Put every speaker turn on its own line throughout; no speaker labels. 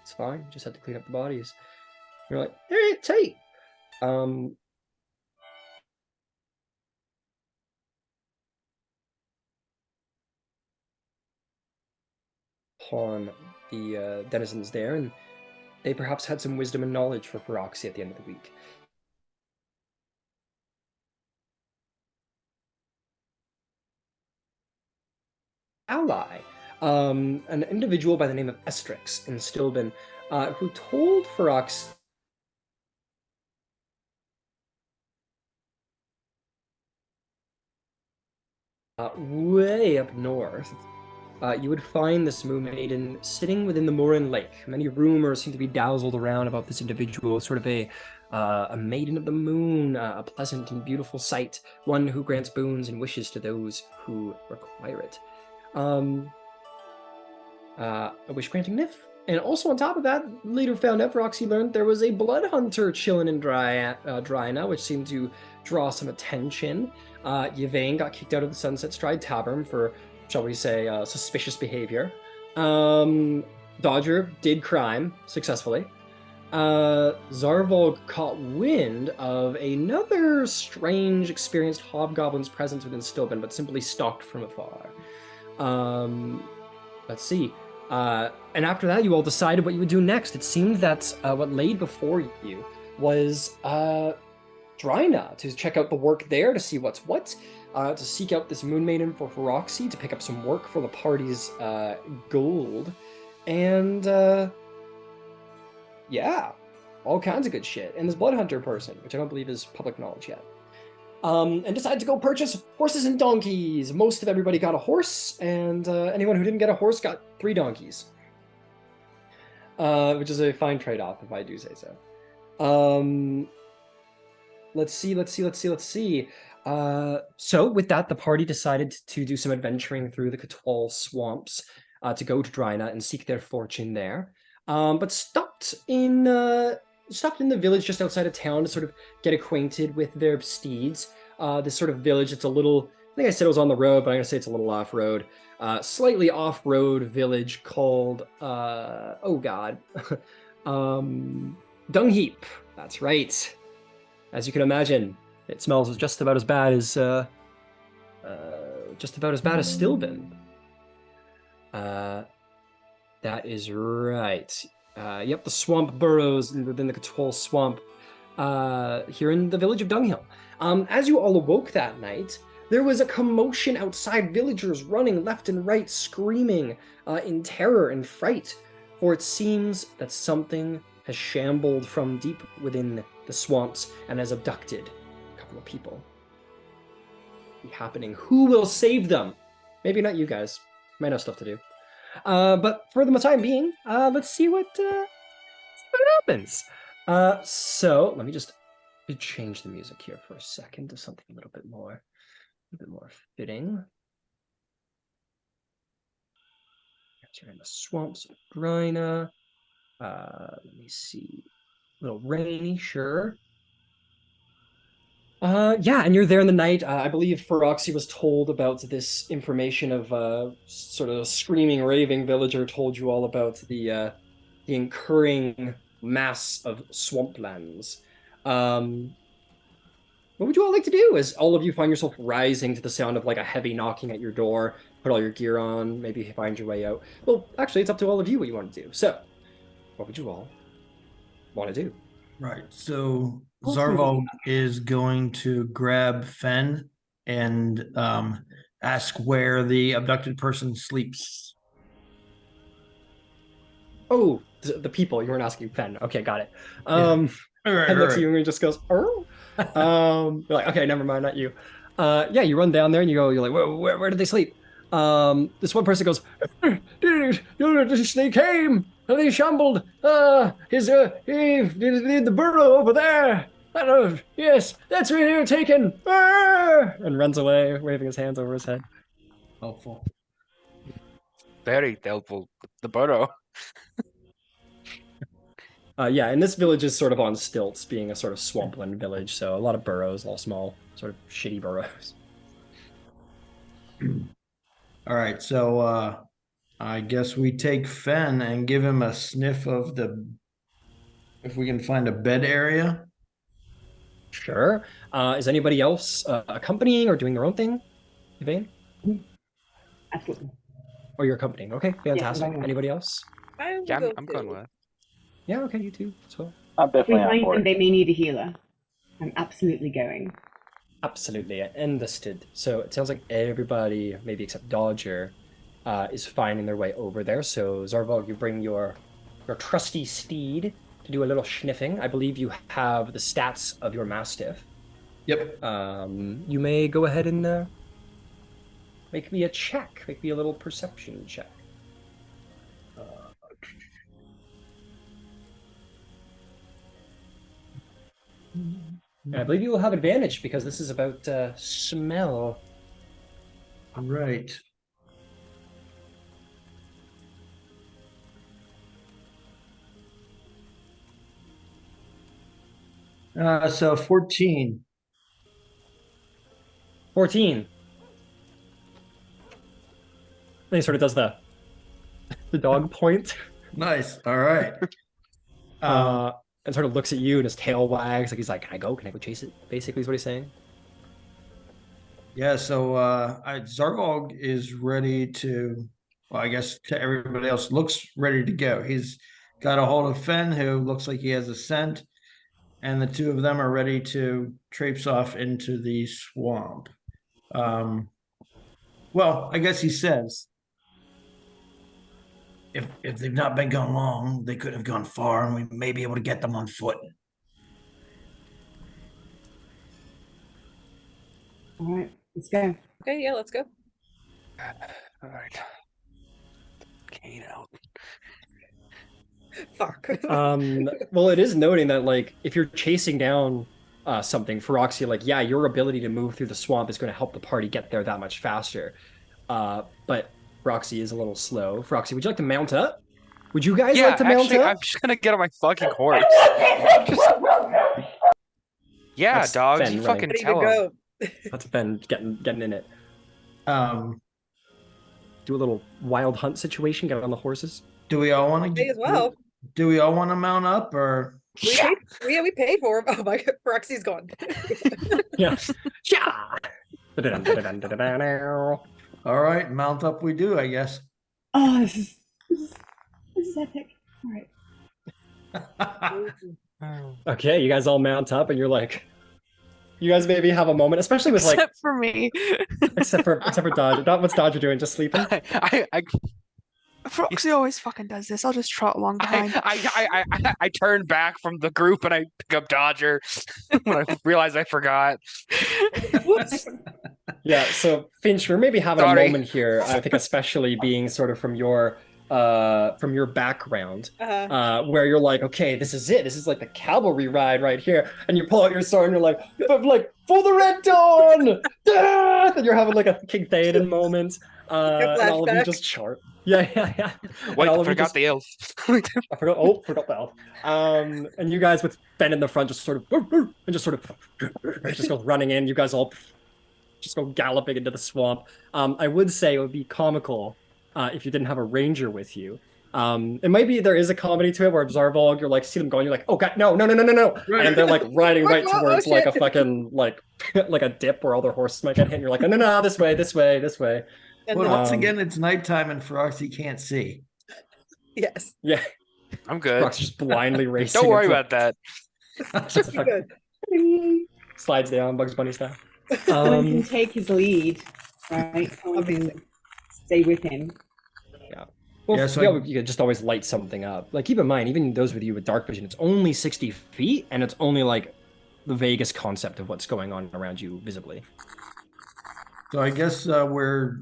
It's fine. Just had to clean up the bodies. You're like, hey, tight. Upon the denizens there, and they perhaps had some wisdom and knowledge for Feroxy at the end of the week. Ally, an individual by the name of Estrix in Stilben, who told Ferox way up north, you would find this moon maiden sitting within the Morin Lake. Many rumors seem to be dazzled around about this individual, sort of a maiden of the moon, a pleasant and beautiful sight, one who grants boons and wishes to those who require it. A wish-granting nymph. And also on top of that, later found out, Roxy learned there was a blood hunter chilling in Dryna, which seemed to draw some attention. Yvain got kicked out of the Sunset Stride Tavern for, shall we say, suspicious behavior. Dodger did crime successfully. Zarvolg caught wind of another strange, experienced hobgoblin's presence within Stilben, but simply stalked from afar. Let's see. And after that, you all decided what you would do next. It seemed that what laid before you was Dryna, to check out the work there, to see what's what, to seek out this Moon Maiden for Feroxy, to pick up some work for the party's gold, and yeah, all kinds of good shit. And this Blood Hunter person, which I don't believe is public knowledge yet. And decided to go purchase horses and donkeys. Most of everybody got a horse, and anyone who didn't get a horse got 3 donkeys. Which is a fine trade-off, if I do say so. Let's see. So with that, the party decided to do some adventuring through the Katwal swamps to go to Dryna and seek their fortune there. But stopped in the village just outside of town to sort of get acquainted with their steeds. This sort of village, it's a little, I think I said it was on the road, but I'm going to say it's a little off-road. Slightly off-road village called, oh god, Dung Heap. That's right. As you can imagine, it smells just about as bad as Stilben. That is right. Yep, the swamp burrows within the Katwal swamp here in the village of Dunghill. As you all awoke that night, there was a commotion outside, villagers running left and right, screaming in terror and fright, for it seems that something has shambled from deep within the swamps and has abducted a couple of people. Happening. Who will save them? Maybe not you guys. Might have stuff to do. But for the time being, let's see what happens. So let me just change the music here for a second to something a little bit more fitting. We're in the swamps of Dryna. Let me see. A little rainy, sure. Yeah, and you're there in the night. I believe Feroxy was told about this information of sort of a screaming, raving villager told you all about the incurring mass of swamplands. What would you all like to do as all of you find yourself rising to the sound of like a heavy knocking at your door, put all your gear on, maybe find your way out? Well, actually, it's up to all of you what you want to do. So, what would you all want to do?
Right. So Zarvolg is going to grab Fen and ask where the abducted person sleeps.
Oh, the people. You weren't asking Fen. Okay, got it.
Right,
And looks at you and just goes, "Oh." You're like, okay, never mind, not you. Yeah, you run down there and you're like, where did they sleep? This one person goes, dude, they came and they shambled. The burrow over there. Yes, that's where they were taken. And runs away, waving his hands over his head.
Helpful.
Very helpful. The burrow.
Yeah, and this village is sort of on stilts, being a sort of swampland village, so a lot of burrows, all small, sort of shitty burrows.
All right, so I guess we take Fen and give him a sniff of if we can find a bed area.
Sure. Is anybody else accompanying or doing their own thing? Yvain?
Absolutely.
Or you're accompanying? Okay, fantastic.
going with.
Anybody else?
I will
Yeah,
go
I'm
too.
going with.
Yeah, okay, you too. So
I'm
If we
definitely on
find them,
board.
they may need a healer. I'm absolutely going.
absolutely understood. So it sounds like everybody, maybe except Dodger, is finding their way over there. So Zarvog, you bring your trusty steed to do a little sniffing. I believe you have the stats of your mastiff.
Yep.
You may go ahead and make me a check. Make me a little perception check. And I believe you will have advantage because this is about smell.
Right. So 14.
14. Then he sort of does the dog point.
Nice. All right.
And sort of looks at you and his tail wags like he's like, Can I go chase it? Basically is what he's saying.
Yeah, so Zarvog is ready to, well, I guess to everybody else, looks ready to go. He's got a hold of Fen, who looks like he has a scent, and the two of them are ready to traipse off into the swamp. Well, I guess he says, if they've not been gone long, they could have gone far, and we may be able to get them on foot.
All right, let's go.
Okay, yeah, let's go.
All right. Cane out.
Fuck.
Well, it is noting that like if you're chasing down something, Feroxia, like yeah, your ability to move through the swamp is going to help the party get there that much faster. But Feroxy is a little slow. Feroxy, would you like to mount up? Would you guys
Yeah,
like to mount
actually,
up?
I'm just gonna get on my fucking horse. Yeah,
That's
dog.
Fen
You
running.
fucking
Ready to
tell him.
go.
That's Ben getting in it. Do a little wild hunt situation. Get on the horses.
Do we all want to
May as well.
Do we all want to mount up, or
We paid, we paid for him. Oh my god, Roxy's gone.
Yeah.
all right, mount up we do, I guess.
Oh, this is epic. All right.
Okay, you guys all mount up, and you're like, you guys maybe have a moment, especially with like,
Except for me.
except for Dodger. What's Dodger doing? Just sleeping?
Froxy always fucking does this. I'll just trot along behind.
I turn back from the group and I pick up Dodger when I realize I forgot.
Whoops.
Yeah. So Finch, we're maybe having
Sorry.
a moment here. I think, especially being sort of from your background, where you're like, okay, this is it. This is like the cavalry ride right here, and you pull out your sword and you're like, for the Red Dawn! Ah! And you're having like a King Theoden moment. And all of you
flashback.
just chart. Yeah. And
Wait,
all
I
of you
forgot
just-
the elf.
I forgot the elf. And you guys with Ben in the front just sort of and just sort of just go running in. You guys all just go galloping into the swamp. I would say it would be comical if you didn't have a ranger with you. It might be there is a comedy to it where Zarvog, you're like see them going, you're like, oh god, no, and they're like riding right
Oh,
towards
shit.
like a fucking like a dip where all their horses might get hit. And you're like, no, this way.
And
Well,
then-
once again, it's nighttime and Feroxy can't see.
yes.
Yeah,
I'm good.
Rock's just blindly racing.
Don't worry
into-
about that.
Just
You're good.
slides down Bugs Bunny style.
Someone can take his lead, right? Someone can
Amazing.
stay with him.
Well,
Yeah, so
yeah,
I-
you could just always light something up. Like, keep in mind, even those with you with dark vision, it's only 60 feet, and it's only like the vaguest concept of what's going on around you visibly.
So I guess we're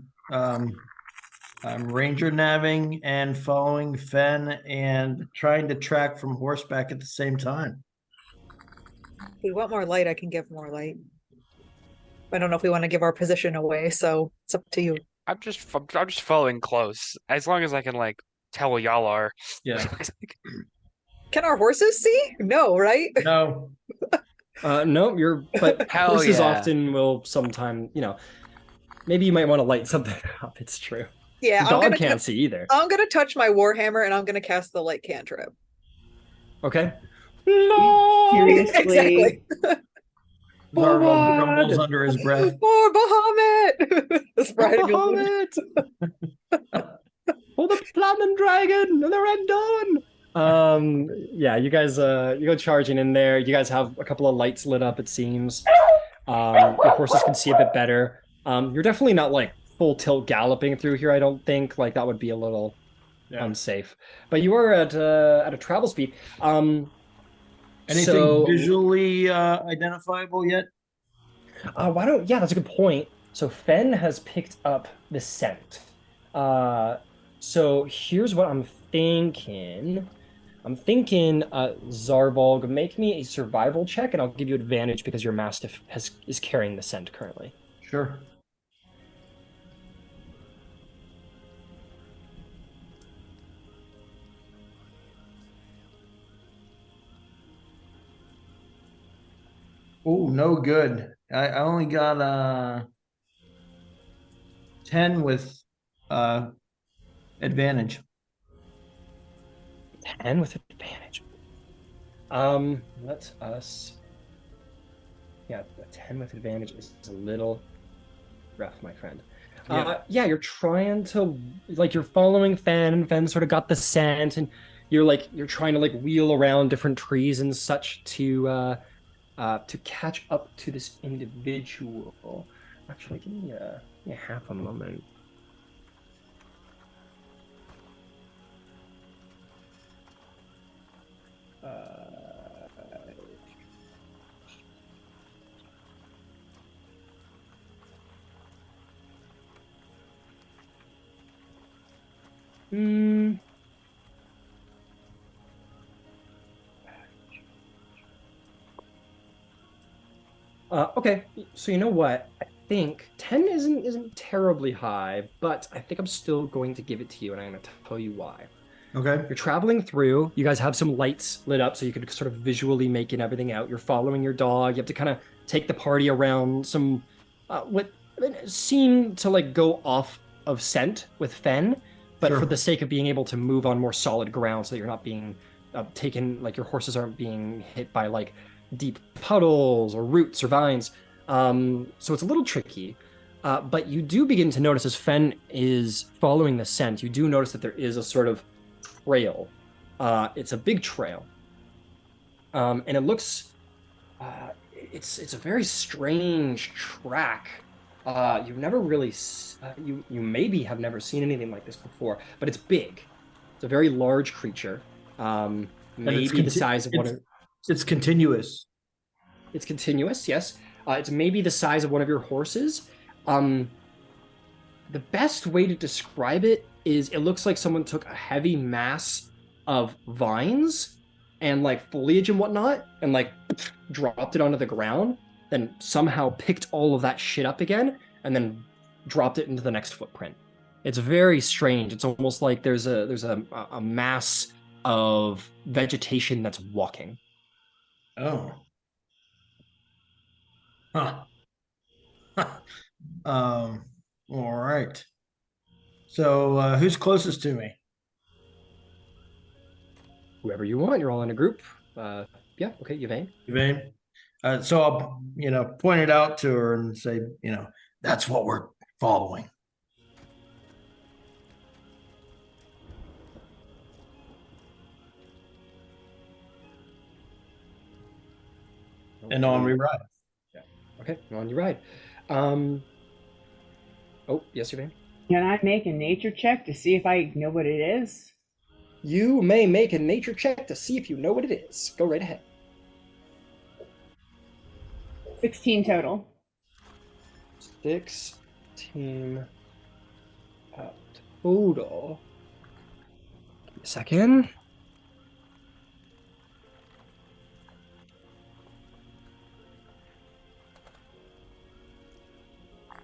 ranger navving and following Fen and trying to track from horseback at the same time.
If we want more light, I can give more light. I don't know if we want to give our position away, so it's up to you.
I'm just following close. As long as I can like tell where y'all are.
Yeah.
Can our horses see? No, right?
No.
No, but
Hell
horses
yeah.
often will sometime, maybe you might want to light something up. It's true.
Yeah,
The dog can't see either.
I'm gonna touch my warhammer and I'm gonna cast the light cantrip.
Okay. No.
Seriously.
Exactly.
Zarval
Forward!
grumbles under his breath.
More Bahamut! That's Brian Mueller.
Bahamut! For the Platinum Dragon and the Red Dawn! Yeah, you guys you go charging in there. You guys have a couple of lights lit up, it seems. Your horses can see a bit better. You're definitely not like full tilt galloping through here, I don't think. Like that would be a little unsafe. But you are at a travel speed.
Anything visually identifiable yet?
Yeah, that's a good point. So Fen has picked up the scent. So here's what I'm thinking. Zarvalg, make me a survival check, and I'll give you advantage because your Mastiff is carrying the scent currently.
Sure. Oh, no good. I only got 10 with advantage.
10 with advantage. Let us. Yeah, a 10 with advantage is a little rough, my friend. Yeah, you're trying to you're following Fen, and Fen sort of got the scent, and you're trying to wheel around different trees and such to catch up to this individual. Actually, give me half a moment. Okay, so you know what? I think 10 isn't terribly high, but I think I'm still going to give it to you, and I'm going to tell you why.
Okay.
You're traveling through. You guys have some lights lit up, so you could sort of visually make everything out. You're following your dog. You have to kind of take the party around some what seem to go off of scent with Fen, but for the sake of being able to move on more solid ground, so that you're not being taken, your horses aren't being hit by deep puddles or roots or vines. So it's a little tricky. But you do begin to notice as Fen is following the scent, you do notice that there is a sort of trail. It's a big trail. And it looks it's a very strange track. You've never really you maybe have never seen anything like this before, but it's big. It's a very large creature. Maybe the size of one of
It's continuous.
It's continuous, yes. It's maybe the size of one of your horses. The best way to describe it is it looks like someone took a heavy mass of vines and foliage and whatnot and dropped it onto the ground, then somehow picked all of that shit up again and then dropped it into the next footprint. It's very strange. It's almost like there's a mass of vegetation that's walking.
Oh. Huh. All right. So who's closest to me?
Whoever you want. You're all in a group. Yeah. Okay, Yvain.
Yvain. So I'll point it out to her and say, that's what we're following. And on we ride.
Yeah. Okay, on you ride. Oh, yes, Yvain.
Can I make a nature check to see if I know what it is?
You may make a nature check to see if you know what it is. Go right ahead.
16 total.
16 total. Give me a second.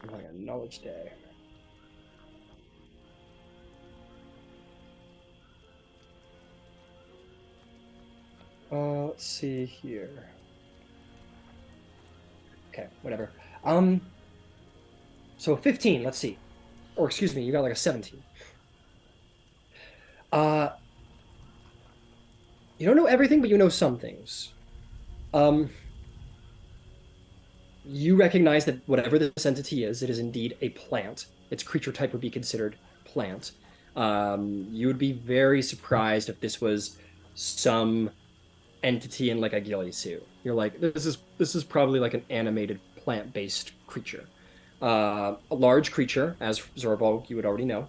I'm like a knowledge day. Let's see here. Okay, whatever. So 15, let's see. or excuse me, you got like a 17. You don't know everything, but you know some things. You recognize that whatever this entity is, it is indeed a plant. Its creature type would be considered plant. You would be very surprised if this was some entity in like a ghillie suit. You're like, this is probably like an animated plant-based creature. A large creature, as Zorval you would already know.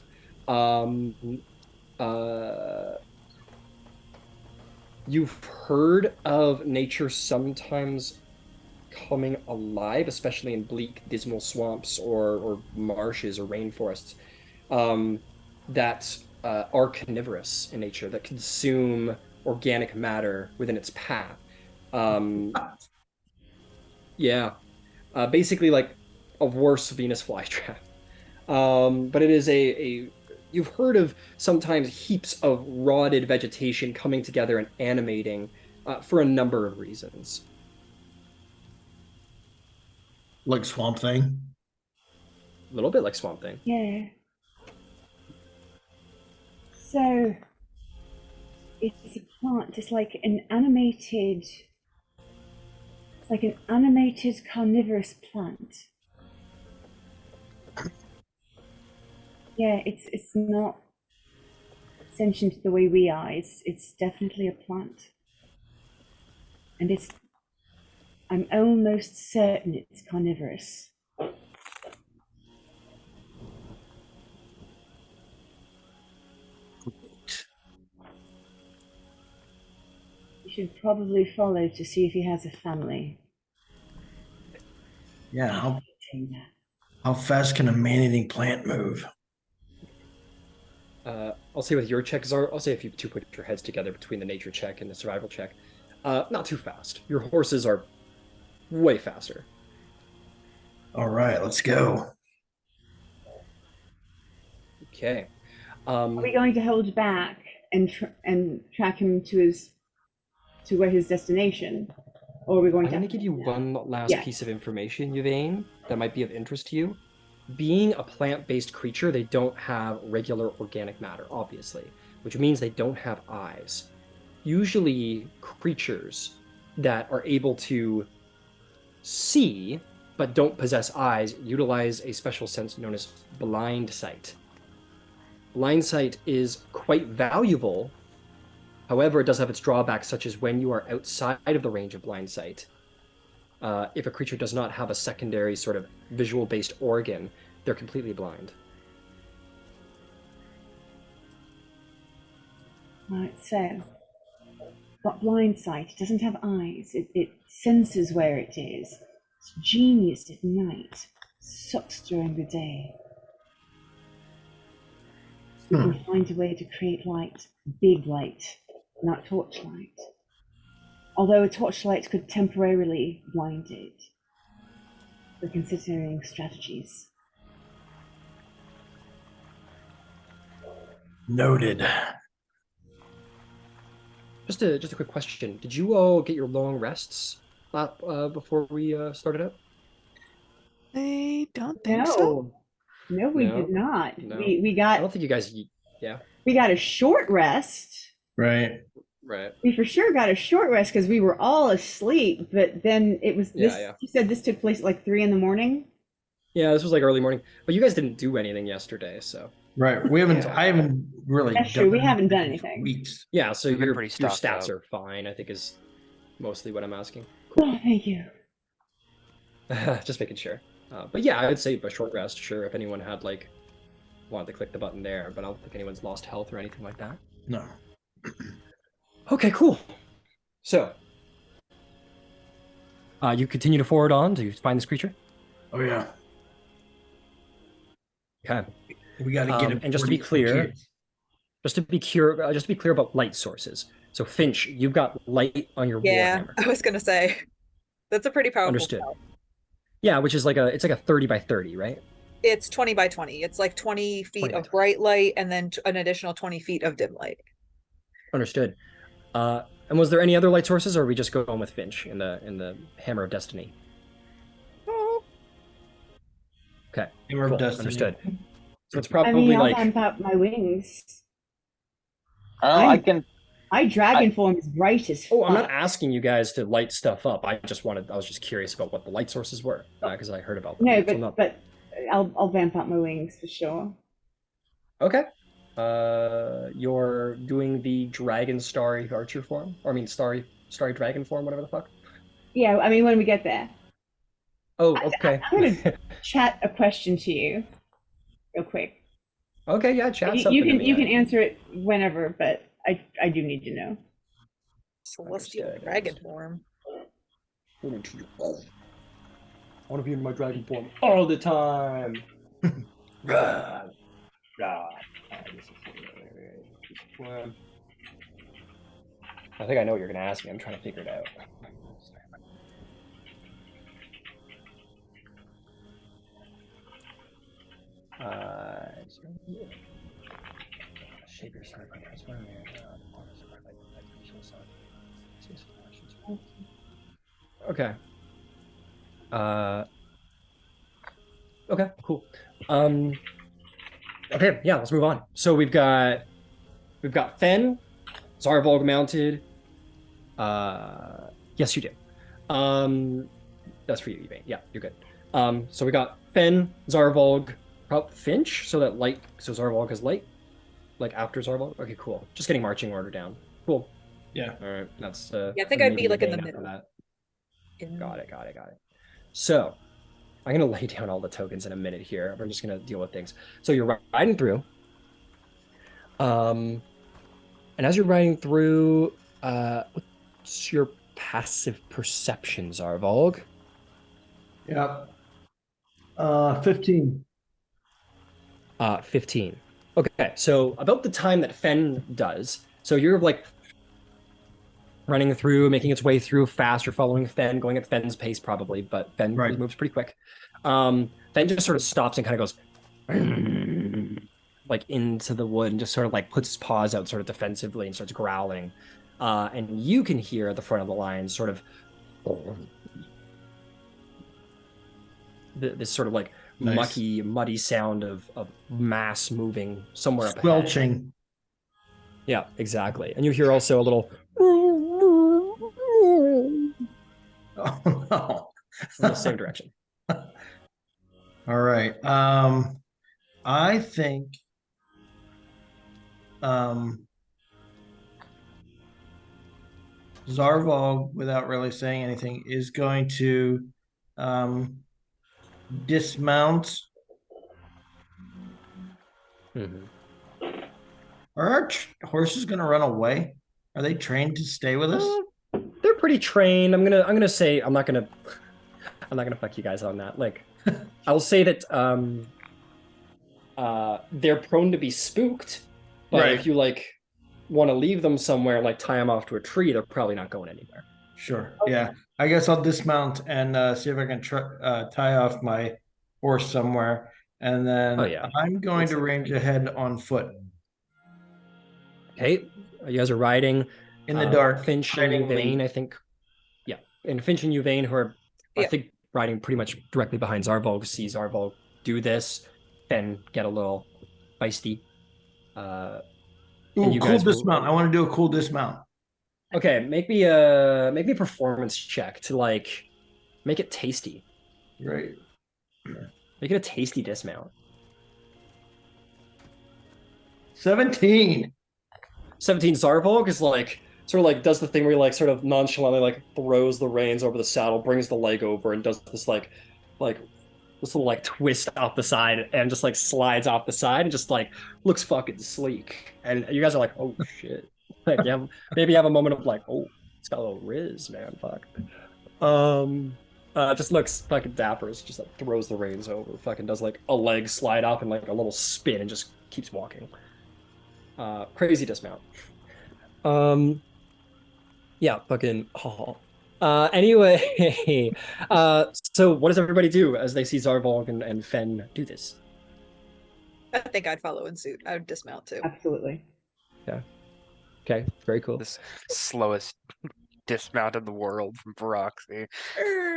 You've heard of nature sometimes coming alive, especially in bleak, dismal swamps or marshes or rainforests, that are carnivorous in nature, that consume organic matter within its path. Yeah, basically like a worse Venus flytrap. But it is a you've heard of sometimes heaps of rotted vegetation coming together and animating for a number of reasons.
Like Swamp Thing.
A little bit like Swamp Thing.
Yeah. So it's a plant. It's like an animated. It's like an animated carnivorous plant. Yeah, it's not sentient the way we are. It's definitely a plant, and I'm almost certain it's carnivorous. You should probably follow to see if he has a family.
Yeah.
Doing that.
How fast can a man-eating plant move?
I'll say with your check, I'll say if you two put your heads together between the nature check and the survival check, not too fast. Your horses are way faster.
All right, let's go.
Okay.
Are we going to hold back and track him to where his destination, or are we going
I'm
to?
going to give you one last piece of information, Yvain, that might be of interest to you. Being a plant-based creature, they don't have regular organic matter, obviously, which means they don't have eyes. Usually, creatures that are able to see but don't possess eyes utilize a special sense known as blind sight. Blind sight is quite valuable. However, it does have its drawbacks, such as when you are outside of the range of blind sight. If a creature does not have a secondary sort of visual-based organ, they're completely blind.
Right, so got blind sight. It doesn't have eyes. It senses where it is. It's genius at night. Sucks during the day. You can find a way to create light, big light, not torchlight. Although a torchlight could temporarily blind it. We're considering strategies.
Noted.
Just a quick question. Did you all get your long rests before we started out?
I don't think so.
No, we
No?
did not.
No.
We
I
got
don't think you guys. Yeah.
we got a short rest.
Right.
Right.
We for sure got a short rest because we were all asleep. But then it was this.
Yeah.
You said this took place at like 3 a.m.
Yeah, this was like early morning, but you guys didn't do anything yesterday, so.
Right. We haven't. I haven't really.
That's true, we haven't done anything.
for weeks.
Yeah, so
We've been
your
pretty
your
stocked
stats
up.
are fine, I think is mostly what I'm asking.
Oh, thank you.
Just making sure. But yeah, I would say a short rest, sure, if anyone had like wanted to click the button there, but I don't think anyone's lost health or anything like that.
No.
Okay, cool. So, you continue to forward on to find this creature.
Oh yeah.
Okay.
We got to get it.
And just to be clear, just to be clear about light sources. So Finch, you've got light on your
Yeah,
warhammer.
I was gonna say that's a pretty powerful
Understood.
spell.
Yeah, which is like a 30 by 30, right?
It's 20 by 20. It's like 20 feet
20 by
of bright light and then an additional 20 feet of dim light.
Understood. And was there any other light sources, or are we just going with Finch in the Hammer of Destiny?
Oh,
Okay,
Hammer of
cool.
Destiny.
Understood. So it's
I
probably
mean, I'll
like.
vamp out my wings.
I
I'm-
can.
My dragon form is bright as
Oh, I'm not
fuck.
asking you guys to light stuff up. I was just curious about what the light sources were because I heard about them.
No,
So
but
I'm not-
but I'll vamp out my wings for sure.
Okay. You're doing the dragon starry archer form, or I mean starry dragon form, whatever the fuck.
Yeah, I mean when we get there.
Oh, okay.
I'm gonna chat a question to you, real quick.
Okay, yeah, chat
You,
something.
you can
to me.
you can answer it whenever, but I do need to know.
Celestial
Understood.
dragon form.
I want to be in my dragon form all the time. I think I know what you're going to ask me. I'm trying to figure it out. Shape your star by transforming Okay. Okay, cool. Okay, yeah, let's move on. So we've got Fen, Zarvolg mounted. Yes, you do. That's for you, Yvain. Yeah, you're good. So we got Fen, Zarvolg, Finch, so that light. So Zarvolg is light, like after Zarvolg. Okay, cool. Just getting marching order down. Cool.
Yeah.
All right. That's.
Yeah, I think I'd be
maybe
like in the
Yvain after
middle.
that. Got it. So, I'm gonna lay down all the tokens in a minute here. We're just gonna deal with things. So you're riding through. And as you're riding through, what's your passive perception, Zarvolg?
Yep. 15.
15. Okay, so about the time that Fen does, so you're like running through, making its way through fast. You're following Fen, going at Fen's pace probably, but Fen
Right.
moves pretty quick. Fen just sort of stops and kind of goes like into the wood and just sort of like puts his paws out sort of defensively and starts growling. And you can hear at the front of the line sort of this sort of like
Nice.
mucky, muddy sound of mass moving somewhere up ahead.
Squelching.
Yeah, exactly. And you hear also a little
Oh no.
in the same direction.
All right. I think Zarvolg, without really saying anything, is going to dismount.
Mhm.
Are our horses going to run away? Are they trained to stay with us?
They're pretty trained. I'm gonna say I'm not gonna fuck you guys on that. Like, I'll say that they're prone to be spooked, but
Right.
if you like want to leave them somewhere, like tie them off to a tree, they're probably not going anywhere.
Sure. Yeah. I guess I'll dismount and see if I can tie off my horse somewhere. And then
Oh, yeah.
I'm going to range ahead on foot
Okay, you guys are riding
in the dark.
Finch and
hiding
Yvain,
late.
I think. Yeah, and Finch and Yvain, who are I
Yeah.
think riding pretty much directly behind Zarvolg, see Zarvolg do this, then get a little feisty. And
Ooh,
you
cool
guys will-
dismount. I want to do a cool dismount.
Okay, make me a performance check to like make it tasty.
Right.
Make it a tasty dismount.
17.
17 Zarvolg is like sort of like does the thing where he like sort of nonchalantly like throws the reins over the saddle, brings the leg over, and does this like this little like twist off the side and just like slides off the side and just like looks fucking sleek. And you guys are like, oh shit. Like maybe you have a moment of like, oh, it's got a little riz, man. Fuck. Just looks fucking dapper. It's just like throws the reins over, fucking does like a leg slide up and like a little spin and just keeps walking. Crazy dismount. Yeah, fucking. Anyway, so what does everybody do as they see Zarvolg and Fen do this?
I think I'd follow in suit. I would dismount too.
Absolutely.
Okay, very cool.
This slowest dismount in the world from Feroxy.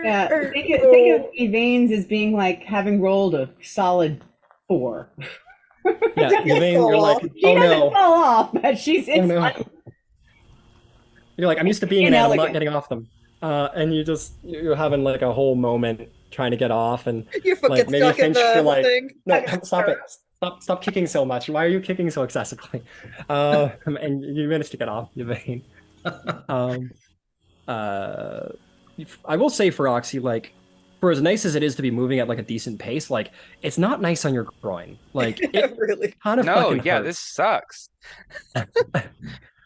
Yeah, think of Yvain's as being like having rolled a solid 4.
Yeah,
Doesn't
Yvain,
fall
you're like,
off.
She
oh
doesn't
no,
fall off, but she's
oh
it's
no. You're like, I'm used to being in it. I'm not
inelegant.
getting off them. And you're having like a whole moment trying to get off, and
Your foot
like
gets
maybe
stuck in
Finch, you're
the
like,
thing.
no, stop it. Stop kicking so much. Why are you kicking so excessively? And you managed to get off, Yvain. Um, uh, I will say for Oxy, like, for as nice as it is to be moving at like a decent pace, like it's not nice on your groin. Like it
Really.
kind of
No,
fucking
yeah, this
hurts.
sucks.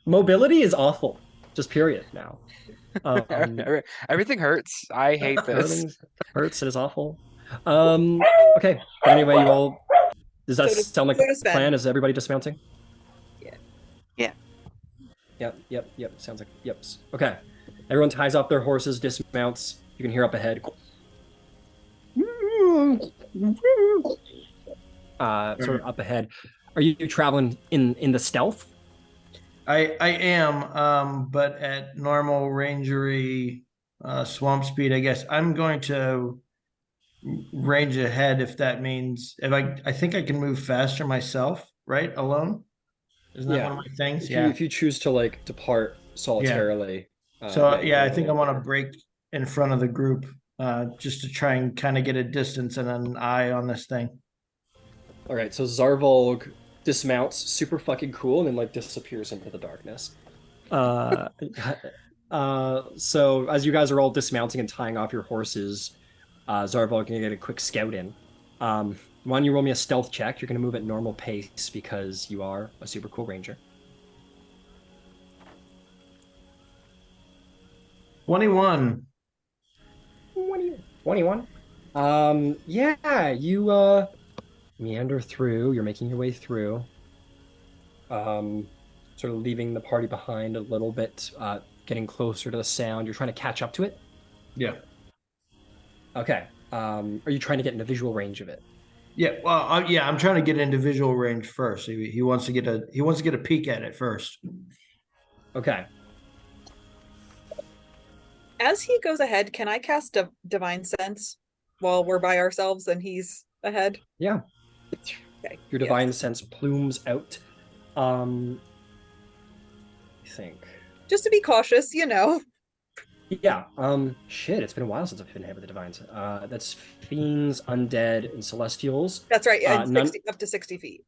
Mobility is awful. Just period now.
Everything hurts. I hate this.
Everything hurts. It is awful. Okay. But anyway, you all. Does that
So does-
sound like
so does
the
Sven.
plan? Is everybody dismounting?
Yeah.
Yeah.
Yep. Sounds like yeps. Okay. Everyone ties up their horses, dismounts. You can hear up ahead. Sort of up ahead. Are you traveling in the stealth?
I am, but at normal rangery swamp speed, I guess. I'm going to range ahead if that means if I think I can move faster myself, right? Alone. Isn't that
Yeah.
one of my things?
If you choose to like depart solitarily.
So
you can
I
go
think
a
I
little
want to
quicker.
break in front of the group, just to try and kind of get a distance and an eye on this thing.
All right, so Zarvolg dismounts, super fucking cool, and then like disappears into the darkness. Uh, so as you guys are all dismounting and tying off your horses, Zarvolg can get a quick scout in. Why don't you roll me a stealth check? You're going to move at normal pace because you are a super cool ranger.
21.
21. Yeah, you meander through. You're making your way through. Sort of leaving the party behind a little bit, getting closer to the sound. You're trying to catch up to it.
Yeah.
Okay. Are you trying to get in a visual range of it?
Yeah. Well, I'm trying to get into visual range first. He wants to get a peek at it first.
Okay.
As he goes ahead, can I cast a divine sense while we're by ourselves and he's ahead?
Yeah.
Okay.
Your divine sense plumes out. I think.
Just to be cautious, you know.
Yeah. Shit, it's been a while since I've been hit with the divines. That's fiends, undead, and celestials.
That's right. Yeah,
None-
up to 60 feet.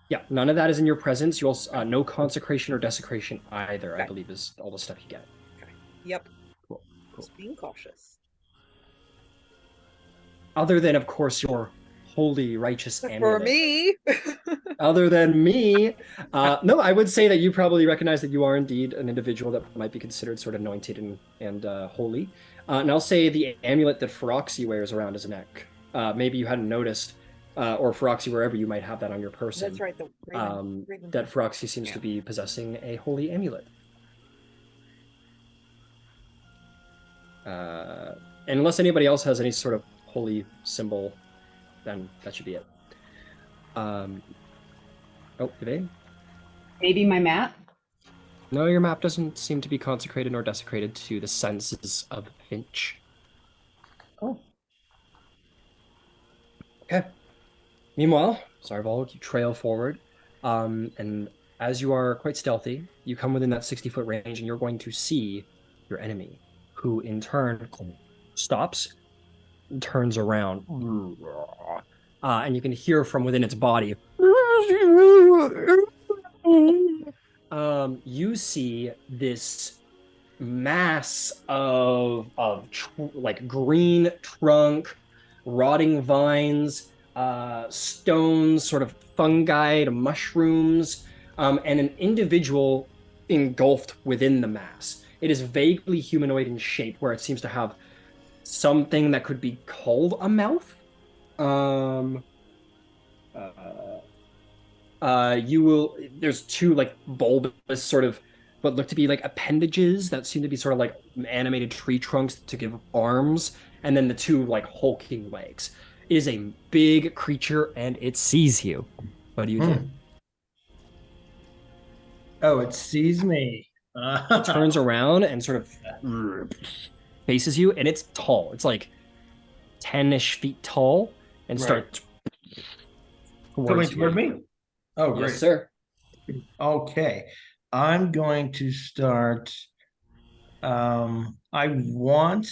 Yeah, none of that is in your presence. You also no consecration or desecration either.
Okay.
I believe is all the stuff you get.
Okay. Yep.
Cool.
Just being cautious.
Other than, of course, your holy, righteous
For
amulet.
me.
Other than me, no, I would say that you probably recognize that you are indeed an individual that might be considered sort of anointed and holy. And I'll say the amulet that Feroxy wears around his neck. Maybe you hadn't noticed, or Feroxy, wherever you might have that on your person.
That's right. The Raven.
That Feroxy seems to be possessing a holy amulet. And unless anybody else has any sort of holy symbol, then that should be it. Oh, today?
Maybe my map.
No, your map doesn't seem to be consecrated nor desecrated to the senses of Finch.
Oh.
Okay. Meanwhile, Zarvolg, you trail forward, and as you are quite stealthy, you come within that 60-foot range, and you're going to see your enemy, who in turn stops and turns around. And you can hear from within its body. You see this mass of like green trunk, rotting vines, stones, sort of fungi to mushrooms, and an individual engulfed within the mass. It is vaguely humanoid in shape, where it seems to have something that could be called a mouth. There's two like bulbous sort of what look to be like appendages that seem to be sort of like animated tree trunks to give arms, and then the two like hulking legs. It is a big creature and it sees you. What do you do?
Oh, it sees me.
It turns around and sort of faces you, and it's tall. It's like 10-ish feet tall and starts
coming toward me. Oh, great.
Yes, sir.
Okay. I'm going to start. I want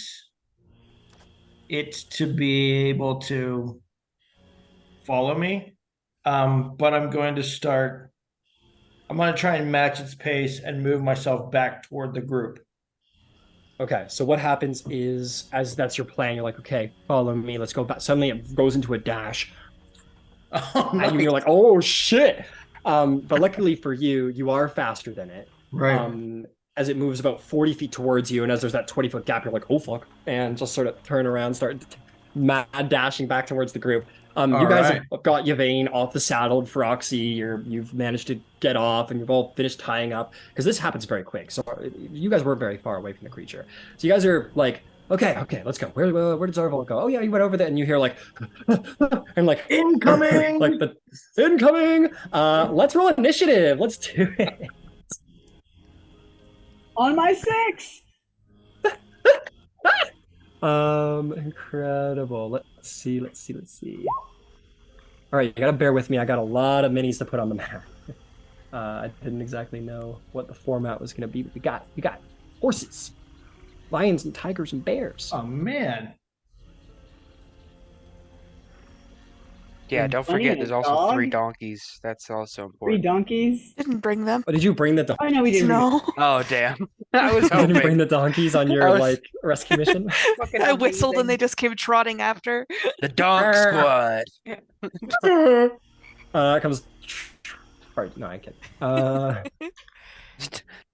it to be able to follow me. But I'm going to start. I'm going to try and match its pace and move myself back toward the group.
Okay, so what happens is, as that's your plan, you're like, okay, follow me, let's go back. Suddenly it goes into a dash.
Oh,
And
nice.
you're like, oh shit. But luckily for you, you are faster than it.
Right.
As it moves about 40 feet towards you, and as there's that 20-foot gap, you're like, oh fuck, and just sort of turn around, start mad dashing back towards the group. You
All
guys
right.
have got Yvain off the saddle, Feroxy, you've managed to get off, and you've all finished tying up, because this happens very quick. So you guys weren't very far away from the creature. So you guys are like, okay, let's go. Where did Zarval go? Oh yeah, he went over there, and you hear like, and like
Incoming!
like the incoming. Let's roll initiative. Let's do it.
On my 6.
Incredible. Let's see. All right, you gotta bear with me. I got a lot of minis to put on the map. I didn't exactly know what the format was gonna be, but we got horses, lions and tigers and bears.
Oh man.
Yeah, don't
Bunny
forget
and a
there's also 3
dog?
donkeys. That's also
3
important.
donkeys.
Didn't bring them.
Oh, did you bring the
Oh no, we didn't.
No.
Oh damn. I was
Did you bring
hoping.
the donkeys on
I
your
was-
like rescue mission?
Fucking
I whistled and
amazing.
they just came trotting after.
The donk squad.
Comes. All right, no, I can't.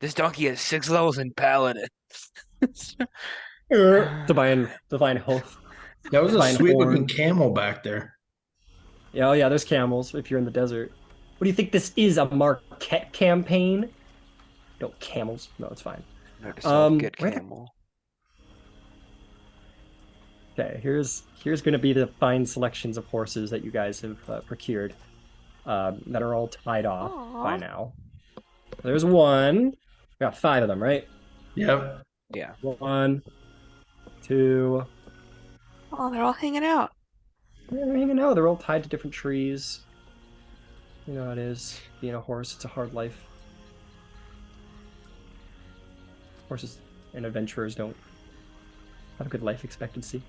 This donkey has 6 levels in paladin.
Divine health.
That was a
Fine
sweet looking
horn.
camel back there.
Yeah, oh yeah, there's camels if you're in the desert. What do you think this is? A Marquette campaign? No, camels. No, it's fine.
Notice a good
where the-
camel.
Okay, here's going to be the fine selections of horses that you guys have procured that are all tied off by
Aw.
now. There's one. We got 5 of them, right?
Yep.
Yeah.
1, 2.
Oh, they're all hanging out.
I don't even know. They're all tied to different trees. You know how it is. Being a horse, it's a hard life. Horses and adventurers don't have a good life expectancy.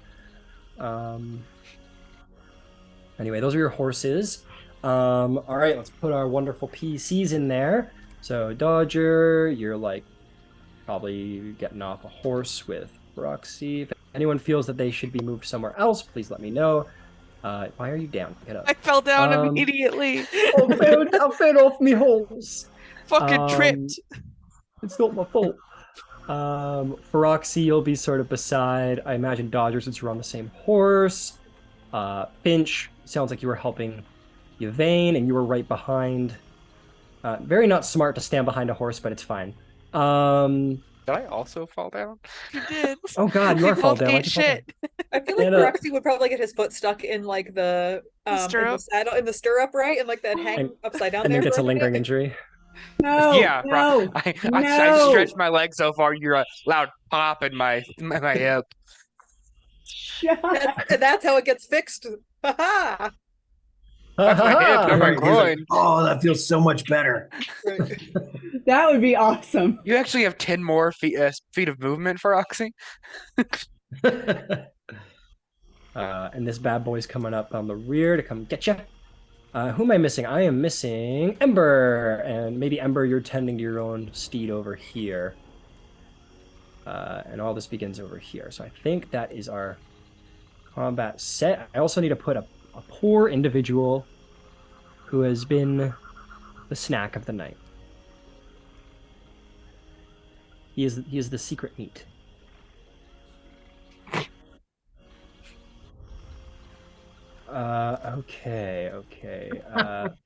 Anyway, those are your horses. All right, let's put our wonderful PCs in there. So, Dodger, you're like probably getting off a horse with Roxy. If anyone feels that they should be moved somewhere else, please let me know. Why are you down? Get up.
I fell down
Um,
immediately.
I fell off me horse.
Fucking tripped.
It's not my fault. Feroxy, you'll be sort of beside, I imagine, Dodger, since you're on the same horse. Finch, sounds like you were helping Yvain, and you were right behind. Very not smart to stand behind a horse, but it's fine.
Did I also fall down?
You did.
Oh god, you
We
are fall
both
down.
ate shit.
I feel like
And,
Roxy would probably get his foot stuck in like the in the
stirrup?
saddle, in the stirrup, right? And like that hang
And-
upside down
and
there
then gets
for
a
a minute.
lingering injury.
No.
Yeah,
No.
I
No.
stretched my leg so far. You're a loud pop in my hip.
Shut up.
That's how it gets fixed. Ha
Not my hip, not my
Right, he's like,
groin.
oh, that feels so much better.
That would be awesome.
You actually have 10 more feet of movement for Oxy.
And this bad boy's coming up on the rear to come get you. Who am I missing? I am missing Ember. And maybe, Ember, you're tending to your own steed over here. And all this begins over here. So I think that is our combat set. I also need to put a poor individual who has been the snack of the night. He is the secret meat. Okay.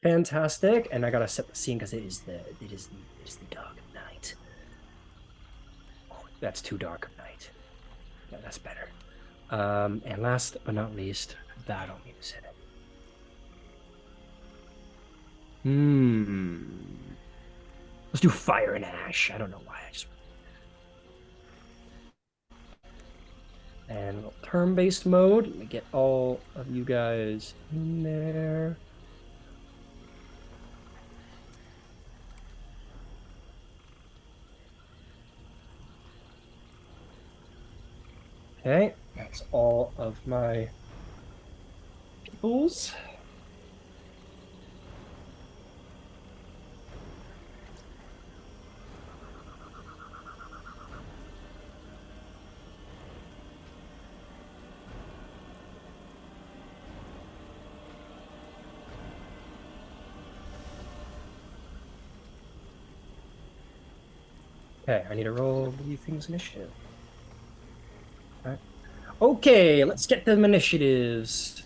Fantastic. And I gotta set the scene because it is the dark of night. Oh, that's too dark of night. Yeah, that's better. And last but not least, battle music. Let's do fire and ash. I don't know why. And a little turn-based mode. Let me get all of you guys in there. Okay, that's all of my peoples. Okay, I need to roll the things initiative. Alright. Okay, let's get them initiatives.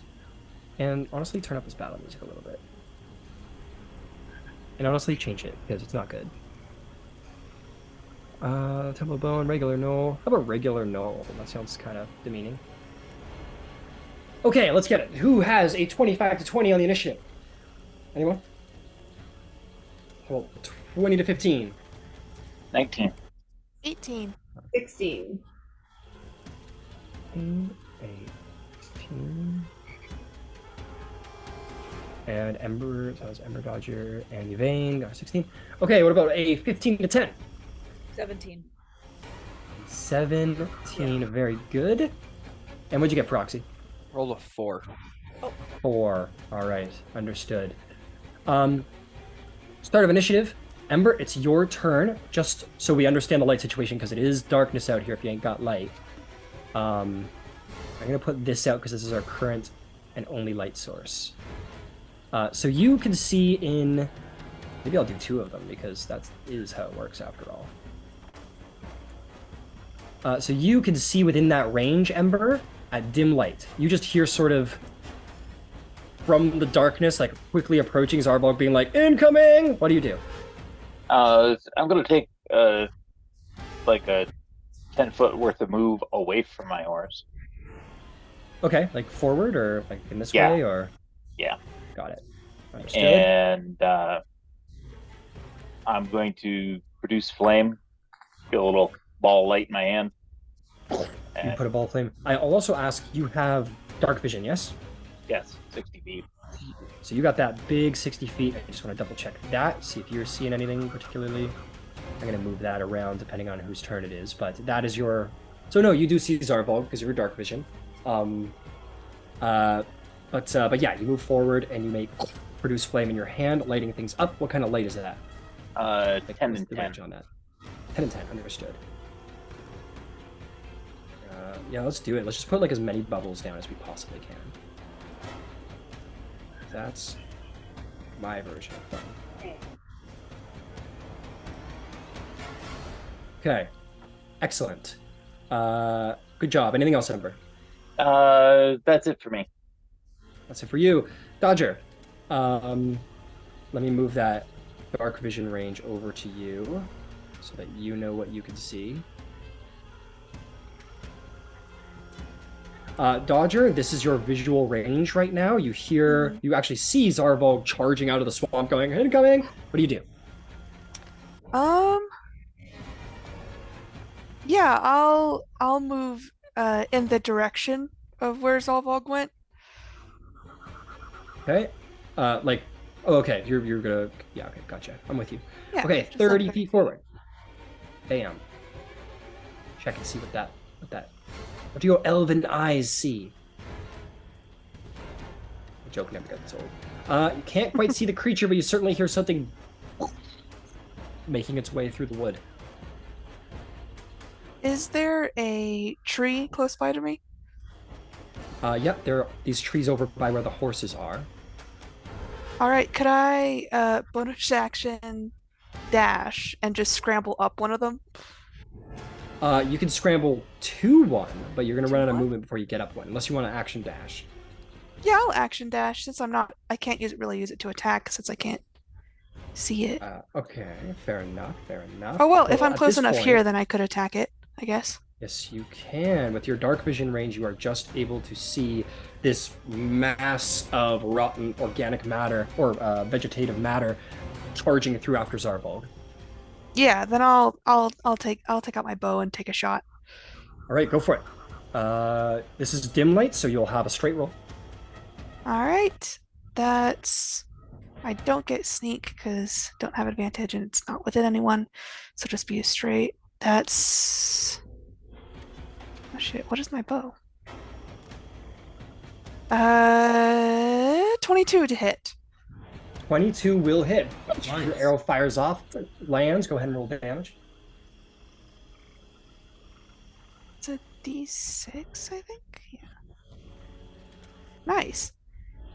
And honestly, turn up this battle music a little bit. And honestly, change it, because it's not good. Temple Bone, regular no. How about regular no? That sounds kind of demeaning. Okay, let's get it. Who has a 25 to 20 on the initiative? Anyone? Well, 20 to 15.
19.
18.
16.
18. And Ember, so that's Ember Dodger and Yvain got 16. Okay, what about a 15 to 10?
17.
17, very good. And what'd you get, Proxy?
Roll a 4.
4. All right, understood. Start of initiative. Ember, it's your turn. Just so we understand the light situation, because it is darkness out here if you ain't got light. I'm gonna put this out because this is our current and only light source. So you can see in... Maybe I'll do 2 of them because that is how it works after all. So you can see within that range, Ember, at dim light. You just hear sort of from the darkness, like quickly approaching Zarbog being like, incoming! What do you do?
I'm gonna take like a 10-foot worth of move away from my horse.
Okay, like forward or like in this
Yeah.
way or?
Yeah.
Got it. Understood.
And I'm going to produce flame, get a little ball light in my hand.
You put a ball of flame. I also ask, you have dark vision, yes?
Yes, 60 feet.
So you got that big 60 feet. I just want to double check that, see if you're seeing anything particularly. I'm going to move that around depending on whose turn it is, but that is your... So no, you do see Zarbog because you're dark vision. But yeah, you move forward and you make produce flame in your hand, lighting things up. What kind of light is that?
10 and
the
10.
range on that? 10 and 10, understood. Yeah, let's do it. Let's just put like as many bubbles down as we possibly can. That's my version of fun. Okay, excellent. Good job. Anything else, Ember?
That's it for me.
That's it for you. Dodger, let me move that dark vision range over to you so that you know what you can see. Dodger, this is your visual range right now. You hear, you actually see Zarbog charging out of the swamp going, incoming! What do you do?
Yeah, I'll move in the direction of where Zalvog went.
Okay. Like, oh, okay, you're gonna, yeah, okay, gotcha. I'm with you.
Yeah.
Okay,
just
30
like
feet forward. Bam. Check and see what do your elven eyes see? The joke never gets old. You can't quite see the creature, but you certainly hear something making its way through the wood.
Is there a tree close by to me?
Yep, there are these trees over by where the horses are.
All right, could I bonus action dash and just scramble up one of them?
You can scramble to one, but you're gonna
To
run out of
one?
movement before you get up one, unless you want to action dash.
Yeah, I'll action dash since I can't really use it to attack since I can't see it.
Okay, fair enough, fair enough.
Oh well, if
Well,
I'm
at
close
this
enough
point-
here, then I could attack it, I guess.
Yes, you can. With your dark vision range, you are just able to see this mass of rotten organic matter or vegetative matter charging through after Zarbog.
Yeah, then I'll take out my bow and take a shot.
All right, go for it. This is dim light, so you'll have a straight roll.
All right, that's I don't get sneak because don't have advantage and it's not within anyone, so just be a straight. That's shit, what is my bow? 22 to hit.
22 will hit.
Nice.
Your arrow fires off, lands. Go ahead and roll damage.
It's a d6, I think. Yeah. Nice.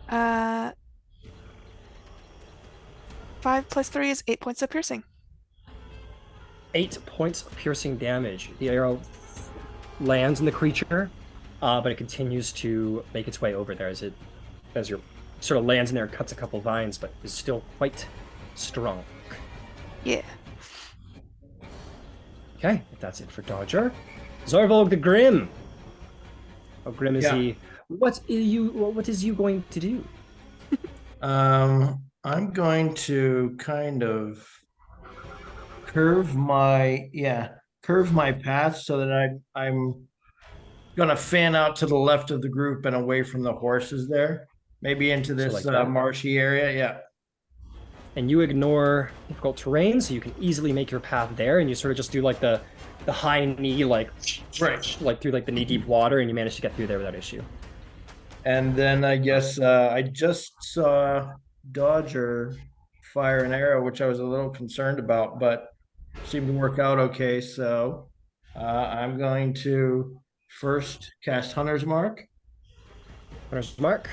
5 plus 3 is 8 points of piercing.
8 points of piercing damage. The arrow lands in the creature, but it continues to make its way over there as your sort of lands in there and cuts a couple vines, but is still quite strong.
Yeah.
Okay, that's it for Dodger. Zorvolg the Grim. How grim is he? What is you going to do?
I'm going to kind of curve my path so that I'm gonna fan out to the left of the group and away from the horses there. Maybe into this
like that?
marshy area. Yeah.
And you ignore difficult terrain, so you can easily make your path there, and you sort of just do like the high knee, like through like the knee deep water, and you manage to get through there without issue.
And then I guess I just saw Dodger fire an arrow, which I was a little concerned about, but seemed to work out okay. So I'm going to first cast Hunter's Mark.
Hunter's Mark.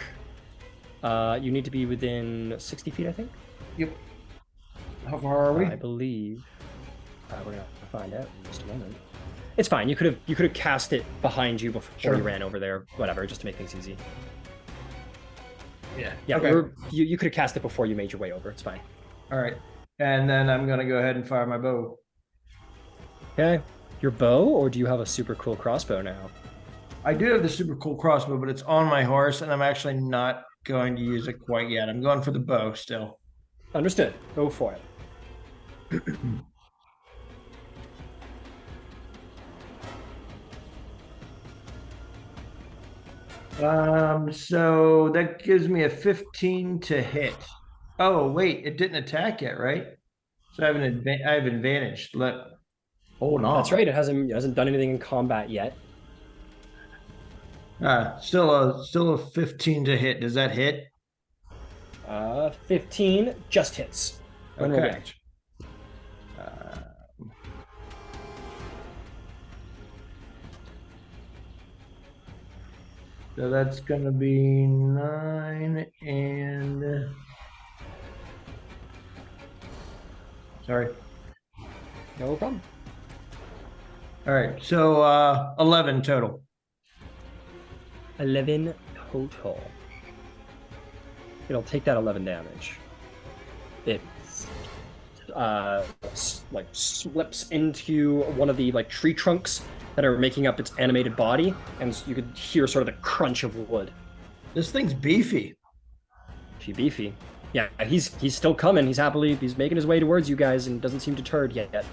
You need to be within 60 feet, I think.
Yep. How far are we?
I believe. We're gonna find out in just a moment. It's fine. You could have cast it behind you before you ran over there. Whatever, just to make things easy.
Yeah.
Yeah.
Okay.
You could have cast it before you made your way over. It's fine.
All right. And then I'm gonna go ahead and fire my bow.
Okay. Your bow, or do you have a super cool crossbow now?
I do have the super cool crossbow, but it's on my horse, and I'm actually not going to use it quite yet. I'm going for the bow still.
Understood. Go for it.
So that gives me a 15 to hit. Oh, wait, it didn't attack yet, right? So I have I have advantage. Hold on.
That's right. It hasn't done anything in combat yet.
Still a 15 to hit. Does that hit?
15 just hits.
Okay. So that's gonna be 9 and sorry.
No problem.
All right, so 11 total.
11 total. It'll take that 11 damage. It like slips into one of the like tree trunks that are making up its animated body, and you could hear sort of the crunch of wood.
This thing's beefy.
Beefy. Yeah, he's still coming. He's making his way towards you guys and doesn't seem deterred yet.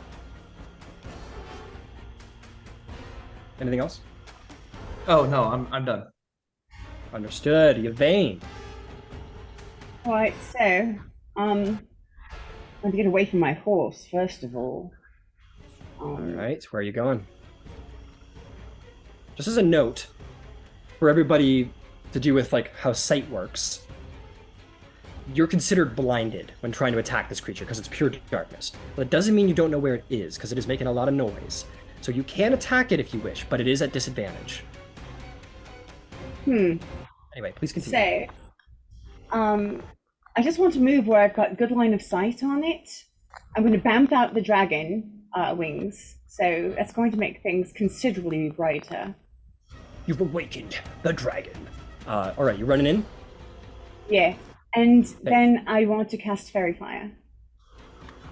Anything else?
Oh no, I'm done.
Understood. Yvain.
Right, so I'm going to get away from my horse first of all.
All right, where are you going? Just as a note for everybody to do with like how sight works, you're considered blinded when trying to attack this creature because it's pure darkness. But it doesn't mean you don't know where it is because it is making a lot of noise. So you can attack it if you wish, but it is at disadvantage. Anyway, please continue.
So, I just want to move where I've got good line of sight on it. I'm going to bamf out the dragon wings, so that's going to make things considerably brighter.
You've awakened the dragon. All right, you running in?
Yeah, and then I want to cast Fairy Fire.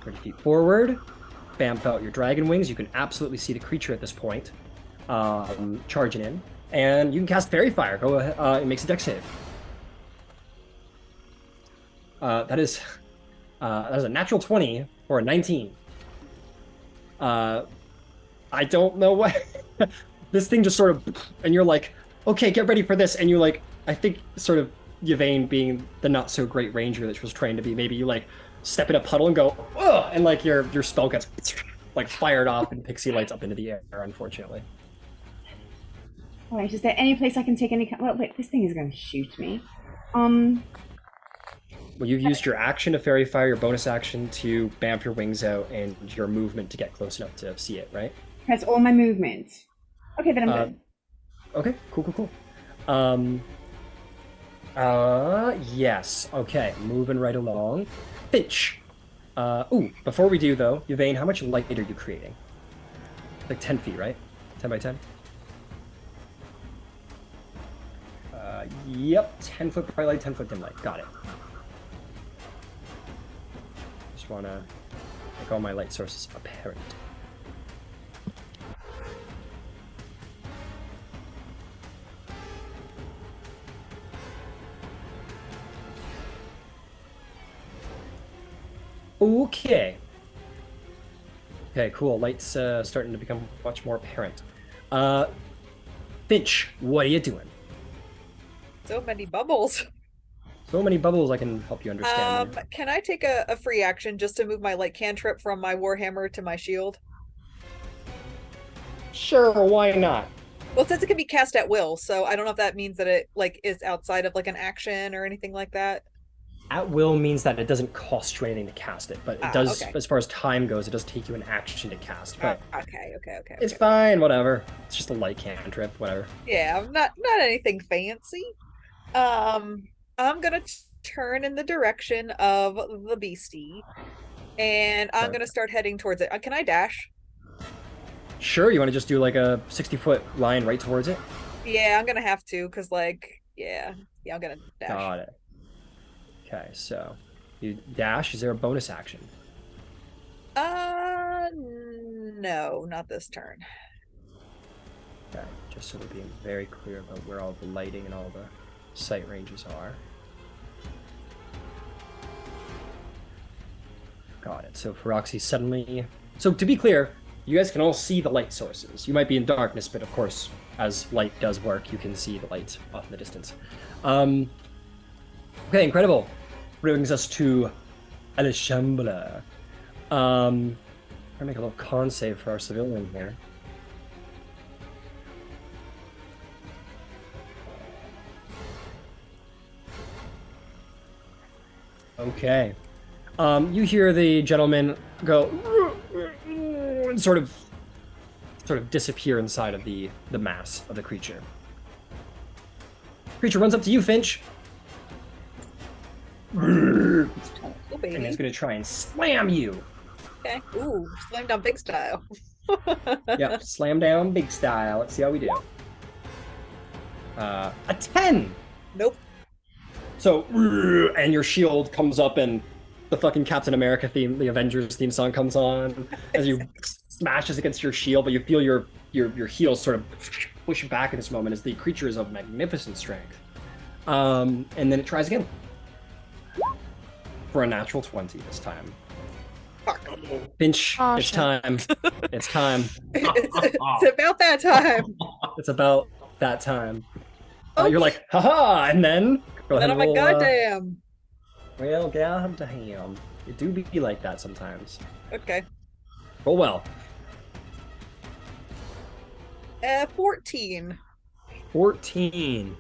30 feet forward. Bamf out your dragon wings. You can absolutely see the creature at this point, charging in. And you can cast Fairy Fire. Go ahead. It makes a dex save. That is a natural 20 or a 19. I don't know what this thing just sort of, and you're like, okay, get ready for this, and you like, I think sort of Yvain being the not so great ranger that she was trained to be, maybe you like step in a puddle and go, ugh, and like your spell gets like fired off and pixie lights up into the air, unfortunately.
Alright, is there any place I can take any... Well, wait, this thing is going to shoot me.
Well, you've used your action to fairy fire, your bonus action to bamf your wings out, and your movement to get close enough to see it, right?
That's all my movement. Okay, then I'm good.
Okay, cool. Yes. Okay, moving right along. Finch. Before we do though, Yvain, how much light are you creating? Like 10 feet, right? 10 by 10? Yep, 10 foot bright light, 10 foot dim light. Got it. Just wanna make all my light sources apparent. Okay. Okay, cool. Light's starting to become much more apparent. Finch, what are you doing?
So many bubbles.
So many bubbles, I can help you understand.
Can I take a free action just to move my light cantrip from my warhammer to my shield?
Sure, why not?
Well, since it can be cast at will, so I don't know if that means that it like is outside of like an action or anything like that.
At will means that it doesn't cost you anything to cast it, but it does,
okay.
as far as time goes, it does take you an action to cast. But
Okay.
it's fine, whatever. It's just a light cantrip, whatever.
Yeah, not anything fancy. I'm gonna turn in the direction of the beastie, and I'm gonna start heading towards it. Can I dash?
Sure, you want to just do like a 60-foot line right towards it?
Yeah, I'm gonna have to, cause like, yeah, I'm gonna dash.
Got it. Okay, so you dash. Is there a bonus action?
No, not this turn.
Okay, just so we're being very clear about where all the lighting and all the sight ranges are. Got it. So Feroxy suddenly... So to be clear, you guys can all see the light sources. You might be in darkness, but of course, as light does work, you can see the lights off in the distance. Okay, incredible. Brings us to Aleshambla. I'm gonna make a little con save for our civilian here. Okay. You hear the gentleman go and sort of disappear inside of the mass of the creature. Creature runs up to you, Finch.
Oh, baby.
And he's gonna try and slam you.
Okay. Ooh, slam down big style.
Yep, slam down big style. Let's see how we do. A 10.
Nope.
So, and your shield comes up, and the fucking Captain America theme, the Avengers theme song comes on as you smashes against your shield, but you feel your heels sort of push back in this moment as the creature is of magnificent strength. And then it tries again. For a natural 20 this time.
Fuck.
Finch,
Oh,
it's
shit.
time. It's time.
It's about that time.
It's about that time.
Okay.
You're like, haha, and then go ahead
And I'm
and
like,
roll,
goddamn.
well, goddamn. You do be like that sometimes.
Okay.
Roll well.
14.
14.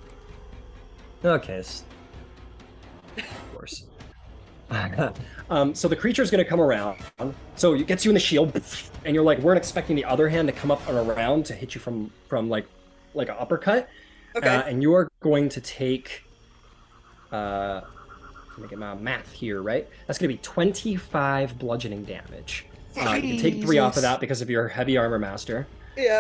Okay. Of course. So the creature is going to come around. So it gets you in the shield, and you're like, weren't expecting the other hand to come up and around to hit you from like an uppercut.
Okay.
And you are going to take. Let me get my math here, right? That's going to be 25 bludgeoning damage. You can take 3 off of that because of your heavy armor master.
Yeah.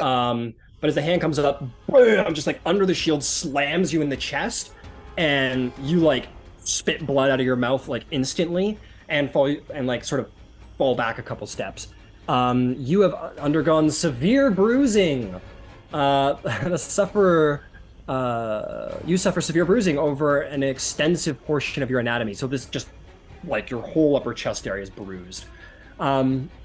But as the hand comes up, bam, just like under the shield, slams you in the chest, and you like spit blood out of your mouth like instantly, and fall back a couple steps. You have undergone severe bruising. You suffer severe bruising over an extensive portion of your anatomy. So this just like your whole upper chest area is bruised.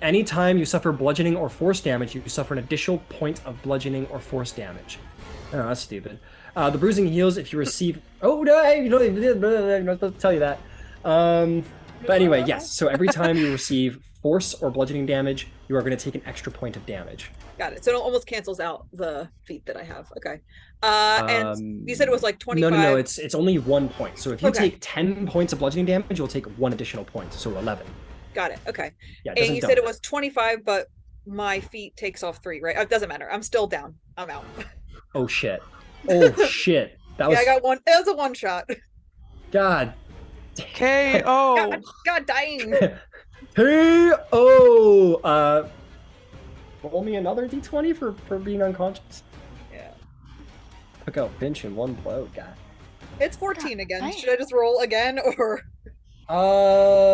Anytime you suffer bludgeoning or force damage, you suffer an additional point of bludgeoning or force damage. Oh, that's stupid. The bruising heals if you receive. Oh no! I'm not supposed to tell you that. But anyway, yes. So every time you receive force or bludgeoning damage, you are going to take an extra point of damage.
Got it. So it almost cancels out the feat that I have. Okay. And you said it was like 25.
No. It's only 1 point. So if you
Okay.
take 10 points of bludgeoning damage, you'll take 1 additional point. So 11.
Got it. Okay.
Yeah.
And you said it was 25, but my feat takes off 3, right? It doesn't matter. I'm still down. I'm out.
Oh shit. Oh shit. That was.
Yeah, I got one. It was a one shot.
God.
KO.
God dang.
Hey. Oh. Roll me another d20 for being unconscious.
Yeah.
Took out Finch in one blow. God.
It's 14 again.
dang.
Should I just roll again or?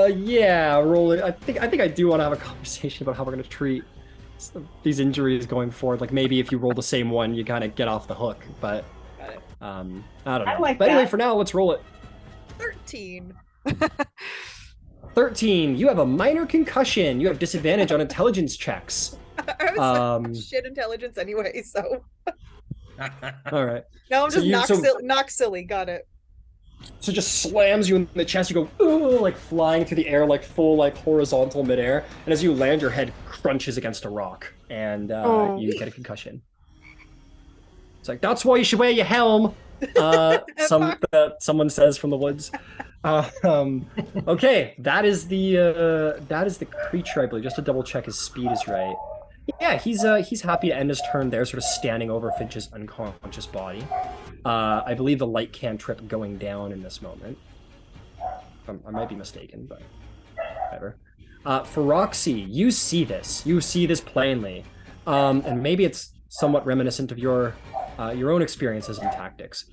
Yeah, roll it. I think I do want to have a conversation about how we're going to treat these injuries going forward. Like maybe if you roll the same one, you kind of get off the hook. But
Got it.
I don't know.
I like
but anyway,
that.
for now, let's roll it.
13.
13. You have a minor concussion. You have disadvantage on intelligence checks.
I was like, shit intelligence anyway, so.
All right.
No, I'm
So
just knock silly. Got it.
So it just slams you in the chest. You go, ooh, like flying through the air, like full, like horizontal midair. And as you land, your head crunches against a rock, and you get a concussion. It's like, that's why you should wear your helm. Someone says from the woods. Okay, that is the creature, I believe. Just to double check his speed is right. Yeah, he's happy to end his turn there, sort of standing over Finch's unconscious body. I believe the light cantrip going down in this moment. I might be mistaken, but whatever. For Roxy, you see this. You see this plainly, and maybe it's somewhat reminiscent of your own experiences and tactics.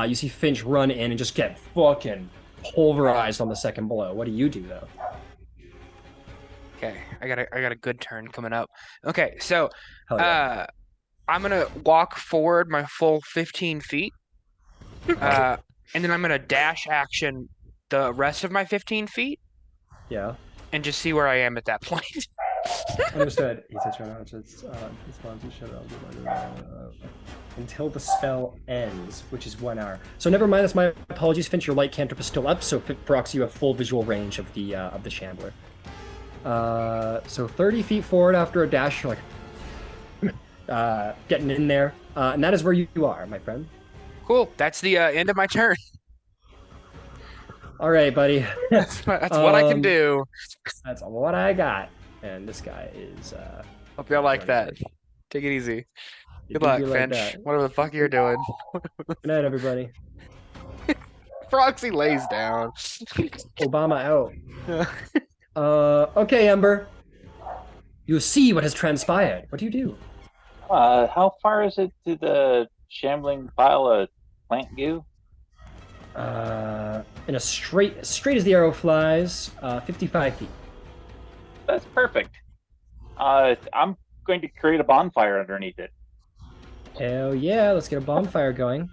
You see Finch run in and just get fucking pulverized on the second blow. What do you do though?
Okay, I got a good turn coming up. Okay, so
Hell yeah.
I'm gonna walk forward my full 15 feet, and then I'm gonna dash action the rest of my 15 feet,
Yeah.
and just see where I am at that point.
Understood. Until the spell ends, which is 1 hour. So never mind. That's my apologies, Finch. Your light cantrip is still up, so Proxy, you have full visual range of the Shambler. So 30 feet forward after a dash, you're like getting in there, and that is where you are, my friend.
Cool. That's the end of my turn.
All right, buddy.
That's what I can do.
That's what I got. And this guy is.
Hope y'all like that.
running.
Take it easy.
You
Good
do
luck,
like
Finch.
that.
Whatever the fuck you're doing.
Good night, everybody.
Proxy lays down.
Obama out. Okay, Ember. You see what has transpired. What do you do?
How far is it to the shambling pile of plant goo?
In a straight as the arrow flies, 55 feet.
That's perfect. I'm going to create a bonfire underneath it.
Hell yeah, let's get a bonfire going.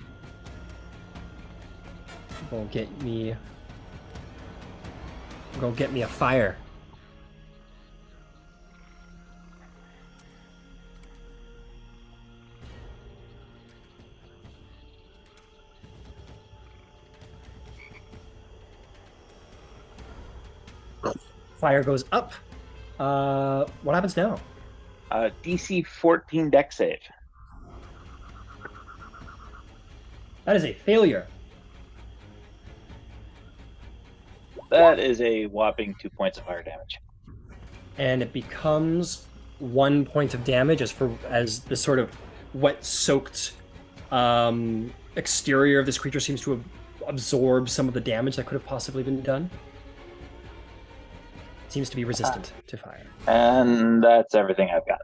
Go get me a fire. Fire goes up. What happens now?
DC 14 deck save.
That is a failure.
That is a whopping 2 points of fire damage.
And it becomes 1 point of damage as the sort of wet-soaked exterior of this creature seems to have absorbed some of the damage that could have possibly been done. It seems to be resistant to fire.
And that's everything I've got.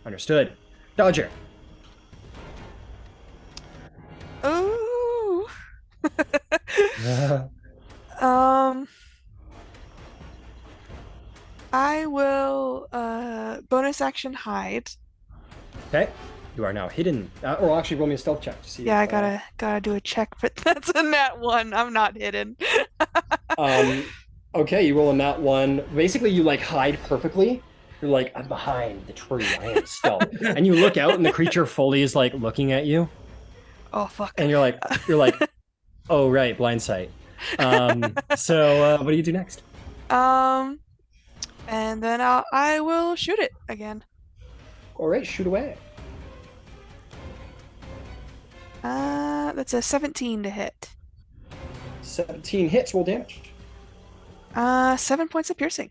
Understood. Dodger.
Ooh. I will bonus action hide.
Okay. You are now hidden. Or actually, roll me a stealth check to see.
Yeah,
if,
I gotta do a check, but that's a nat 1. I'm not hidden.
Okay, you roll a nat 1. Basically, you like hide perfectly. You're like, I'm behind the tree. I am stealth. And you look out, and the creature fully is like looking at you.
Oh fuck.
And you're like, oh right, blind sight. So what do you do next?
And then I will shoot it again.
All right, shoot away.
That's a 17 to hit.
17 hits, roll damage.
7 points of piercing.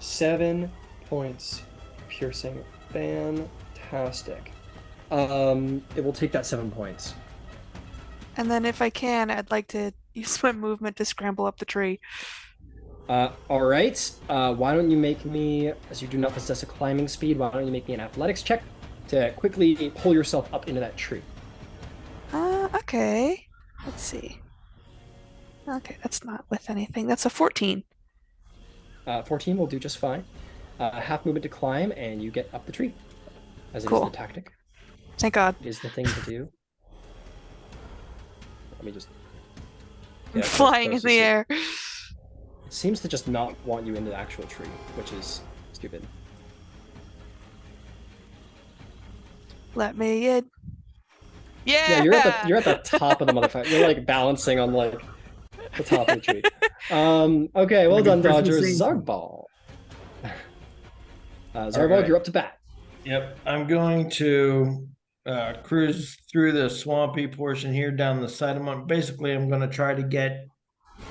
7 points piercing. Fantastic. It will take that 7 points.
And then if I can, I'd like to use my movement to scramble up the tree.
All right. Why don't you make me, as you do not possess a climbing speed, why don't you make me an athletics check to quickly pull yourself up into that tree?
Okay. Let's see. Okay, that's not with anything. That's a 14.
14 will do just fine. Half movement to climb, and you get up the tree. As it is
Cool.
the tactic.
Thank God.
It is the thing to do. Let me just...
I'm
Yeah,
flying in
close
the
to
air.
It seems to just not want you into the actual tree, which is stupid.
Let me in. Yeah.
Yeah, you're at the top of the motherfucker. You're like balancing on like the top of the tree. Okay, well
Like a
done,
Christmas
Dodger.
scene.
Zarbal. Zarbal,
Alright.
you're up to bat.
Yep, I'm going to cruise through the swampy portion here down the side of my. Basically, I'm going to try to get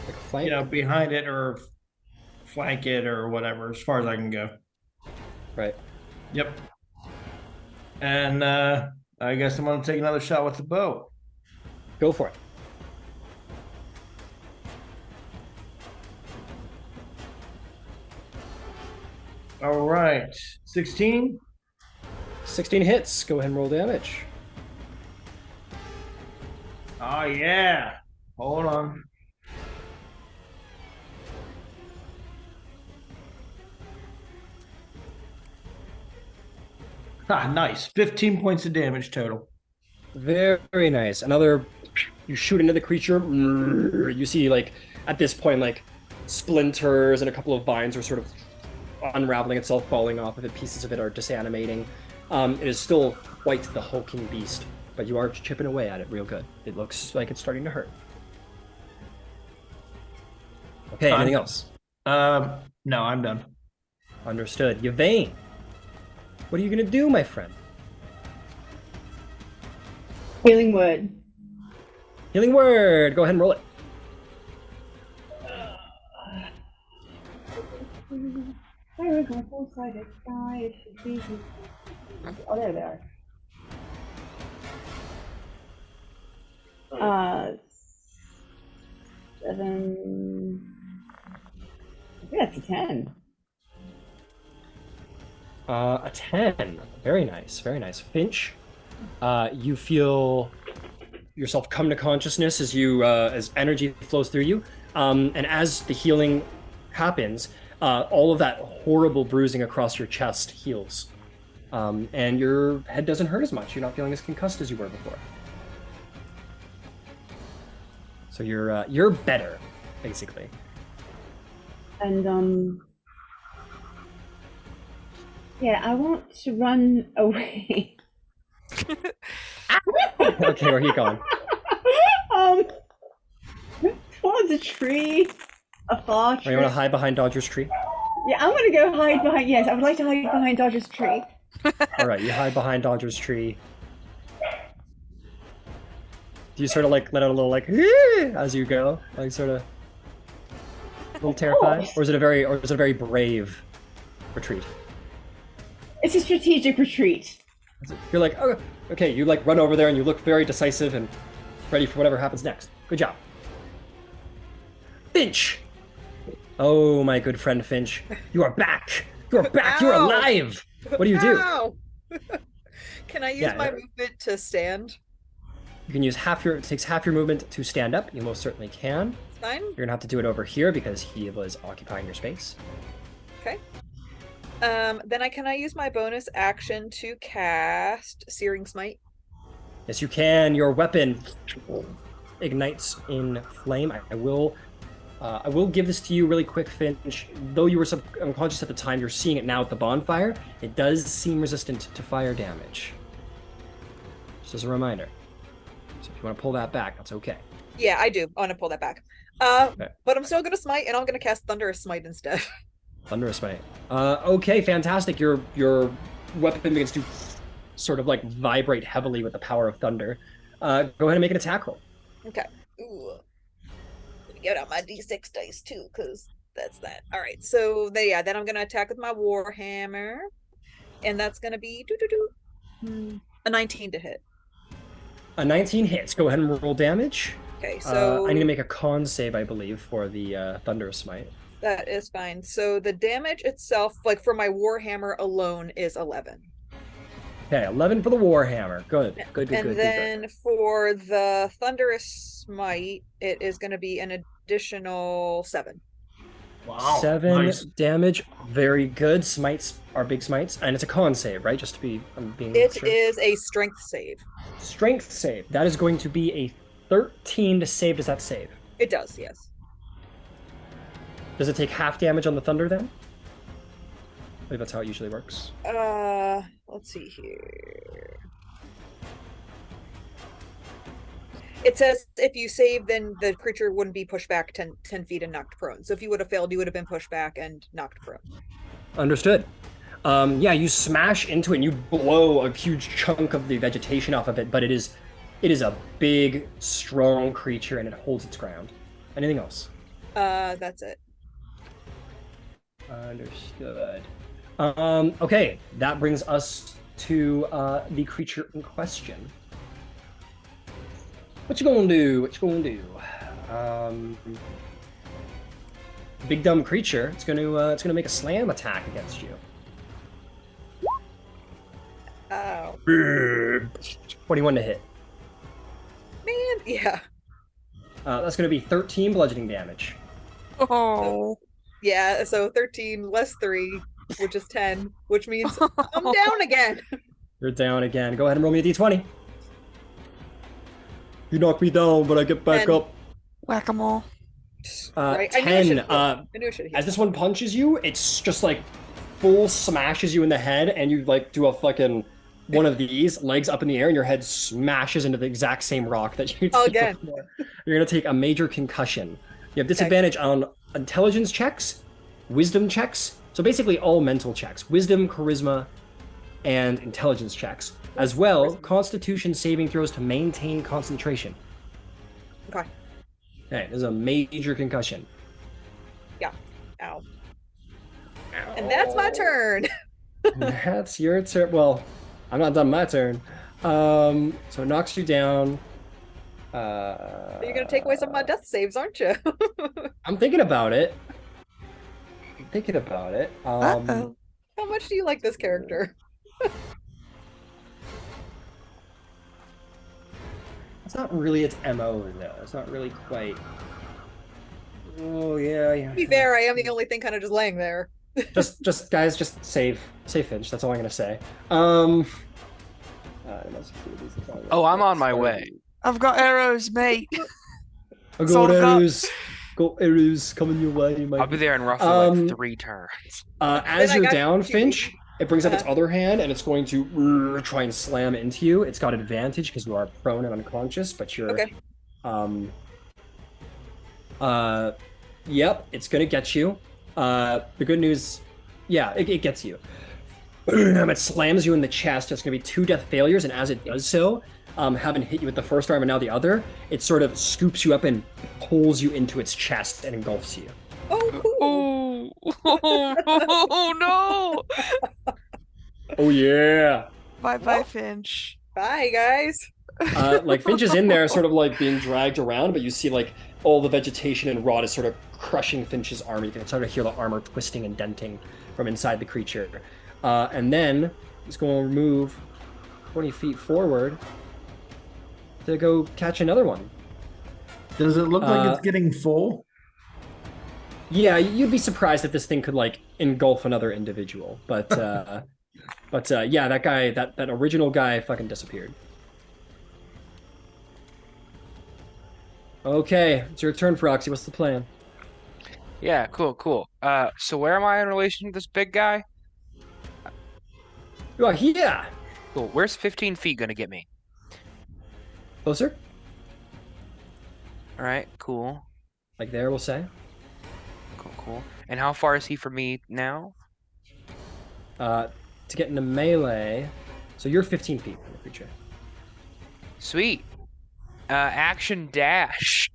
Like a flank.
behind it or flank it or whatever, as far as I can go.
Right.
Yep. And I guess I'm going to take another shot with the bow.
Go for it.
All right, 16.
16 hits. Go ahead and roll damage.
Oh yeah. Hold on. Ah, nice. 15 points of damage total.
Very nice. Another, you shoot into the creature. You see, like, at this point, like, splinters and a couple of vines are sort of unraveling itself, falling off of it. Pieces of it are disanimating. It is still quite the hulking beast, but you are chipping away at it real good. It looks like it's starting to hurt. Okay, anything else?
No, I'm done.
Understood. Yvain, what are you going to do, my friend?
Healing word.
Healing word. Go ahead and roll it.
Where is my four-sided die? It should be. Oh, there they are. 7. I think that's a 10.
A 10. Very nice. Very nice. Finch, you feel yourself come to consciousness as you as energy flows through you, and as the healing happens, all of that horrible bruising across your chest heals, and your head doesn't hurt as much. You're not feeling as concussed as you were before. So you're better, basically.
And yeah, I want to run away.
Okay, where are you going?
Towards a tree, a far
Or
tree.
you want to hide behind Dodger's tree?
Yeah, I'm gonna go hide behind. Yes, I would like to hide behind Dodger's tree.
All right, you hide behind Dodger's tree. Do you sort of like let out a little like as you go, like sort of a little terrified, or is it a very brave retreat?
It's a strategic retreat.
You're like, oh, okay, you like run over there and you look very decisive and ready for whatever happens next. Good job. Finch! Oh, my good friend Finch. You are back! You are back! You're
Ow!
alive! What do you do?
Ow! Can I use
Yeah,
my
yeah.
movement to stand?
You can use it takes half your movement to stand up. You most certainly can.
Fine.
You're gonna have to do it over here because he was occupying your space.
Okay. Then can I use my bonus action to cast Searing Smite?
Yes, you can. Your weapon ignites in flame. I will give this to you really quick, Finch. Though you were unconscious at the time, you're seeing it now at the bonfire. It does seem resistant to fire damage. Just as a reminder. So if you want to pull that back, that's okay.
Yeah, I do. I want to pull that back. But I'm still gonna smite, and I'm gonna cast Thunderous Smite instead.
Thunderous Smite. Okay, fantastic. Your weapon begins to sort of like vibrate heavily with the power of thunder. Go ahead and make an attack roll.
Okay. Ooh. Let me get out my D6 dice too, because that's that. All right. So then I'm gonna attack with my Warhammer, and that's gonna be a 19 to hit.
A 19 hits. Go ahead and roll damage.
Okay. So
I need to make a con save, I believe, for the Thunderous Smite.
that is fine. So the damage itself, like for my Warhammer alone, is 11.
Okay, 11 for the Warhammer. Good.
And then for the Thunderous Smite, it is going to be an additional 7.
Wow.
7
nice.
damage. Very good. Smites are big smites. And it's a con save, right? Just to be being
It
sure.
is a strength save.
Strength save. That is going to be a 13 to save. Does that save?
It does, yes.
Does it take half damage on the thunder then? I believe that's how it usually works.
Let's see here. It says if you save, then the creature wouldn't be pushed back 10 feet and knocked prone. So if you would have failed, you would have been pushed back and knocked prone.
Understood. Yeah, you smash into it and you blow a huge chunk of the vegetation off of it, but it is a big, strong creature and it holds its ground. Anything else?
That's it.
Understood. Okay, that brings us to the creature in question. What you gonna do? Big dumb creature. It's gonna make a slam attack against you.
Oh.
21 to hit.
Man, yeah.
That's gonna be 13 bludgeoning damage.
Oh.
Yeah, so 13 less 3, which is 10, which means I'm down again.
You're down again. Go ahead and roll me a d20. You knock me down, but I get back
10.
up.
Whack-a-mole.
Right,
10.
I knew it should hit.
As this one punches you, it's just like full smashes you in the head, and you like do a fucking one of these, legs up in the air, and your head smashes into the exact same rock that you did
Again.
before. You're gonna take a major concussion. You have disadvantage on intelligence checks, wisdom checks, so basically all mental checks, wisdom, charisma, and intelligence checks, as well constitution saving throws to maintain concentration.
Okay.
Okay, this is a major concussion.
Yeah. Ow. And that's my turn.
That's your turn. Well, I'm not done my turn. So it knocks you down.
You're gonna take away some of my death saves, aren't you?
I'm thinking about it.
Uh-oh.
How much do you like this character?
It's not really its MO though. It's not really quite. Oh yeah.
To be fair, I am the only thing kind of just laying there.
just guys, just save Finch. That's all I'm gonna say.
Oh, I'm on my way.
I've got arrows, mate.
I
That's all
got
I've got.
arrows. Got arrows coming your way, mate.
I'll be there in roughly like 3 turns.
As
Then I
you're
got
down,
you.
Finch, it brings up its other hand and it's going to try and slam into you. It's got advantage because you are prone and unconscious, but you're
Okay.
Yep, it's gonna get you. The good news, yeah, it gets you. It slams you in the chest. It's gonna be 2 death failures, and as it does so, having hit you with the first arm and now the other, it sort of scoops you up and pulls you into its chest and engulfs you.
Oh, cool.
Oh no!
Oh yeah.
Bye, Finch.
Bye, guys.
Like Finch is in there, sort of like being dragged around, but you see like all the vegetation and rot is sort of crushing Finch's armor. You can sort of hear the armor twisting and denting from inside the creature. And then he's going to move 20 feet forward to go catch another one.
Does it look like it's getting full?
Yeah, you'd be surprised if this thing could like engulf another individual, but yeah, that guy, that original guy, fucking disappeared. Okay, it's your turn, Froxy. What's the plan?
Yeah, cool. So where am I in relation to this big guy?
You are here.
Cool. Where's 15 feet gonna get me?
Closer.
All right, cool.
Like there, we'll say.
Cool. And how far is he from me now?
To get into melee, so you're 15 feet from the creature.
Sweet. Action dash.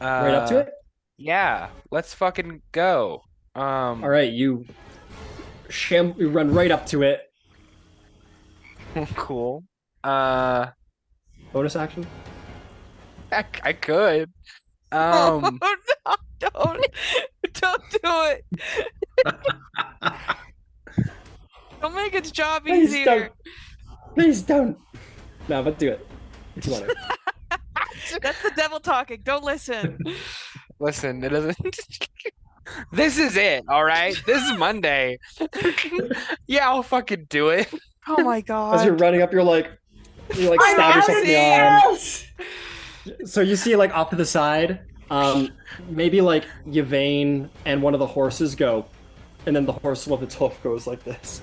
Right up to it?
Yeah, let's fucking go.
All right, you run right up to it.
Cool.
Bonus action?
I could.
Oh, no, don't do it. Don't make its job
Please
easier.
don't. Please don't. No, but do it. If you want to.
That's the devil talking. Don't listen.
Listen, it doesn't. This is it, all right? This is Monday. Yeah, I'll fucking do it.
Oh my god.
As you're running up, you're like stab yourself in the arm. So you see like off to the side, maybe like Yvain and one of the horses go, and then the horse with its hoof goes like this.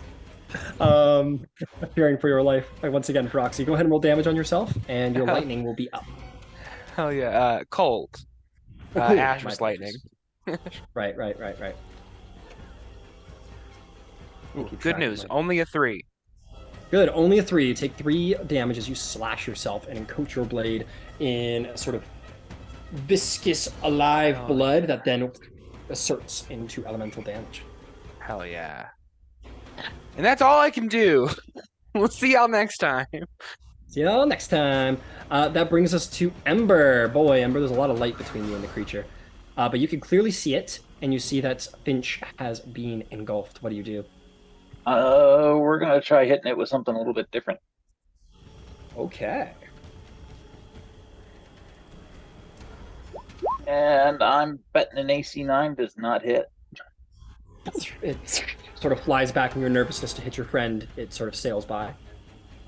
Fearing for your life. Once again, Proxy, go ahead and roll damage on yourself, and your lightning will be up.
Hell yeah. Cold.
Oh, cool.
Ash was lightning.
Right.
Ooh, good news. Only a 3.
Good, only a 3. You take 3 damage as you slash yourself and coat your blade in sort of viscous, alive blood that then asserts into elemental damage.
Hell yeah. And that's all I can do. We'll see y'all next time.
See y'all next time. That brings us to Ember. Boy, Ember, there's a lot of light between you and the creature. But you can clearly see it, and you see that Finch has been engulfed. What do you do?
We're gonna try hitting it with something a little bit different.
Okay.
And I'm betting an AC 9 does not hit.
It sort of flies back in your nervousness to hit your friend. It sort of sails by.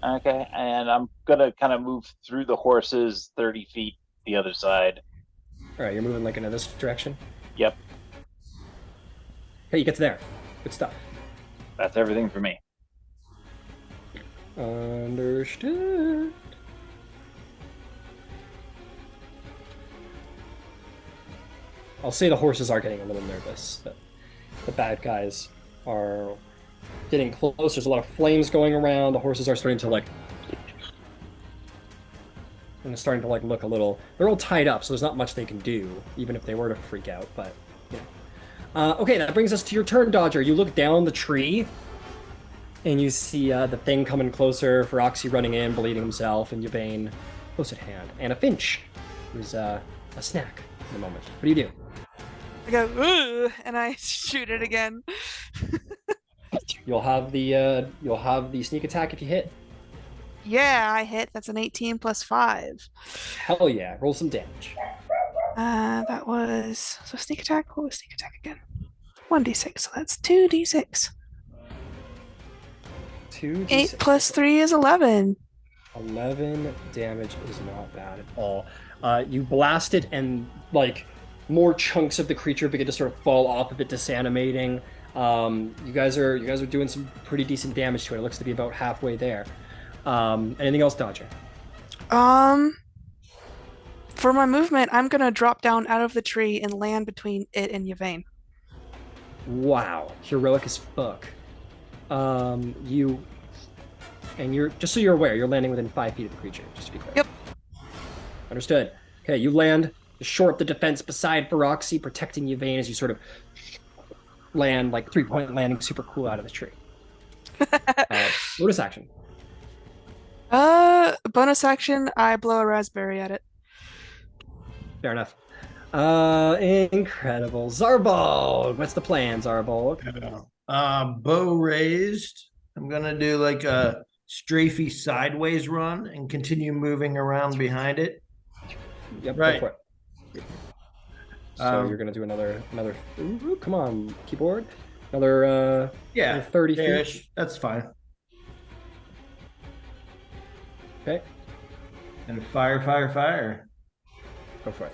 Okay, and I'm gonna kind of move through the horses 30 feet the other side.
All right, you're moving like in this direction?
Yep.
Hey, you get to there. Good stuff.
That's everything for me.
Understood. I'll say the horses are getting a little nervous. The bad guys are getting close. There's a lot of flames going around. The horses are starting to like... And it's starting to like look a little... They're all tied up, so there's not much they can do, even if they were to freak out, but... Yeah. Okay, that brings us to your turn, Dodger. You look down the tree, and you see the thing coming closer, Feroxy running in, bleeding himself, and Yvain close at hand. And a Finch, who's a snack in the moment. What do you do?
I go, ooh, and I shoot it again.
You'll have the sneak attack if you hit.
Yeah, I hit. That's an 18 plus 5.
Hell yeah. Roll some damage.
That was... So sneak attack? What was sneak attack again? 1d6, so that's 2d6.
2d6.
8 plus 3 is 11.
11 damage is not bad at all. You blast it, and like more chunks of the creature begin to sort of fall off of it, disanimating. You guys are doing some pretty decent damage to it. It looks to be about halfway there. Anything else, Dodger?
For my movement, I'm gonna drop down out of the tree and land between it and Yvain.
Wow, heroic as fuck. You're just so you're aware, you're landing within 5 feet of the creature, just to be clear.
Yep.
Understood. Okay, you land, shore up the defense beside Feroxy, protecting Yvain as you sort of land, like 3-point landing, super cool out of the tree. Bonus action.
Bonus action, I blow a raspberry at it.
Fair enough. Incredible. Zarbolg, what's the plan, Zarbolg?
Bow raised. I'm gonna do like a strafey sideways run and continue moving around behind it.
Yep,
Right.
go for it. So you're gonna do another. Ooh, come on, keyboard. Another.
Yeah,
another 30 feet.
there-ish. That's fine.
Okay,
And fire.
go for it.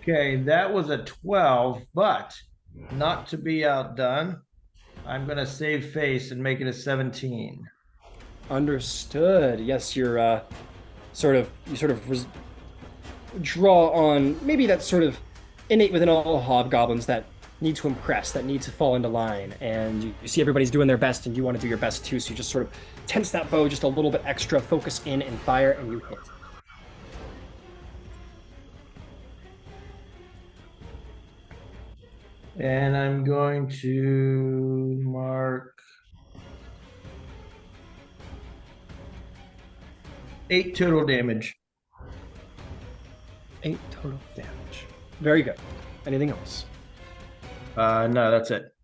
Okay, that was a 12, but not to be outdone, I'm gonna save face and make it a 17.
Understood. Yes, your you sort of draw on maybe that's sort of innate within all hobgoblins that need to impress, that need to fall into line, and you see everybody's doing their best, and you want to do your best too. So you just sort of tense that bow just a little bit extra, focus in and fire, and you hit.
And I'm going to mark 8 total damage.
8 total damage. Very good. Anything else?
No, that's it.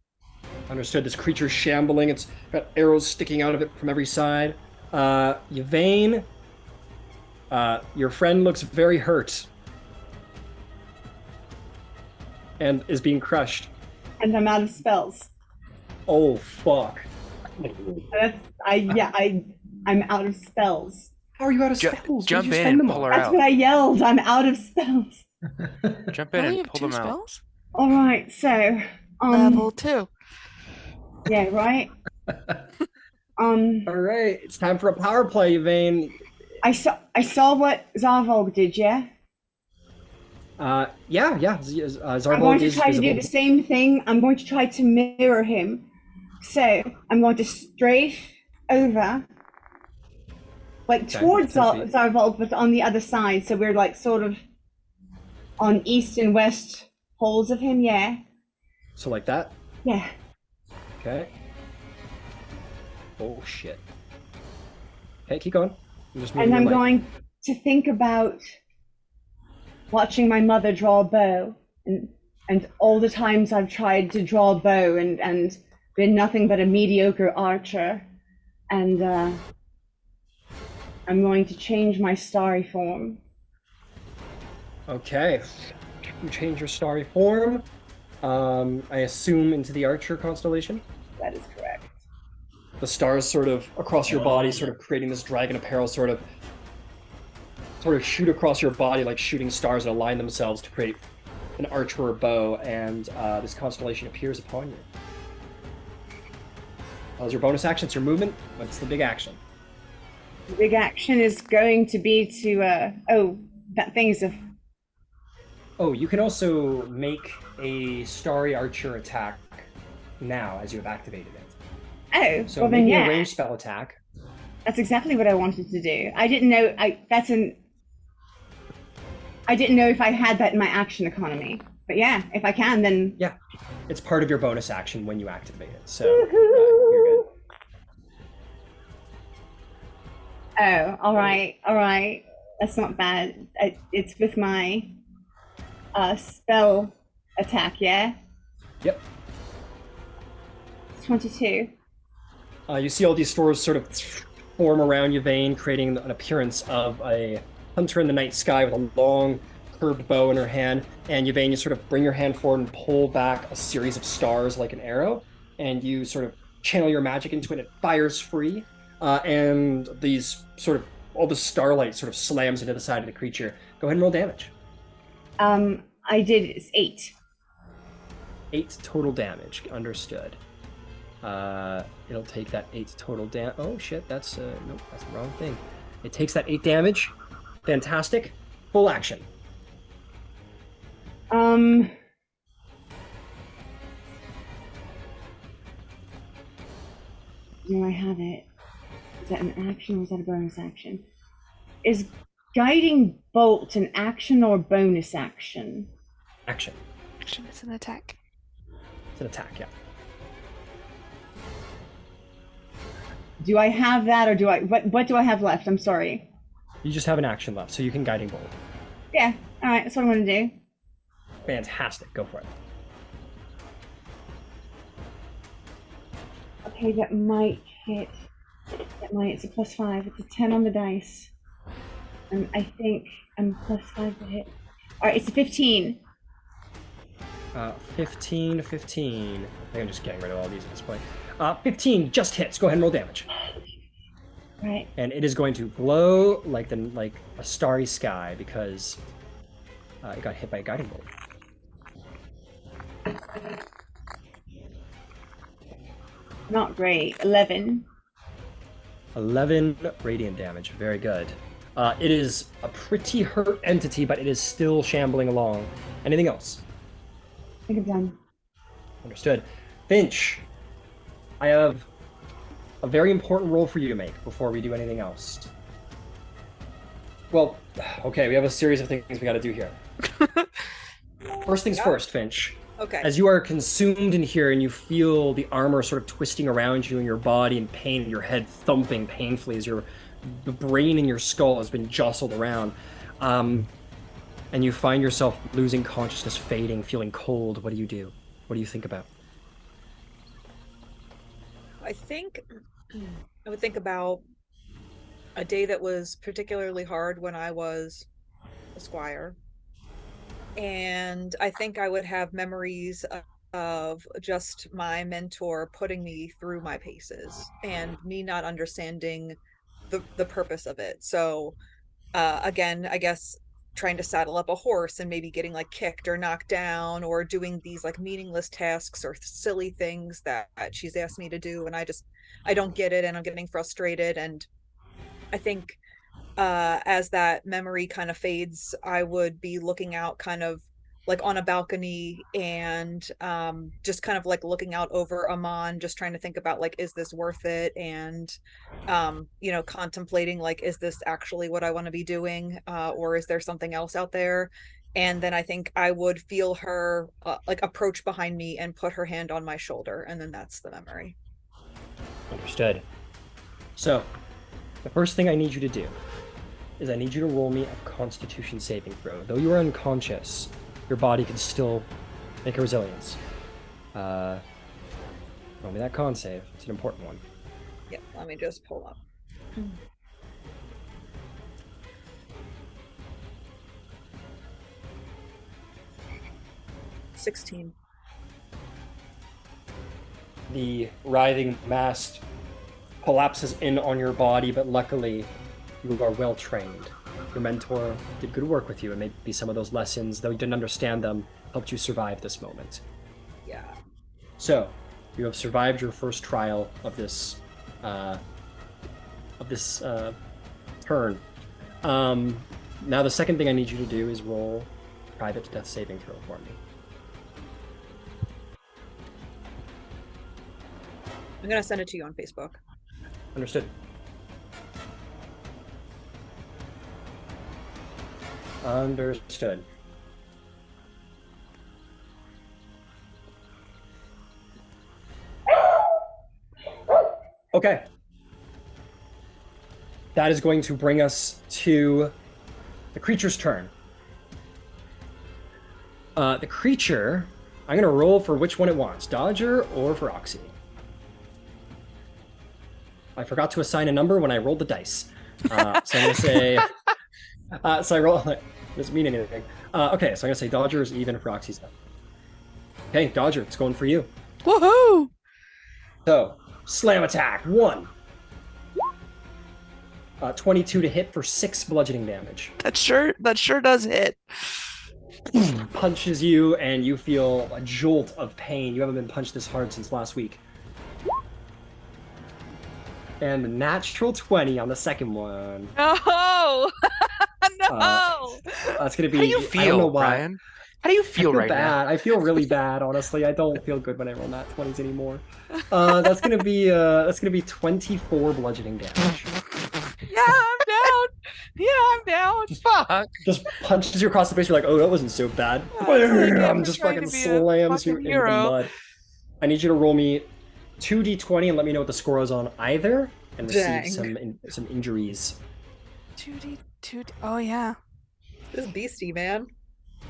Understood. This creature's shambling. It's got arrows sticking out of it from every side. Yvain, your friend looks very hurt. And is being crushed.
And I'm out of spells.
Oh, fuck.
I'm out of spells.
How are you out of spells?
Jump
Where'd you
in
spend
and
them
pull
all?
her
That's
out.
what I yelled. I'm out of spells.
Jump in
Only
and
have
pull
2
them out.
spells?
All right, so
Level 2.
yeah, right.
All right, it's time for a power play, Yvain.
I saw what Zarvog did. Yeah.
Yeah.
I'm
Zarvog
going to
is
try to do
visible.
the same thing. I'm going to try to mirror him. So I'm going to strafe over, like
Okay,
towards
10 feet.
Zarvog, but on the other side. So we're like sort of on east and west poles of him. Yeah.
So like that.
Yeah.
Okay. Oh shit. Okay, keep going.
And I'm going to think about watching my mother draw a bow and all the times I've tried to draw a bow and been nothing but a mediocre archer. And I'm going to change my starry form.
Okay. You change your starry form. I assume into the Archer constellation.
That is correct.
The stars sort of across your body, sort of creating this dragon apparel, sort of shoot across your body like shooting stars and align themselves to create an archer or bow, and this constellation appears upon you. How's your bonus action? It's your movement. What's the big action?
The big action is going to be to that thing is a
Oh, you can also make a starry archer attack now as you have activated it.
oh
So
well then
making
yeah.
a ranged spell attack.
That's exactly what I wanted to do. I didn't know I didn't know if I had that in my action economy. But yeah, if I can, then
Yeah, it's part of your bonus action when you activate it. So you're good.
oh, all right. That's not bad. It's with my spell attack, yeah?
Yep.
22.
You see all these stores sort of form around Yvain, creating an appearance of a hunter in the night sky with a long, curved bow in her hand. And Yvain, you sort of bring your hand forward and pull back a series of stars like an arrow, and you sort of channel your magic into it. And it fires free, and these sort of all the starlight sort of slams into the side of the creature. Go ahead and roll damage.
I did it's 8.
8 total damage. Understood. It'll take that 8 total damage. Oh shit, that's nope, that's the wrong thing. It takes that 8 damage. Fantastic. Full action.
Do I have it? Is that an action or is that a bonus action? Is guiding bolt an action or bonus action?
Action.
Action is an attack.
It's an attack, yeah.
Do I have that or do I what do I have left? I'm sorry.
You just have an action left, so you can guiding bolt.
Yeah, alright, that's what I'm gonna do.
Fantastic. Go for it.
Okay, that might hit. It's a +5. It's a 10 on the dice. And I think I'm +5 to hit. Alright, it's a 15.
15. I think I'm just getting rid of all these at this point. 15 just hits. Go ahead and roll damage.
Right.
And it is going to glow like a starry sky because it got hit by a guiding bolt.
Not great. 11.
11 radiant damage. Very good. It is a pretty hurt entity, but it is still shambling along. Anything else?
I think I'm done.
Understood. Finch, I have a very important role for you to make before we do anything else. Well, okay, we have a series of things we got to do here. First things first, Finch.
Okay.
As you are consumed in here and you feel the armor sort of twisting around you in your body in pain, your head thumping painfully as the brain in your skull has been jostled around, and you find yourself losing consciousness, fading, feeling cold, what do you do? What do you think about?
I think I would think about a day that was particularly hard when I was a squire. And I think I would have memories of just my mentor putting me through my paces and me not understanding the purpose of it. So again, I guess trying to saddle up a horse and maybe getting like kicked or knocked down or doing these like meaningless tasks or silly things that she's asked me to do, and I don't get it and I'm getting frustrated. And I think as that memory kind of fades, I would be looking out kind of like on a balcony and just kind of like looking out over Amon, just trying to think about like, is this worth it? And contemplating like, is this actually what I want to be doing, or is there something else out there? And then I think I would feel her like approach behind me and put her hand on my shoulder, and then that's the memory.
Understood. So the first thing I need you to do is I need you to roll me a Constitution saving throw. Though you are unconscious, your body can still make a resilience. Roll me that con save. It's an important one.
Yeah, let me just pull up. 16.
The writhing mass collapses in on your body, but luckily you are well trained. Your mentor did good work with you, and maybe some of those lessons, though you didn't understand them, helped you survive this moment.
Yeah.
So, you have survived your first trial of this turn. Now the second thing I need you to do is roll private death saving throw for me.
I'm gonna send it to you on Facebook.
Understood. Understood. Okay. That is going to bring us to the creature's turn. The creature, I'm going to roll for which one it wants, Dodger or for Oxy. I forgot to assign a number when I rolled the dice. So I'm going to say... so I roll... doesn't mean anything. Okay, so I'm going to say Dodger is even for Oxy's up. Okay, Dodger, it's going for you.
Woohoo!
So, slam attack, 1. 22 to hit for 6 bludgeoning damage.
That sure does hit.
Punches you, and you feel a jolt of pain. You haven't been punched this hard since last week. And the natural 20 on the second one.
No! No!
That's going to be...
How do you
I don't
feel,
know why.
Brian? How do you feel right
bad.
now?
I feel really bad, honestly. I don't feel good when I roll nat 20s anymore. That's gonna be 24 bludgeoning damage.
Yeah, I'm down.
Fuck.
Just punches you across the face. You're like, oh, that wasn't so bad.
I'm
Just
trying
fucking
to be a
slams you
fucking
into the
hero.
mud. I need you to roll me 2d20 and let me know what the score is on either, and receive some injuries.
2D. Oh yeah.
This beastie, man.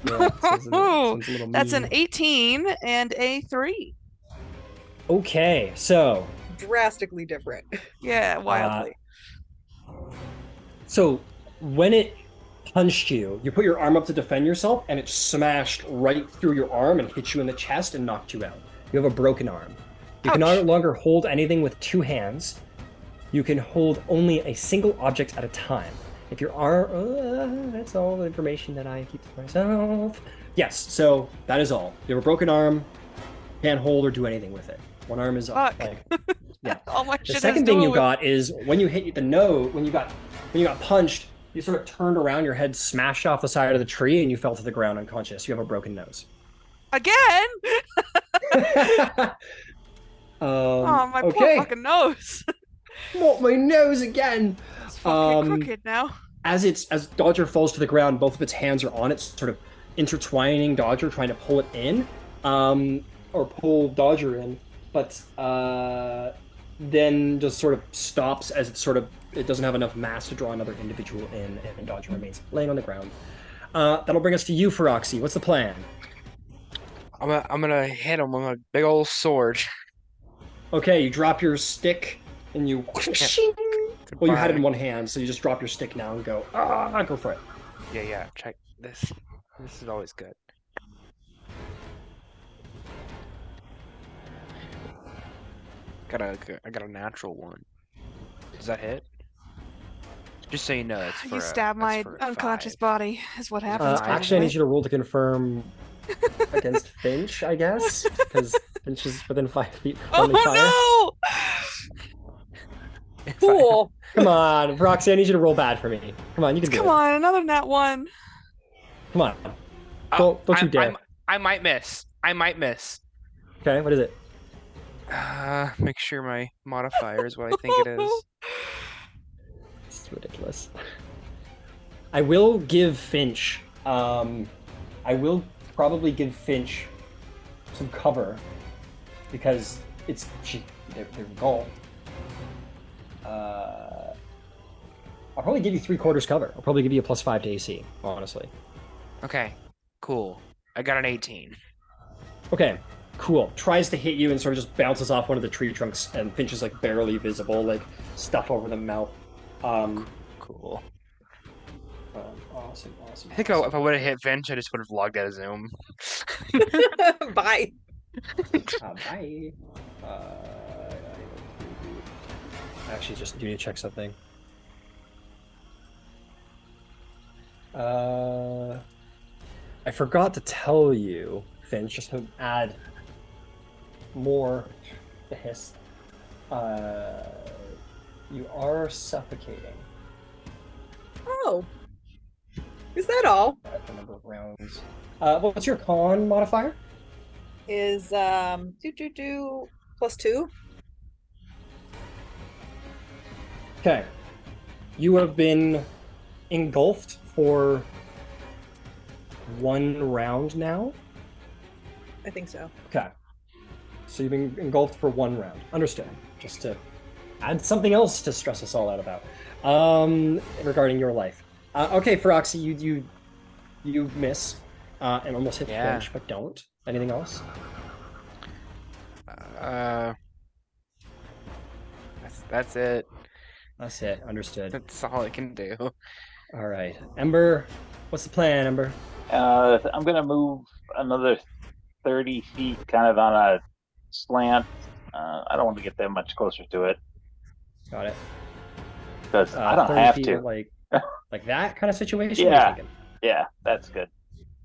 Yeah, sounds a little
That's an
mean.
18 and a 3.
Okay, so
Drastically different.
Yeah, wildly.
So when it punched you, you put your arm up to defend yourself, and it smashed right through your arm and hit you in the chest and knocked you out. You have a broken arm. You can no
Ouch.
longer hold anything with 2 hands. You can hold only a single object at a time. If your arm... that's all the information that I keep to myself. Yes, so that is all. You have a broken arm, can't hold or do anything with it. One arm is up.
Fuck.
Yeah.
All my
The
shit
second
is
thing you
doing
got is when you hit the nose, when you got punched, You sort of turned around, your head smashed off the side of the tree, and you fell to the ground unconscious. You have a broken nose.
Again? Oh, my poor
Okay.
fucking nose.
Not my nose again.
It's fucking crooked now.
As Dodger falls to the ground, both of its hands are on it, sort of intertwining Dodger, trying to pull it in, or pull Dodger in, but then just sort of stops as it doesn't have enough mass to draw another individual in, and Dodger remains laying on the ground. That'll bring us to you, Feroxy. What's the plan?
I'm gonna hit him with a big old sword.
Okay, you drop your stick and you. Well, you had it in one hand, so you just drop your stick now and go. Go for it.
Yeah. Check this. This is always good. I got a natural one. Does that hit? Just so you know, it's for
You stab my unconscious body, is what happens.
Actually, I need you to roll to confirm against Finch, I guess, because Finch is within 5 feet from friendly fire.
Oh
no!
Cool.
Come on, Roxy, I need you to roll bad for me. Come on, you can do it.
Come on, another nat 1.
Come on. Don't you dare.
I might miss.
Okay, what is it?
Make sure my modifier is what I think it is.
It's ridiculous. I will give Finch. I will probably give Finch some cover because they're gold. I'll probably give you 3/4 cover. I'll probably give you a +5 to AC, honestly.
Okay, cool. I got an 18.
Okay, cool. Tries to hit you and sort of just bounces off one of the tree trunks, and Finch is like barely visible, like stuff over the mouth.
Cool.
Awesome.
I think if I would have hit Finch, I just would have logged out of Zoom.
Bye.
Bye. Actually, just do need to check something. I forgot to tell you, Finch, just to add more to hiss. You are suffocating.
Oh. Is that all?
The number of rounds. What's your con modifier?
Is +2.
Okay. You have been engulfed for 1 round now.
I think so.
Okay. So you've been engulfed for 1 round. Understood. Just to add something else to stress us all out about. Regarding your life. Okay, Feroxy, you miss and almost hit Finch, but don't. Anything else?
That's it.
That's it. Understood.
That's all I can do.
All right, Ember. What's the plan, Ember?
I'm gonna move another 30 feet, kind of on a slant. I don't want to get that much closer to it.
Got it.
Because I don't have to.
Like that kind of situation?
Yeah. Yeah, that's good.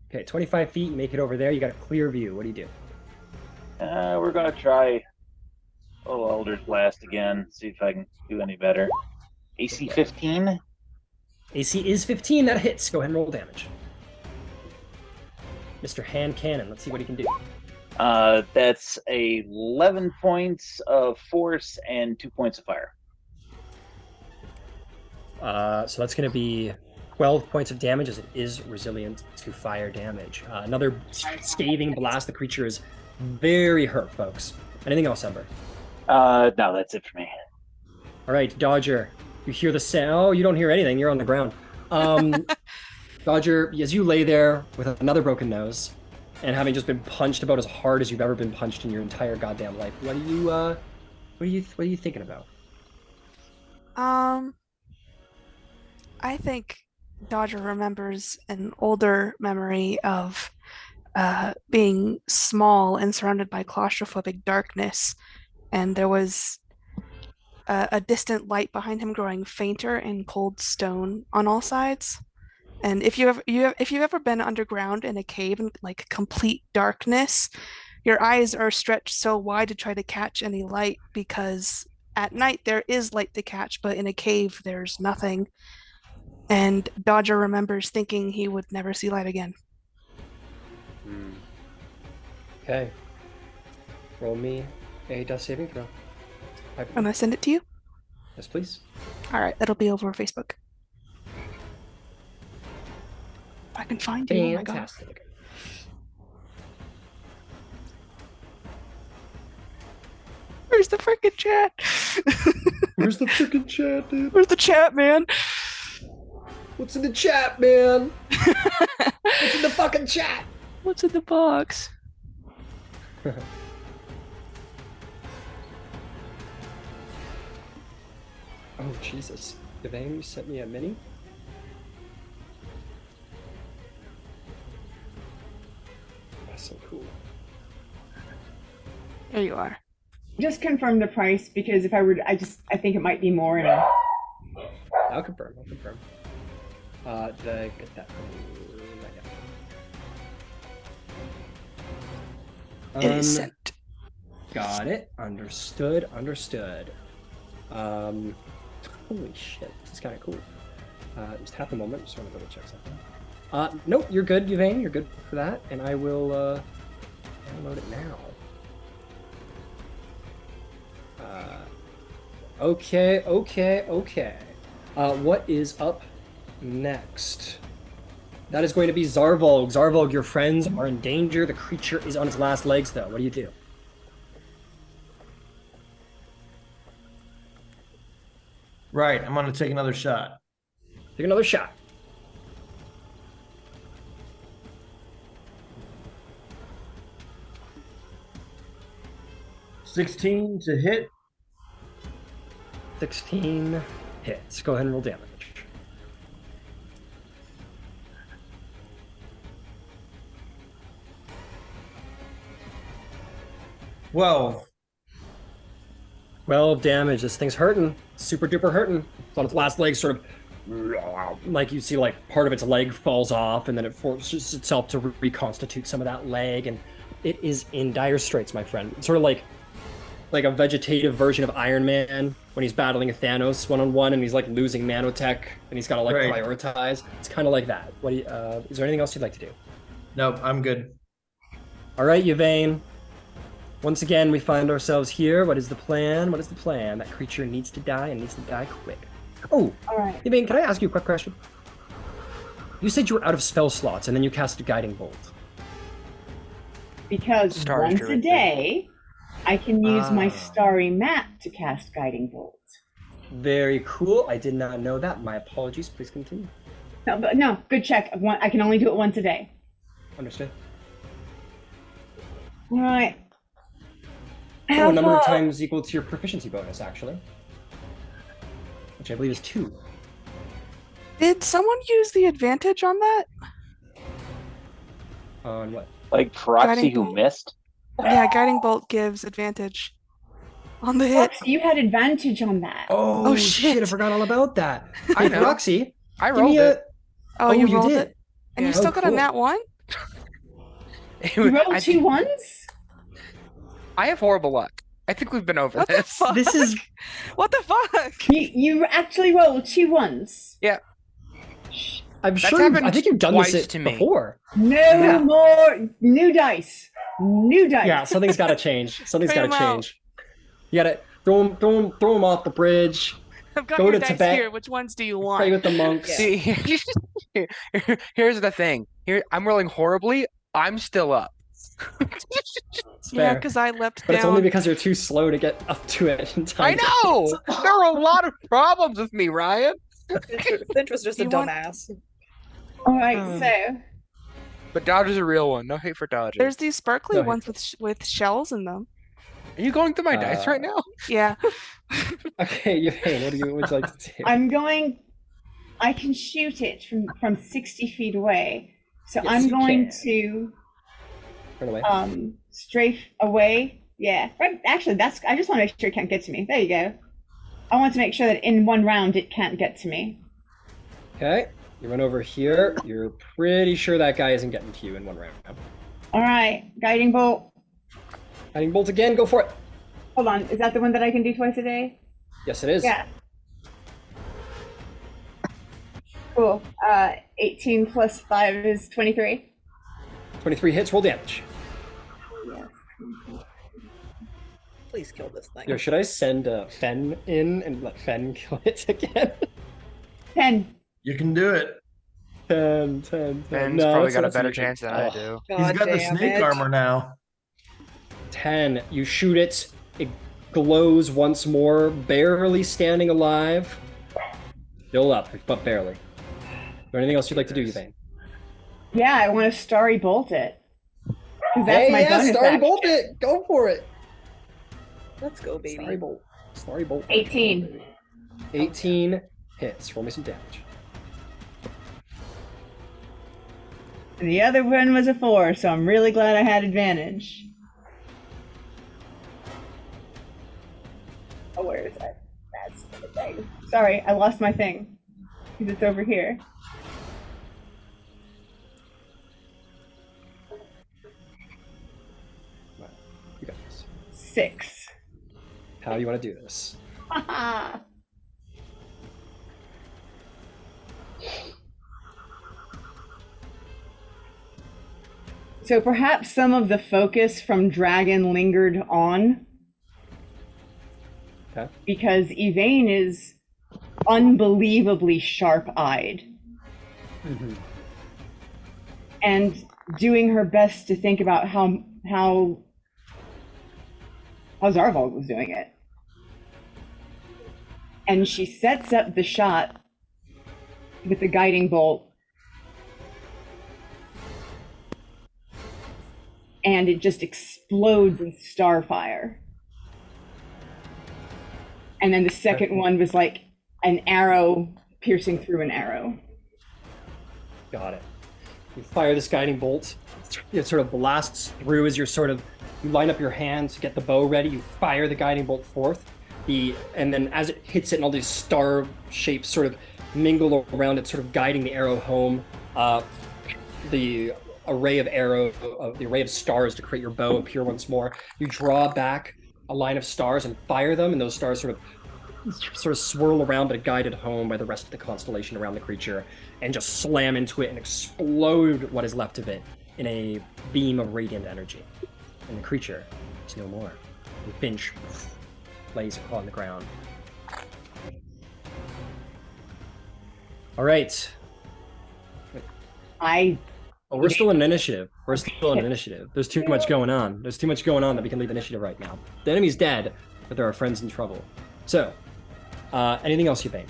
Okay, 25 feet, you make it over there, you got a clear view. What do you do?
We're going to try a little Eldritch Blast again, see if I can do any better. AC 15?
AC is 15, that hits. Go ahead and roll damage. Mr. Hand Cannon, let's see what he can do.
That's 11 points of force and 2 points of fire.
So that's going to be 12 points of damage, as it is resilient to fire damage. Another scathing blast. The creature is very hurt, folks. Anything else, Ember?
No, that's it for me.
All right, Dodger. You hear the sound. Oh, you don't hear anything. You're on the ground. Dodger, as you lay there with another broken nose and having just been punched about as hard as you've ever been punched in your entire goddamn life, what are you thinking about?
I think Dodger remembers an older memory of being small and surrounded by claustrophobic darkness, and there was a distant light behind him growing fainter in cold stone on all sides. And if you've ever been underground in a cave in like complete darkness, your eyes are stretched so wide to try to catch any light, because at night there is light to catch, but in a cave there's nothing. And Dodger remembers thinking he would never see light again.
Okay. Roll me a death saving throw.
I'm gonna send it to you.
Yes, please.
All right, that'll be over Facebook. If I can find you. Oh my god.
Fantastic.
Where's the freaking chat?
Where's the freaking chat, dude?
Where's the chat, man?
What's in the chat, man? What's in the fucking chat?
What's in the box?
Oh, Jesus. Devane, you sent me a mini? That's so cool.
There you are.
Just confirm the price because if I were, I think it might be more. And
I'll confirm. Did I get that from you? Not yet.
It is sent.
Got it. Understood. Holy shit. This is kind of cool. Just have a moment. Just want to double check something. Nope, you're good, Yvain. You're good for that. And I will download it now. Okay. What is up next? That is going to be Zarvolg. Zarvolg, your friends are in danger. The creature is on its last legs, though. What do you do?
Right, I'm gonna take another shot.
Take another shot.
$16 to hit.
16 hits. Go ahead and roll damage.
12.
12 damage. This thing's hurting. Super duper hurting. It's on its last leg, sort of like you see, like part of its leg falls off, and then it forces itself to reconstitute some of that leg, and it is in dire straits, my friend. It's sort of like a vegetative version of Iron Man when he's battling a Thanos one-on-one, and he's like losing nanotech, and he's got to like
Right.
prioritize. It's kind of like that. What do you, is there anything else you'd like to do?
Nope, I'm good.
All right, Yvain. Once again, we find ourselves here. What is the plan? That creature needs to die, and needs to die quick. Oh,
all right.
Yvain, can I ask you a quick question? You said you were out of spell slots, and then you cast a guiding bolt.
Because
Stars
once a
directly.
day, I can use my
Ah.
starry map to cast guiding bolt.
Very cool. I did not know that. My apologies. Please continue.
No, good check. I can only do it once a day.
Understood.
All right.
Oh, a number of times equal to your proficiency bonus, actually. Which I believe is 2.
Did someone use the advantage on that?
On what?
Like Proxy
Guiding
who
bolt.
missed?
Yeah, guiding bolt gives advantage on the hit.
Fox, you had advantage on that.
Oh,
shit.
I forgot all about that.
I
Hey,
know.
Roxy,
I
give
rolled
me
it.
Oh, you rolled
did.
it? And you
Yeah.
still
Oh,
got
cool.
a nat 1?
You rolled
I
two
think-
ones?
I have horrible luck. I think we've been over
What the
this.
fuck?
This is
What the fuck?
You actually rolled two ones?
I'm
That's
sure
happened
I think you've done
twice
this
to me.
before.
No
Yeah.
more new dice. New dice.
Yeah, something's got to change. Something's
Bring
got to
'em out.
change. You got to throw them off the bridge.
I've got
Go
your
to
dice
Tibet.
here. Which ones do you
Play
want?
with the monks.
See, here's the thing. Here, I'm rolling horribly. I'm still up.
It's
Yeah,
fair.
because I leapt
But
down.
it's only because you're too slow to get up to it in
I
time.
know. There are a lot of problems with me, Ryan.
Finch was just a
You want-
dumbass.
All right,
Hmm.
so
But Dodge is a real one. No hate for Dodge.
There's these sparkly
Go ahead.
ones with shells in them.
Are you going through my dice right now?
Yeah.
Okay, Yvain, what would you like to do?
I'm going. I can shoot it from 60 feet away. So
Yes,
I'm
you
going
can.
to
Run away.
strafe away. Yeah, right. Actually, I just want to make sure it can't get to me. There you go. I want to make sure that in one round it can't get to me.
Okay, you run over here. You're pretty sure that guy isn't getting to you in one round.
All right, guiding bolt.
Guiding bolt again. Go for it.
Hold on, is that the one that I can do twice a day?
Yes, it is.
Yeah. Cool. 18 plus 5 is 23.
23 hits, roll damage.
Yes.
Please kill this thing.
Yo, should I send Fen in and let Fen kill it again?
10.
You can do it.
10.
Ben's
No,
probably
that's-
got a
that's
better
anything.
chance than I
Oh.
do.
He's got the
damn
snake
it.
armor now.
10. You shoot it. It glows once more, barely standing alive. Still up, but barely. Is there anything else you'd like to do, Yvain?
Yeah, I want to starry bolt it. Because that's my bonus
Starry
action.
Bolt it! Go for it!
Let's go, baby.
Starry Bolt. Starry Bolt.
18.
18 hits. Roll me some damage.
And the other one was a 4, so I'm really glad I had advantage. Oh, where is it? That's the thing. Sorry, I lost my thing. Because it's over here.
You got this.
6.
How do you want to do this?
Haha. So perhaps some of the focus from Dragon lingered on.
Okay.
Because Yvain is unbelievably sharp-eyed.
Mm-hmm.
And doing her best to think about how Zarvald was doing it. And she sets up the shot with the guiding bolt. And it just explodes in starfire. And then the second one was like an arrow piercing through an arrow.
Got it. You fire this guiding bolt. It sort of blasts through as you line up your hands, get the bow ready. You fire the guiding bolt forth. And then as it hits it, and all these star shapes sort of mingle around it, sort of guiding the arrow home. The array of stars to create your bow appear once more. You draw back a line of stars and fire them, and those stars sort of swirl around, but guided home by the rest of the constellation around the creature, and just slam into it and explode what is left of it in a beam of radiant energy. And the creature is no more. And Finch lays upon the ground. All right. Oh, we're still in initiative. There's too much going on. There's too much going on that we can leave initiative right now. The enemy's dead, but there are friends in trouble. So, anything else you think?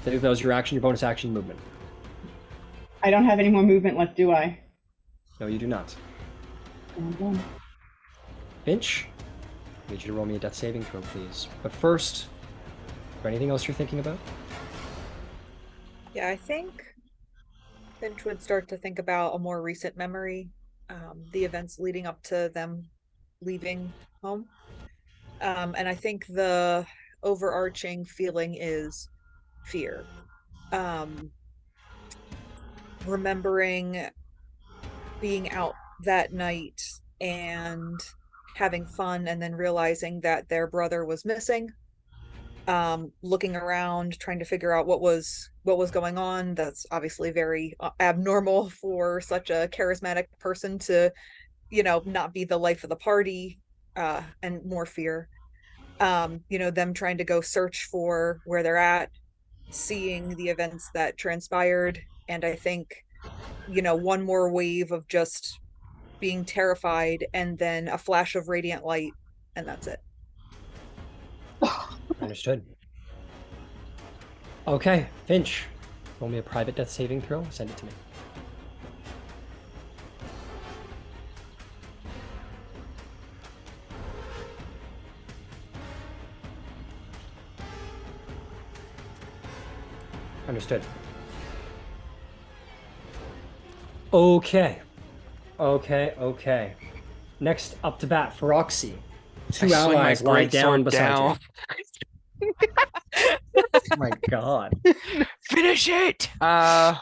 That was your action, your bonus action, movement.
I don't have any more movement left, do I?
No, you do not.
I'm done.
Finch, I need you to roll me a death saving throw, please. But first, is there anything else you're thinking about?
Yeah, I think Finch would start to think about a more recent memory, the events leading up to them leaving home. And I think the overarching feeling is fear. Remembering being out that night and having fun, and then realizing that their brother was missing. Looking around, trying to figure out what was going on. That's obviously very abnormal for such a charismatic person to, not be the life of the party, and more fear. Them trying to go search for where they're at, seeing the events that transpired, and I think, one more wave of just being terrified, and then a flash of radiant light, and that's it.
Understood. Okay, Finch, roll me a private death saving throw. Send it to me. Understood. Okay. Next up to bat for Roxy. Two
I swing my
allies lie
greatsword
down beside
down.
you. Oh my god.
Finish it!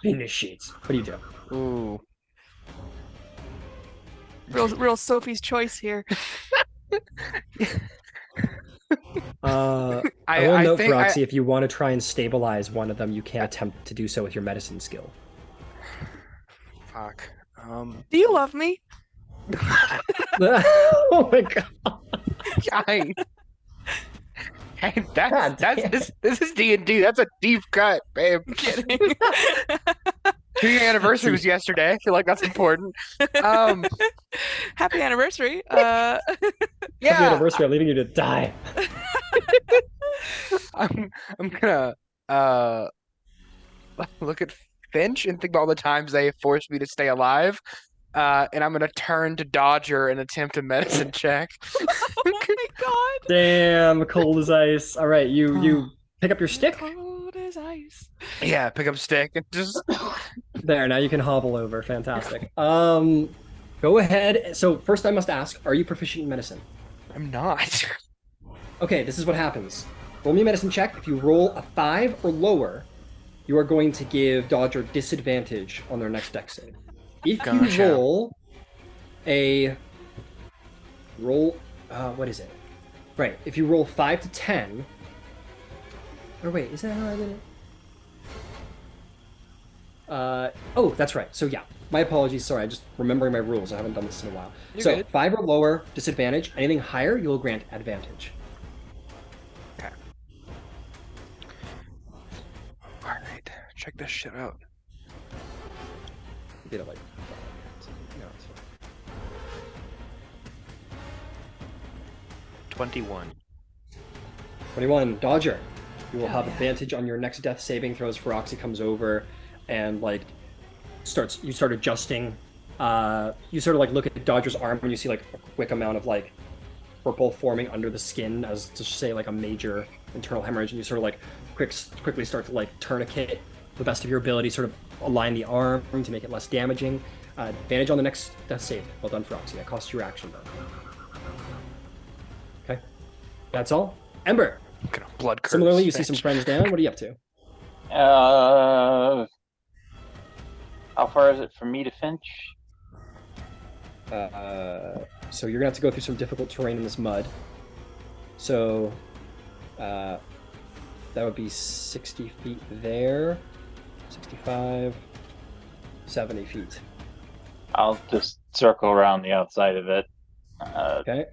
Finish it. What do you do?
Ooh.
Real Sophie's choice here.
I
I will
I
note,
think
Roxy, if you want to try and stabilize one of them, you can attempt to do so with your medicine skill.
fuck.
Do you love me?
Oh my god.
I, hey,
God
that's
damn.
this is D&D. That's a deep cut, babe.
I'm kidding.
2-year anniversary was yesterday. I feel like that's important.
Happy anniversary.
Happy
Yeah,
anniversary. I'm leaving you to die.
I'm gonna uh look at Finch and think about all the times they have forced me to stay alive. And I'm gonna turn to Dodger and attempt a medicine check.
Oh my god.
Damn, cold as ice. All right, you pick up your stick.
Cold as ice.
Yeah, pick up stick and just
There, now you can hobble over. Fantastic. Go ahead. So first I must ask, are you proficient in medicine?
I'm not.
Okay, this is what happens. Roll me a medicine check. If you roll a 5 or lower, you are going to give Dodger disadvantage on their next dex save. If you
Gotcha.
roll what is it? Right, if you roll 5 to 10, or wait, is that how I did it? Oh, that's right. So yeah, my apologies. Sorry, I'm just remembering my rules. I haven't done this in a while.
You're
So
good.
5 or lower, disadvantage. Anything higher, you'll grant advantage.
Okay. All right, check this shit out.
You did it like. No, it's fine.
21.
21, Dodger. You will have
yeah.
advantage on your next death saving throws. Roxy comes over and like you start adjusting. You sort of like look at Dodger's arm and you see like a quick amount of like purple forming under the skin as to say like a major internal hemorrhage, and you sort of like quickly start to like tourniquet to the best of your ability, sort of align the arm to make it less damaging. Advantage on the next death save. Well done, Roxy. That costs your action though. Okay, that's all. Ember.
Gonna blood curse.
Similarly, you see
Finch.
some friends down. What are you up to?
How far is it from me to Finch?
So you're gonna have to go through some difficult terrain in this mud. So that would be 60 feet there, 65, 70 feet.
I'll just circle around the outside of it.
Okay,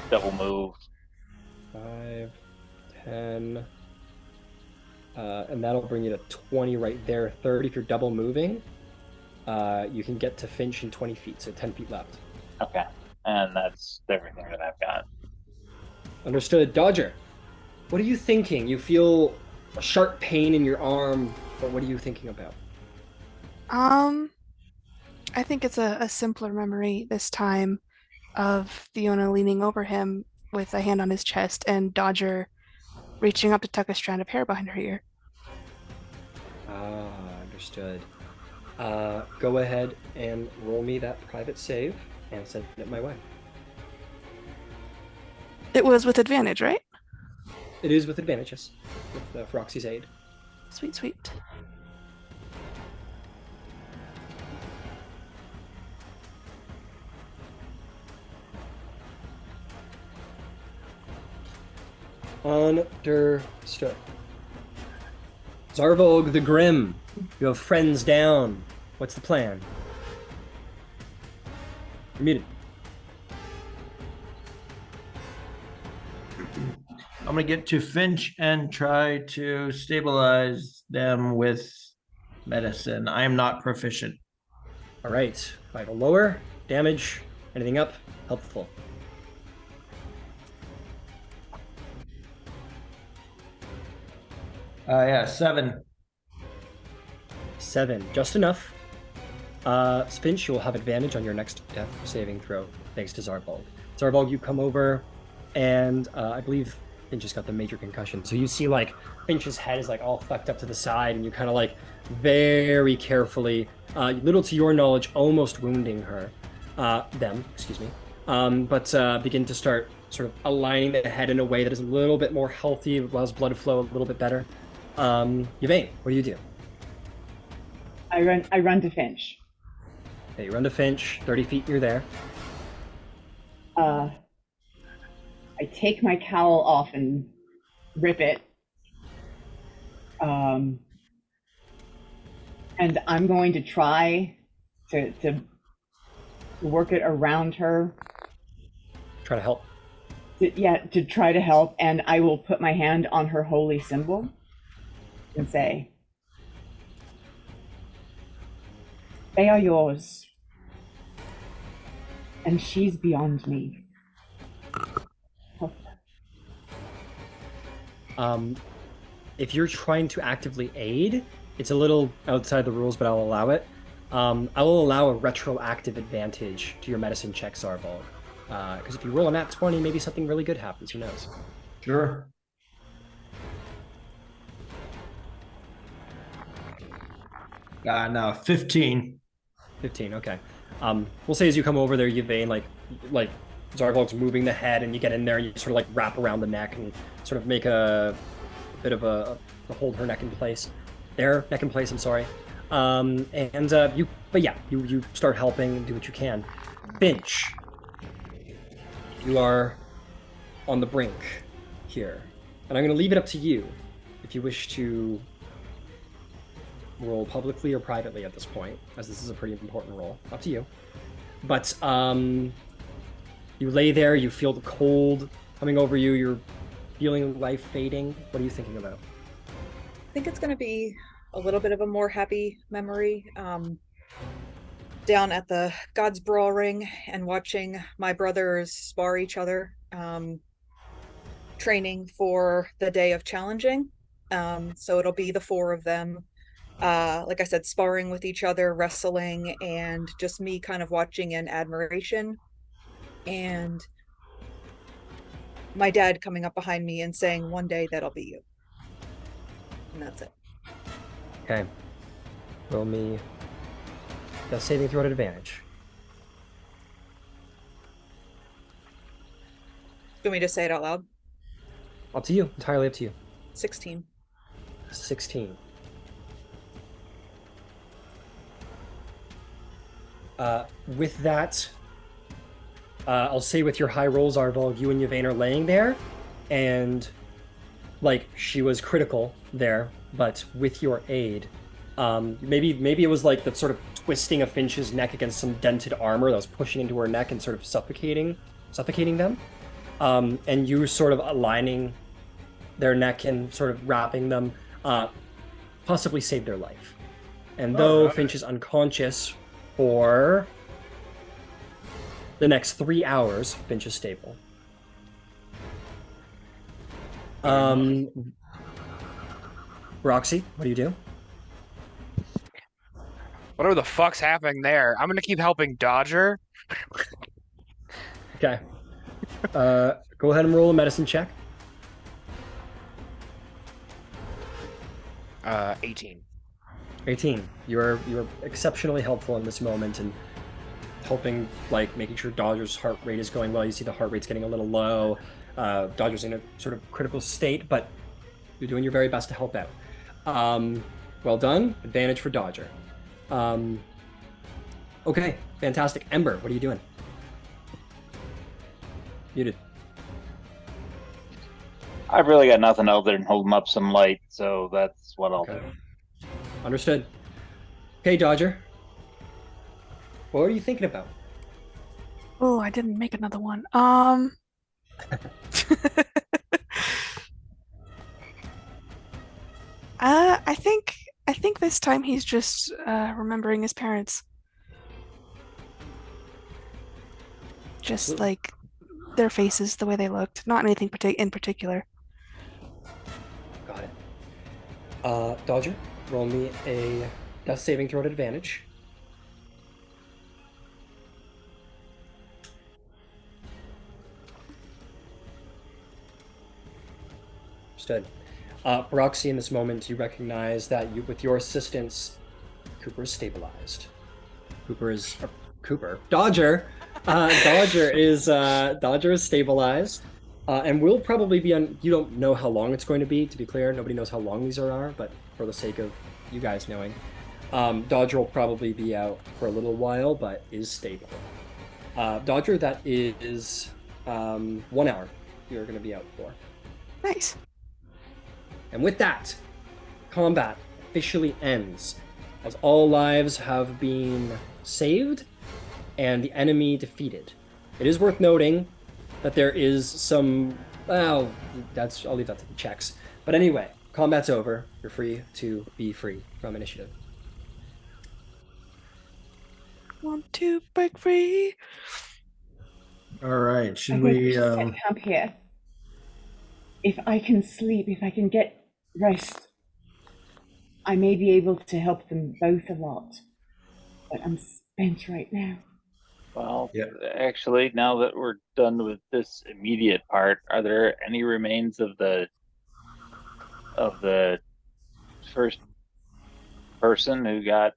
Double move.
5, 10, and that'll bring you to 20 right there. 30 if you're double moving. You can get to Finch in 20 feet, so 10 feet left.
Okay. And that's everything that I've got.
Understood. Dodger, what are you thinking? You feel a sharp pain in your arm, but what are you thinking about?
I think it's a simpler memory this time of Fiona leaning over him with a hand on his chest and Dodger reaching up to tuck a strand of hair behind her ear.
Ah, understood. Go ahead and roll me that private save and send it my way.
It was with advantage, right?
It is with advantage, yes, with Roxy's aid.
Sweet, sweet.
Understood. Zarvolg the Grim, you have friends down. What's the plan? You're muted.
I'm gonna get to Finch and try to stabilize them with medicine. I am not proficient.
All right, 5 or lower, damage, anything up, helpful.
Yeah, 7.
7, just enough. Finch, you will have advantage on your next death saving throw, thanks to Zarvolg. Zarvolg, you come over, and I believe Finch just got the major concussion. So you see, like, Finch's head is, like, all fucked up to the side, and you kind of, like, very carefully, little to your knowledge, almost wounding her. Excuse me. But begin to start sort of aligning the head in a way that is a little bit more healthy, allows blood flow a little bit better. Yvain, what do you do?
I run to Finch.
Okay, you run to Finch, 30 feet, you're there.
I take my cowl off and rip it And I'm going to try to work it around her.
Try to help.
To try to help, and I will put my hand on her holy symbol and say, they are yours, and she's beyond me.
If you're trying to actively aid, it's a little outside the rules, but I'll allow it. I will allow a retroactive advantage to your medicine check, Zarvald. Because if you roll a nat 20, maybe something really good happens. Who knows?
Sure. No, 15.
15, okay. We'll say as you come over there, Yvain, like Zarvald's moving the head, and you get in there, and you sort of like wrap around the neck and sort of make a bit of a hold her neck in place. Neck in place, I'm sorry. You start helping and do what you can. Finch, you are on the brink here, and I'm going to leave it up to you if you wish to roll publicly or privately at this point, as this is a pretty important roll. Up to you. But you lay there, you feel the cold coming over you, you're feeling life fading. What are you thinking about?
I think it's going to be a little bit of a more happy memory. Down at the God's Brawl Ring and watching my brothers spar each other, training for the day of challenging. So it'll be the four of them, like I said, sparring with each other, wrestling, and just me kind of watching in admiration. And my dad coming up behind me and saying, one day that'll be you. And that's it.
Okay. Roll me the saving throw at advantage.
Do you want me to say it out loud?
Up to you. Entirely up to you.
16.
16. With that, I'll say with your high rolls, Arval, you and Yvain are laying there, and like she was critical there, but with your aid, maybe it was like the sort of twisting of Finch's neck against some dented armor that was pushing into her neck and sort of suffocating them, and you sort of aligning their neck and sort of wrapping them, possibly saved their life. And though Finch is unconscious for the next 3 hours, Finch is stable. Roxy, what do you do?
Whatever the fuck's happening there, I'm gonna keep helping Dodger.
Okay. Go ahead and roll a medicine check.
18.
18. You're exceptionally helpful in this moment and helping, like, making sure Dodger's heart rate is going well. You see the heart rate's getting a little low. Dodger's in a sort of critical state, but you're doing your very best to help out. Well done. Advantage for Dodger. Okay, fantastic. Ember, what are you doing? Muted.
I've really got nothing other than holding up some light, so that's what I'll do.
Understood. Okay, Dodger. What are you thinking about?
Oh, I didn't make another one. I think this time he's just remembering his parents. Just like their faces, the way they looked, not anything in particular.
Got it. Dodger, roll me a death saving throw at advantage. Understood. Roxy, in this moment, you recognize that with your assistance, Cooper is stabilized. Dodger is stabilized, and will probably be on. You don't know how long it's going to be. To be clear, nobody knows how long these are, but for the sake of you guys knowing, Dodger will probably be out for a little while, but is stable. Dodger, that is 1 hour. You're going to be out for.
Nice.
And with that, combat officially ends, as all lives have been saved and the enemy defeated. It is worth noting that there is some. Well, I'll leave that to the checks. But anyway, combat's over. You're free to be free from initiative.
Want to break free?
All right. Should
I think we should set camp here. If I can sleep, if I can get rest, I may be able to help them both a lot. But I'm spent right now.
Well,
Yeah.
actually, now that we're done with this immediate part, are there any remains of the first person who got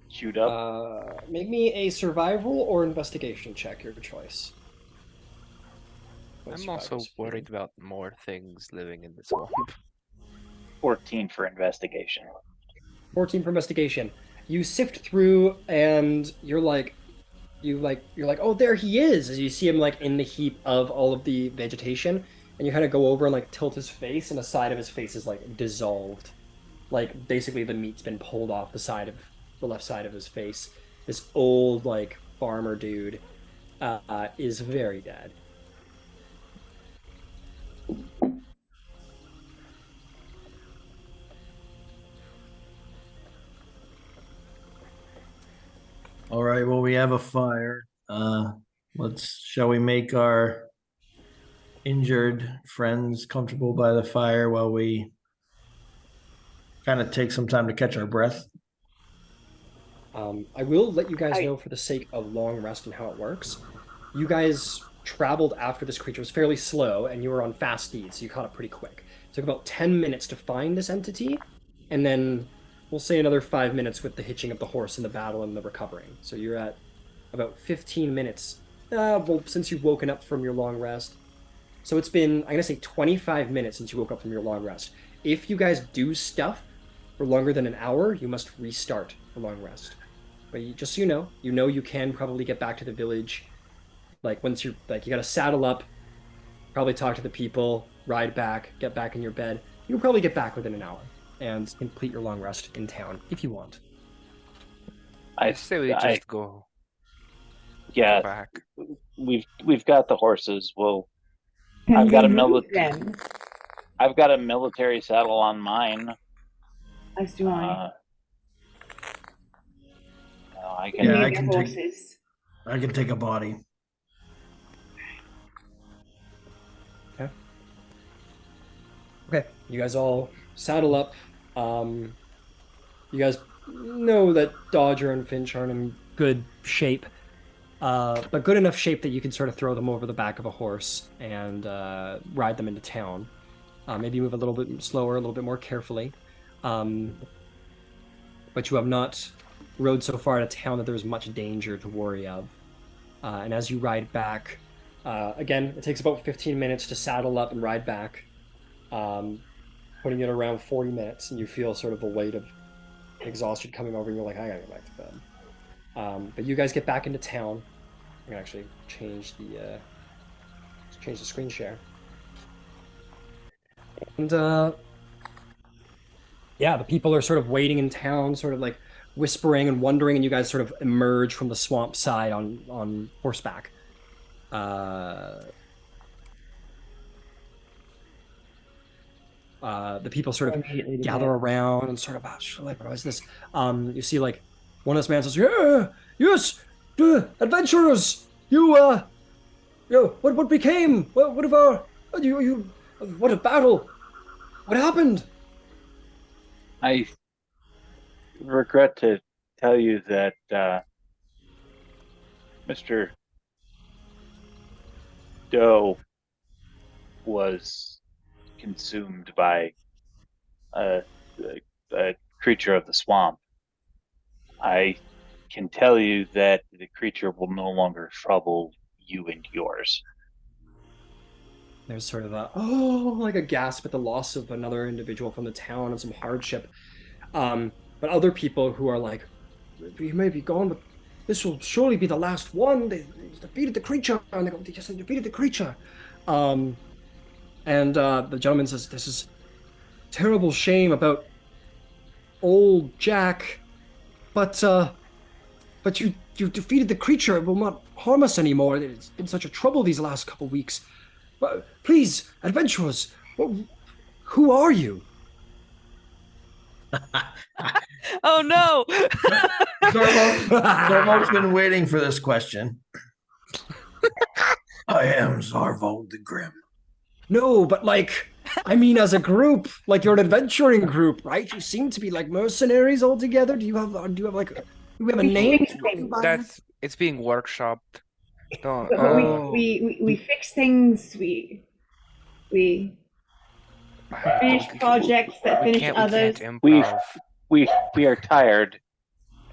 chewed up?
Make me a survival or investigation check, your choice.
I'm also worried about more things living in the swamp.
14 for investigation.
14 for investigation. You sift through and you're like, oh, there he is, as you see him like in the heap of all of the vegetation, and you kind of go over and like tilt his face, and the side of his face is like dissolved. Like basically the meat's been pulled off the side of the left side of his face. This old like farmer dude is very dead.
All right. Well, we have a fire. Shall we make our injured friends comfortable by the fire while we kind of take some time to catch our breath?
I will let you guys know, for the sake of long rest and how it works. You guys traveled after this creature. It was fairly slow, and you were on fast speed, so you caught it pretty quick. It took about 10 minutes to find this entity, and then we'll say another 5 minutes with the hitching of the horse and the battle and the recovering. So you're at about 15 minutes since you've woken up from your long rest. So it's been, I'm going to say 25 minutes since you woke up from your long rest. If you guys do stuff for longer than an hour, you must restart the long rest. But just so you know you can probably get back to the village. Like once you're, like, you got to saddle up, probably talk to the people, ride back, get back in your bed. You'll probably get back within an hour and complete your long rest in town if you want.
I say we just go
Yeah,
back.
we've got the horses. I've got a military saddle on mine.
As do I.
I can.
Yeah, I can take a body.
Okay, you guys all saddle up. You guys know that Dodger and Finch aren't in good shape, but good enough shape that you can sort of throw them over the back of a horse and ride them into town. Maybe move a little bit slower, a little bit more carefully. But you have not rode so far out of town that there's much danger to worry of. And as you ride back, again, it takes about 15 minutes to saddle up and ride back. Putting it around 40 minutes, and you feel sort of the weight of exhaustion coming over, and you're like, I gotta go back to bed. But you guys get back into town. I'm gonna actually change the screen share. And yeah, the people are sort of waiting in town, sort of like whispering and wondering, and you guys sort of emerge from the swamp side on horseback. The people sort of gather around and sort of, like, what is this? You see, like, one of this man says, "Yeah, yes, adventurers, what became? What of our, what a battle? What happened?"
I regret to tell you that Mr. Doe was consumed by a creature of the swamp. I can tell you that the creature will no longer trouble you and yours.
There's sort of like a gasp at the loss of another individual from the town and some hardship. But other people who are like, "He may be gone, but this will surely be the last one. They defeated the creature, and they defeated the creature." And the gentleman says, "This is terrible shame about old Jack, but you defeated the creature. It will not harm us anymore. It's been such a trouble these last couple weeks. But please, adventurers, who are you?
Oh no!
Zarvol's been waiting for this question. I am Zarvol the Grim.
No, but like, I mean, as a group, like you're an adventuring group, right? You seem to be like mercenaries all together. Do you have like, do we have a name?
It's being workshopped. Don't.
But we fix things. We finish projects that finish others.
We are tired,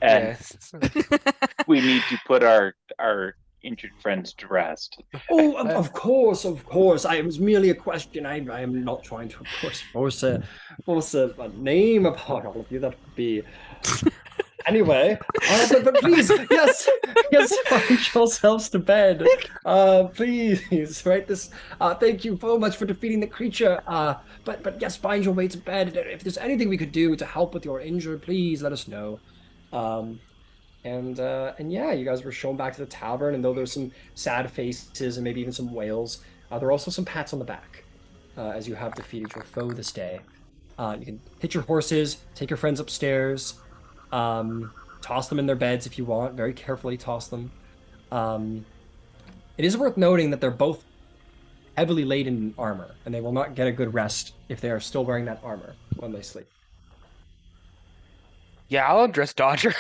and
Yes.
we need to put our injured friends to rest.
Oh, of course. It was merely a question. I am not trying to, of course, force a name upon all of you. That would be. Anyway, but please, yes, find yourselves to bed. Please, right? Thank you so much for defeating the creature. But yes, find your way to bed. If there's anything we could do to help with your injury, please let us know. And yeah, you guys were shown back to the tavern, and though there's some sad faces and maybe even some wails, there are also some pats on the back as you have defeated your foe this day. You can hit your horses, take your friends upstairs. Toss them in their beds if you want. Very carefully toss them. It is worth noting that they're both heavily laden in armor, and they will not get a good rest if they are still wearing that armor when they sleep.
Yeah, I'll address Dodger.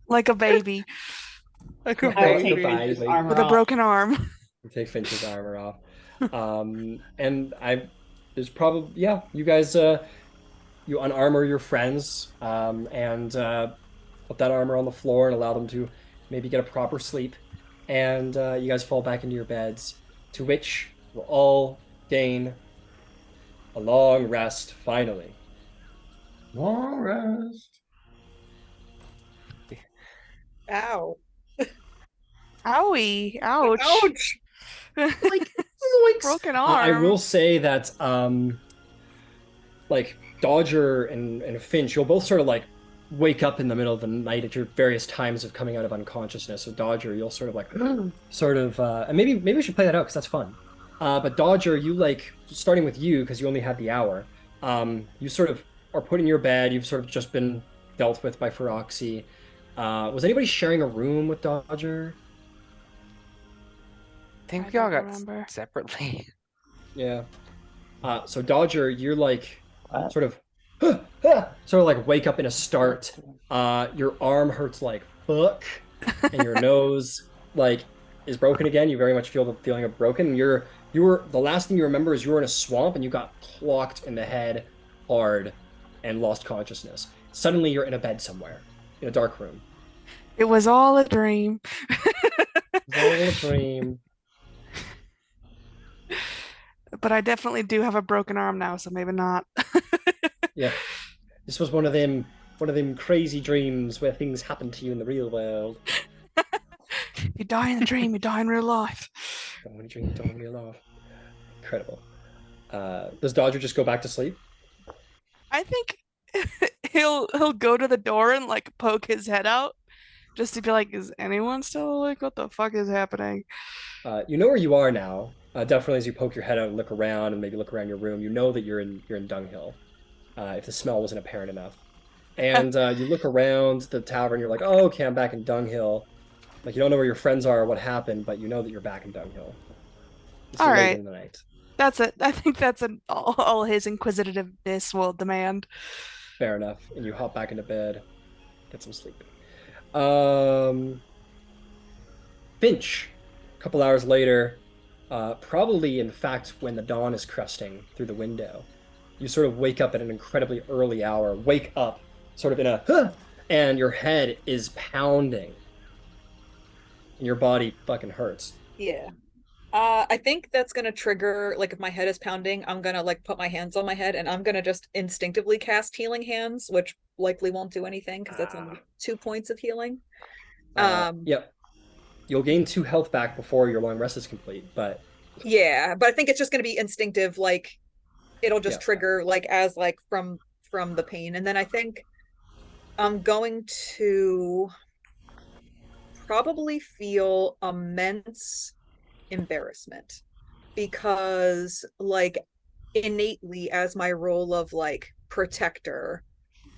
Like a baby
Like a
I'll
baby.
take Finch's armor
with a
off.
broken arm.
You take Finch's armor off. And there's probably, yeah, you guys, you unarmor your friends and put that armor on the floor and allow them to maybe get a proper sleep. And you guys fall back into your beds, to which you'll all gain a long rest, finally.
Long rest.
Ow.
Owie! Ouch!
Ouch.
Like,
Broken arm.
I will say that, like, Dodger and Finch, you'll both sort of, like, wake up in the middle of the night at your various times of coming out of unconsciousness. So Dodger, you'll sort of, like, and maybe we should play that out, because that's fun. But Dodger, you, like, starting with you, because you only had the hour, you sort of are put in your bed, you've sort of just been dealt with by Feroxy. Was anybody sharing a room with Dodger?
I think
I
we all
don't
got
remember.
separately.
Yeah. So Dodger, you're like
What?
sort of like wake up in a start. Your arm hurts like fuck, and your nose like is broken again. You very much feel the feeling of broken. You were the last thing you remember is you were in a swamp and you got clocked in the head hard and lost consciousness. Suddenly you're in a bed somewhere in a dark room.
It was all a dream.
It's all a dream.
But I definitely do have a broken arm now, so maybe not.
Yeah. This was one of them crazy dreams where things happen to you in the real world.
You die in the dream, you die in real life.
Don't want to drink, don't want to be alive. Incredible. Does Dodger just go back to sleep?
I think he'll go to the door and like poke his head out just to be like, is anyone still awake? What the fuck is happening?
You know where you are now. Definitely as you poke your head out and look around and maybe look around your room, you know that you're in Dunghill. If the smell wasn't apparent enough. And you look around the tavern, you're like, oh, okay, I'm back in Dunghill. Like, you don't know where your friends are or what happened, but you know that you're back in Dunghill. It's
All
late
right.
in the night.
That's it. I think that's all his inquisitiveness will demand.
Fair enough. And you hop back into bed, get some sleep. Finch, a couple hours later, probably in fact when the dawn is cresting through the window, you sort of wake up at an incredibly early hour, wake up sort of in a, and your head is pounding. And your body fucking hurts.
Yeah. I think that's gonna trigger, like, if my head is pounding, I'm gonna like put my hands on my head and I'm gonna just instinctively cast healing hands, which likely won't do anything because that's only 2 points of healing.
Yep. You'll gain 2 health back before your long rest is complete, but
Yeah, but I think it's just going to be instinctive. Like it'll just
Yeah.
trigger like as like from the pain, and then I think I'm going to probably feel immense embarrassment because like innately as my role of like protector,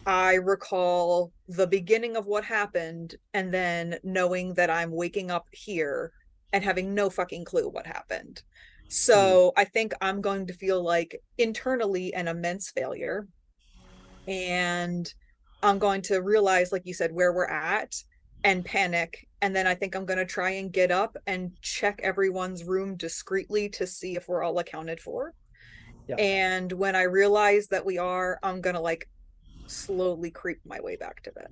I recall the beginning of what happened and then knowing that I'm waking up here and having no fucking clue what happened. So I think I'm going to feel like internally an immense failure. And I'm going to realize, like you said, where we're at and panic. And then I think I'm going to try and get up and check everyone's room discreetly to see if we're all accounted for.
Yeah.
And when I realize that we are, I'm going to like slowly creep my way back to bed.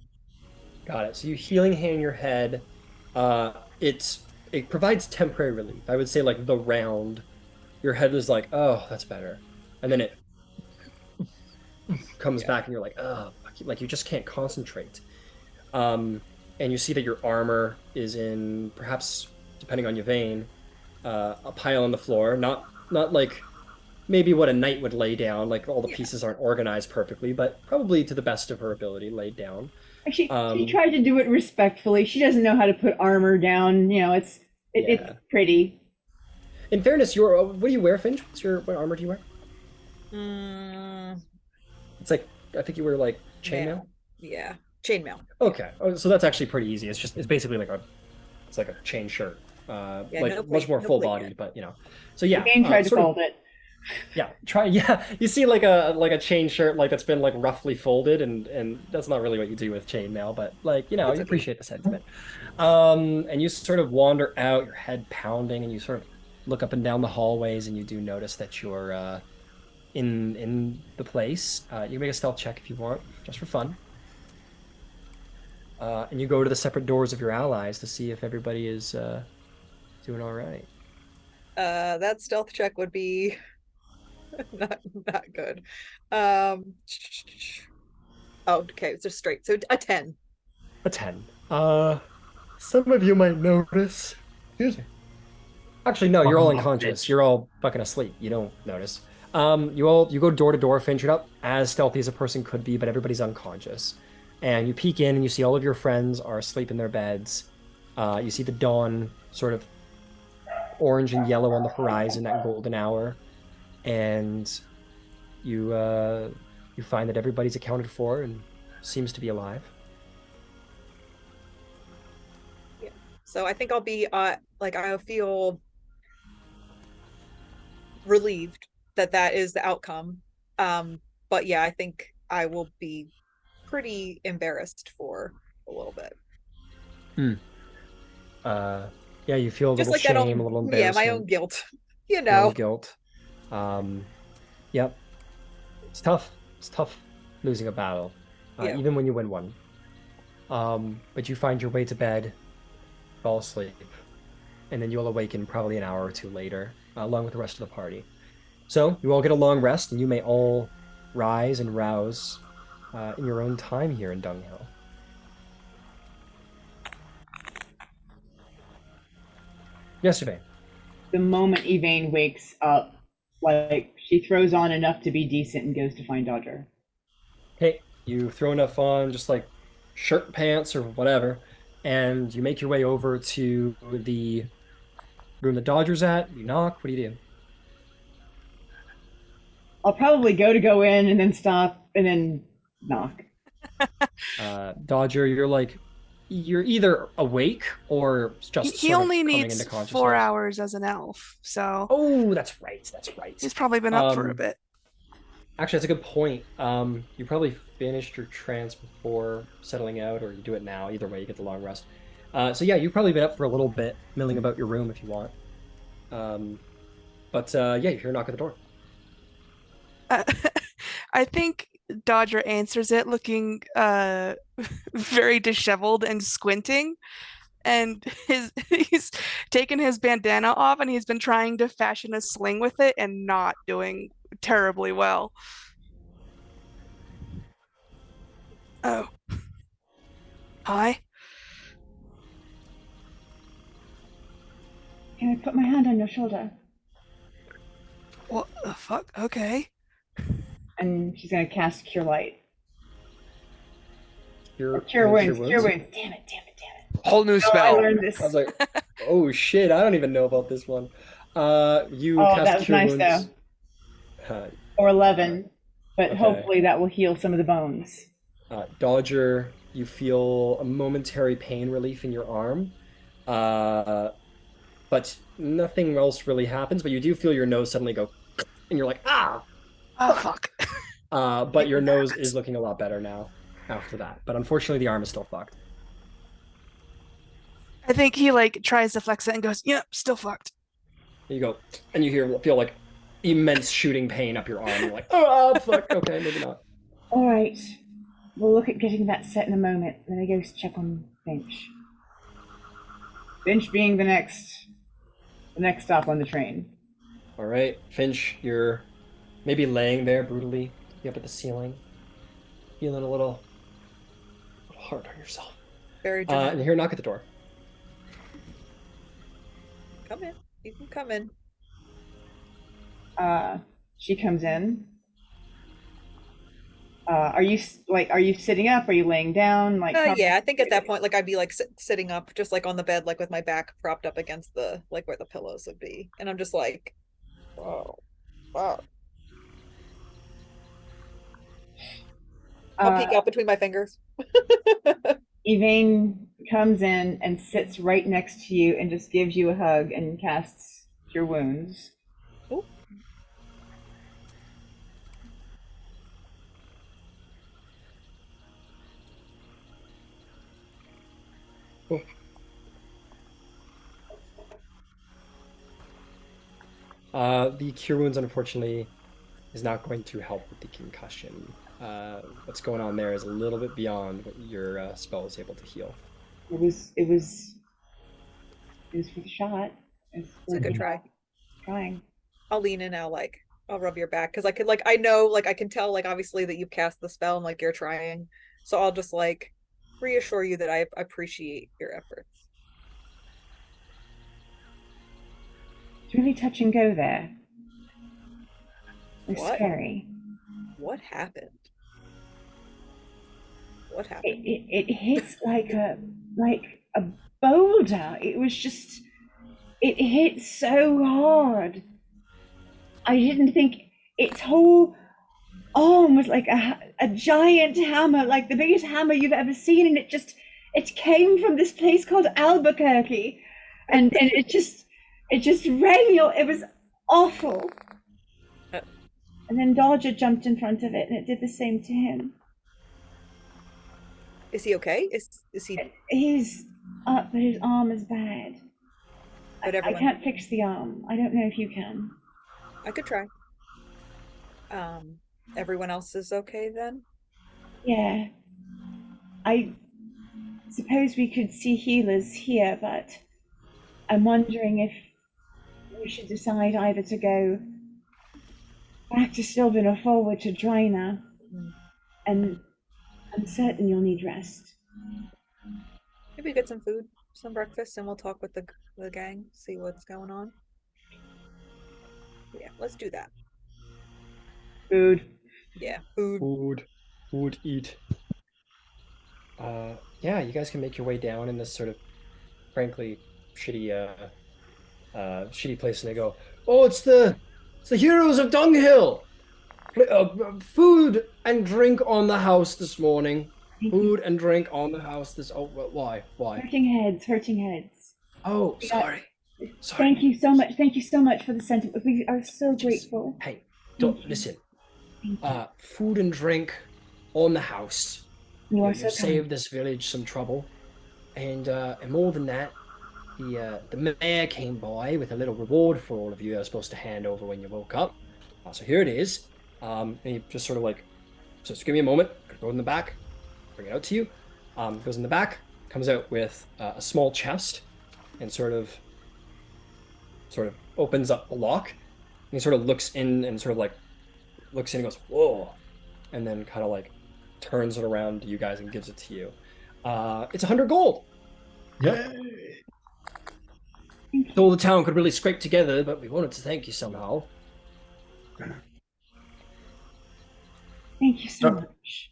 Got it. So you healing hand your head. It provides temporary relief. I would say like the round, your head is like, oh, that's better, and then it comes back, and you're like, oh, like you just can't concentrate. Um, and you see that your armor is in perhaps, depending on your vein, a pile on the floor. Not like maybe what a knight would lay down. Like all the pieces aren't organized perfectly, but probably to the best of her ability laid down.
She tried to do it respectfully. She doesn't know how to put armor down. It's pretty.
In fairness, what do you wear, Finch? What armor do you wear? It's like I think you wear like chainmail.
Yeah, chainmail.
Okay, so that's actually pretty easy. It's basically like a chain shirt. Much more full bodied, but So yeah,
the game tried to fold it.
Yeah, you see like a chain shirt like that's been like roughly folded, and that's not really what you do with chainmail, but you appreciate the sentiment. And you sort of wander out, your head pounding, and you sort of look up and down the hallways, and you do notice that you're in the place. You can make a stealth check if you want, just for fun. And you go to the separate doors of your allies to see if everybody is doing all right.
That stealth check would be not good. Oh, okay, it's just straight. So a 10.
A 10. Some of you might notice. Excuse me. Actually, no, you're all unconscious. You're all fucking asleep. You don't notice. You go door to door, Finch. You're not as stealthy as a person could be, but everybody's unconscious. And you peek in, and you see all of your friends are asleep in their beds. You see the dawn sort of orange and yellow on the horizon, that golden hour, and you find that everybody's accounted for and seems to be alive.
Yeah. So I think I'll be I feel relieved that is the outcome. But yeah, I think I will be pretty embarrassed for a little bit.
Yeah, you feel a
just
little
like
shame, a little embarrassment.
Yeah, my own guilt.
Your own guilt. Yep. It's tough. It's tough losing a battle, even when you win one. But you find your way to bed, fall asleep, and then you'll awaken probably an hour or two later, along with the rest of the party. So you all get a long rest, and you may all rise and rouse in your own time here in Dunghill. Yes, Yvain.
The moment Yvain wakes up, she throws on enough to be decent and goes to find Dodger.
Hey, you throw enough on, just like shirt, pants, or whatever, and you make your way over to the room the Dodger's at. You knock. What do you do?
I'll probably go in and then stop and then knock.
Dodger, you're either awake or just
he
sort
only
of coming
needs
into consciousness.
4 hours as an elf, so
Oh, that's right.
he's probably been up for a bit.
Actually, that's a good point. You probably finished your trance before settling out, or you do it now. Either way, you get the long rest. So yeah, you've probably been up for a little bit, milling about your room if you want. But yeah, you hear a knock at the door.
I think Dodger answers it looking very disheveled and squinting, and he's taken his bandana off, and he's been trying to fashion a sling with it and not doing terribly well. Oh. Hi.
Can I put my hand on your shoulder?
What the fuck? Okay.
And she's gonna cast Cure Light.
Cure,
Cure
I mean,
Wounds. Cure Wounds. Damn it.
Whole new
No, I
spell.
learned this.
I was like, oh shit, I don't even know about this one. You
Oh,
cast
that was
Cure
nice
Wounds.
Or 11. But
okay.
hopefully that will heal some of the bones.
Dodger, you feel a momentary pain relief in your arm. But nothing else really happens, but you do feel your nose suddenly go, and you're like, ah!
Oh, fuck.
But your nose is looking a lot better now after that. But unfortunately, the arm is still fucked.
I think he, like, tries to flex it and goes, yep, still fucked.
You go, and you feel like immense shooting pain up your arm. You're like, oh, fuck, okay, maybe not.
All right. We'll look at getting that set in a moment. Then I go check on Finch. Finch being the next stop on the train.
All right, Finch, you're maybe laying there brutally up at the ceiling, feeling a little hard on yourself.
Very
And
dramatic.
you hear a knock at the door.
Come in. You can come in.
She comes in. Are you sitting up? Are you laying down? Like,
Yeah, I think at that point, like I'd be like sitting up, just like on the bed, like with my back propped up against the like where the pillows would be, and I'm just like, wow. I'll peek out between my fingers.
Yvain comes in and sits right next to you and just gives you a hug and casts Cure Wounds.
Ooh.
The Cure Wounds, unfortunately, is not going to help with the concussion. What's going on there is a little bit beyond what your spell is able to heal.
It was for the shot.
It's a good try.
Trying.
I'll lean in now, like I'll rub your back because I could, like, I know, like I can tell, like obviously that you've cast the spell and like you're trying, so I'll just like reassure you that I appreciate your efforts.
It's really touch and go there. It's
What?
scary.
What happened? What happened?
It hits like a boulder. It was just, it hit so hard. I didn't think its whole arm was like a giant hammer, like the biggest hammer you've ever seen, and it came from this place called Albuquerque, and it just rang your. It was awful. And then Dodger jumped in front of it, and it did the same to him.
Is he okay? Is he?
He's up, but his arm is bad.
But
I can't fix the arm. I don't know if you can.
I could try. Everyone else is okay then?
Yeah. I suppose we could see healers here, but I'm wondering if we should decide either to go back to Sylvan or forward to Drina. And I'm certain you'll need rest.
Maybe get some food, some breakfast, and we'll talk with the gang, see what's going on. Yeah, let's do that.
Food.
Yeah, food.
Food, eat. Yeah, you guys can make your way down in this sort of, frankly, shitty place, and they go, oh, it's the heroes of Dunghill. Food and drink on the house this morning. Food and drink on the house this. Oh, why?
Hurting heads.
Oh, sorry.
Thank you so much. Thank you so much for the sentiment. We are so grateful.
Hey, don't listen. Food and drink on the house.
You are
You'll save this village some trouble, and more than that, the mayor came by with a little reward for all of you. I was supposed to hand over when you woke up. So here it is. And he just sort of like, just give me a moment. Go in the back, bring it out to you. Goes in the back, comes out with a small chest, and sort of opens up a lock. And he sort of looks in and goes, whoa, and then kind of like turns it around to you guys and gives it to you. It's 100 gold.
Yay!
So the town could really scrape together, but we wanted to thank you somehow.
Thank you so
So-
much.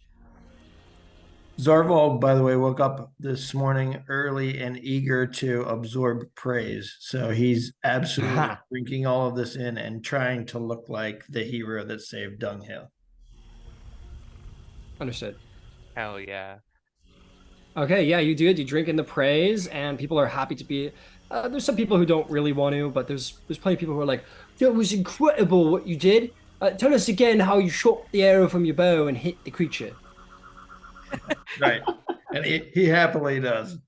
Zarval, by the way, woke up this morning early and eager to absorb praise. So he's absolutely drinking all of this in and trying to look like the hero that saved Dunghill.
Understood.
Hell yeah.
Okay, yeah, you did. You drink in the praise, and people are happy to be. There's some people who don't really want to, but there's plenty of people who are like, "That was incredible what you did. Tell us again how you shot the arrow from your bow and hit the creature."
Right. And he happily does.
And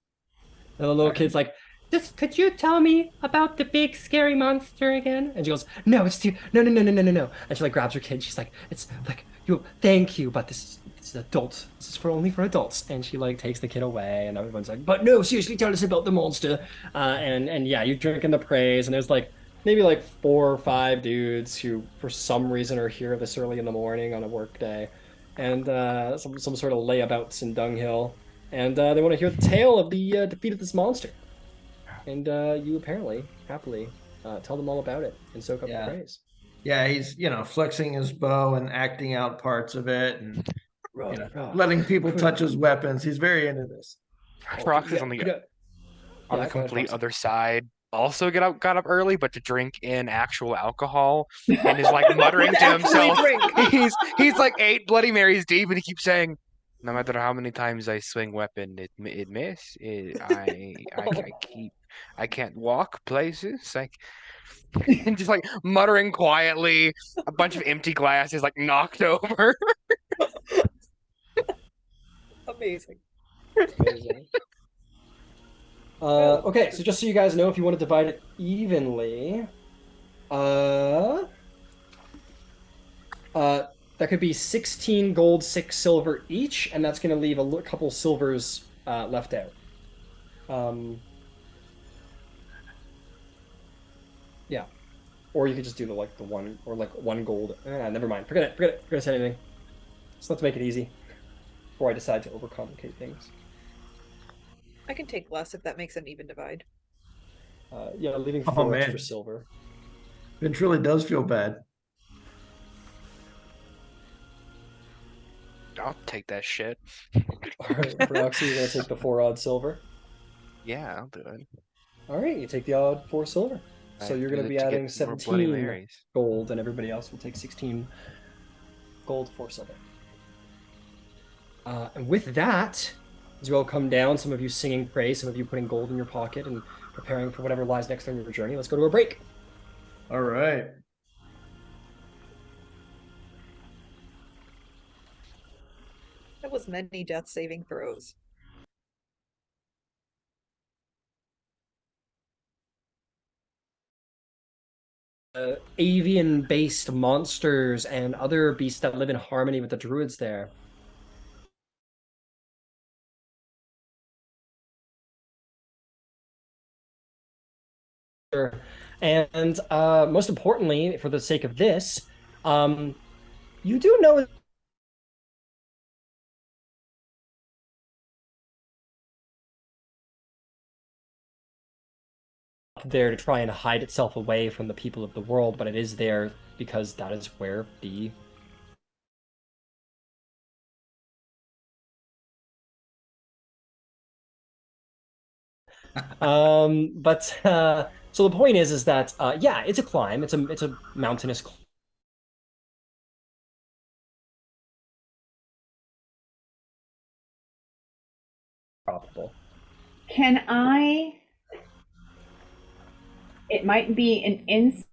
the little kid's like, "Just could you tell me about the big scary monster again?" And she goes, "No, it's too no." And she like grabs her kid. She's like, "It's like you, thank you, but this is adult. This is for only for adults." And she like takes the kid away, and everyone's like, "But no, seriously, tell us about the monster." And yeah, you drink in the praise, and there's like maybe like 4 or 5 dudes who for some reason are here this early in the morning on a work day, and some sort of layabouts in Dunghill. And they want to hear the tale of the defeat of this monster. And you apparently, happily, tell them all about it and soak up the
Yeah.
praise.
Yeah, he's flexing his bow and acting out parts of it, and letting people touch his weapons. He's very into this.
Prox is on the complete other side. Also got up early, but to drink in actual alcohol, and is like muttering to himself. He's like 8 Bloody Marys deep, and he keeps saying, "No matter how many times I swing weapon, it miss. I can't walk places. And just like muttering quietly, a bunch of empty glasses like knocked over."
Amazing.
Amazing. Okay, so just so you guys know, if you want to divide it evenly, that could be 16 gold, 6 silver each, and that's going to leave a couple silvers left out. Yeah, or you could just do the one or like 1 gold. Never mind. Forget it. Forget to say anything. So let's make it easy before I decide to overcomplicate things.
I can take less if that makes an even divide.
Yeah, leaving
Oh,
4
man.
extra silver.
It really does feel bad.
I'll take that shit.
All right, Broxy, you're gonna take the 4 odd silver.
Yeah, I'll do it.
All right, you take the odd 4 silver. So you're going to be adding 17 gold, and everybody else will take 16 gold, 4 silver. And with that, as you all come down, some of you singing praise, some of you putting gold in your pocket and preparing for whatever lies next on your journey, let's go to a break.
All right.
That was many death saving throws.
Avian-based monsters and other beasts that live in harmony with the druids there. And most importantly, for the sake of this, you do know there to try and hide itself away from the people of the world, but it is there because that is where the so the point is that yeah, it's a climb, it's a mountainous climb. Probable.
Can I? It might be an ins.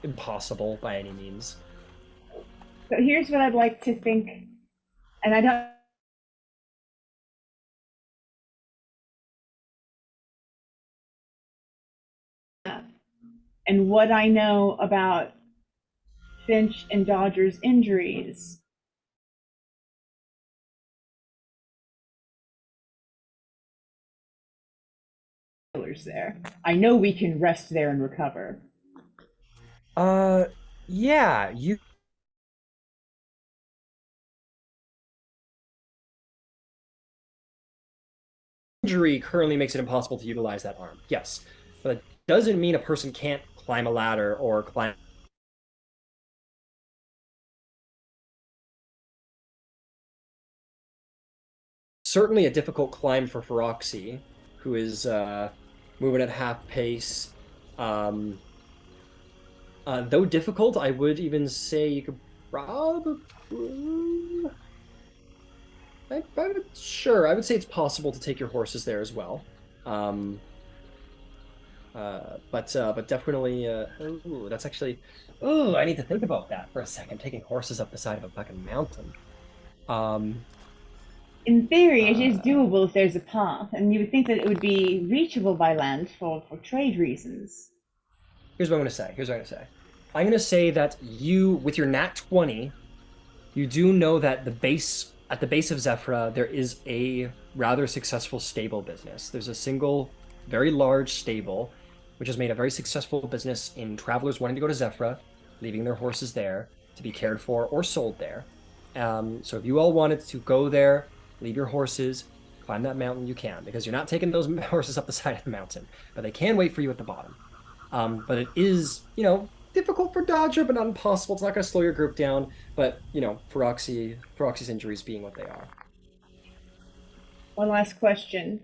Impossible by any means.
So here's what I'd like to think, and I don't. And what I know about Finch and Dodger's injuries. There. I know we can rest there and recover.
Yeah, you injury currently makes it impossible to utilize that arm. Yes, but that doesn't mean a person can't climb a ladder or climb. Certainly a difficult climb for Feroxy, who is moving at half pace. Though difficult, I would even say you could probably. Sure, I would say it's possible to take your horses there as well. But definitely, ooh, that's actually. Ooh, I need to think about that for a second. Taking horses up the side of a fucking mountain.
In theory, it is doable if there's a path, and you would think that it would be reachable by land for trade reasons.
Here's what I'm gonna say. I'm gonna say that you, with your nat 20, you do know that at the base of Zephrah, there is a rather successful stable business. There's a single, very large stable, which has made a very successful business in travelers wanting to go to Zephrah, leaving their horses there to be cared for or sold there. So if you all wanted to go there, leave your horses, climb that mountain, you can, because you're not taking those horses up the side of the mountain, but they can wait for you at the bottom. But it is, difficult for Dodger, but not impossible. It's not going to slow your group down. But, Feroxy's injuries being what they are.
One last question.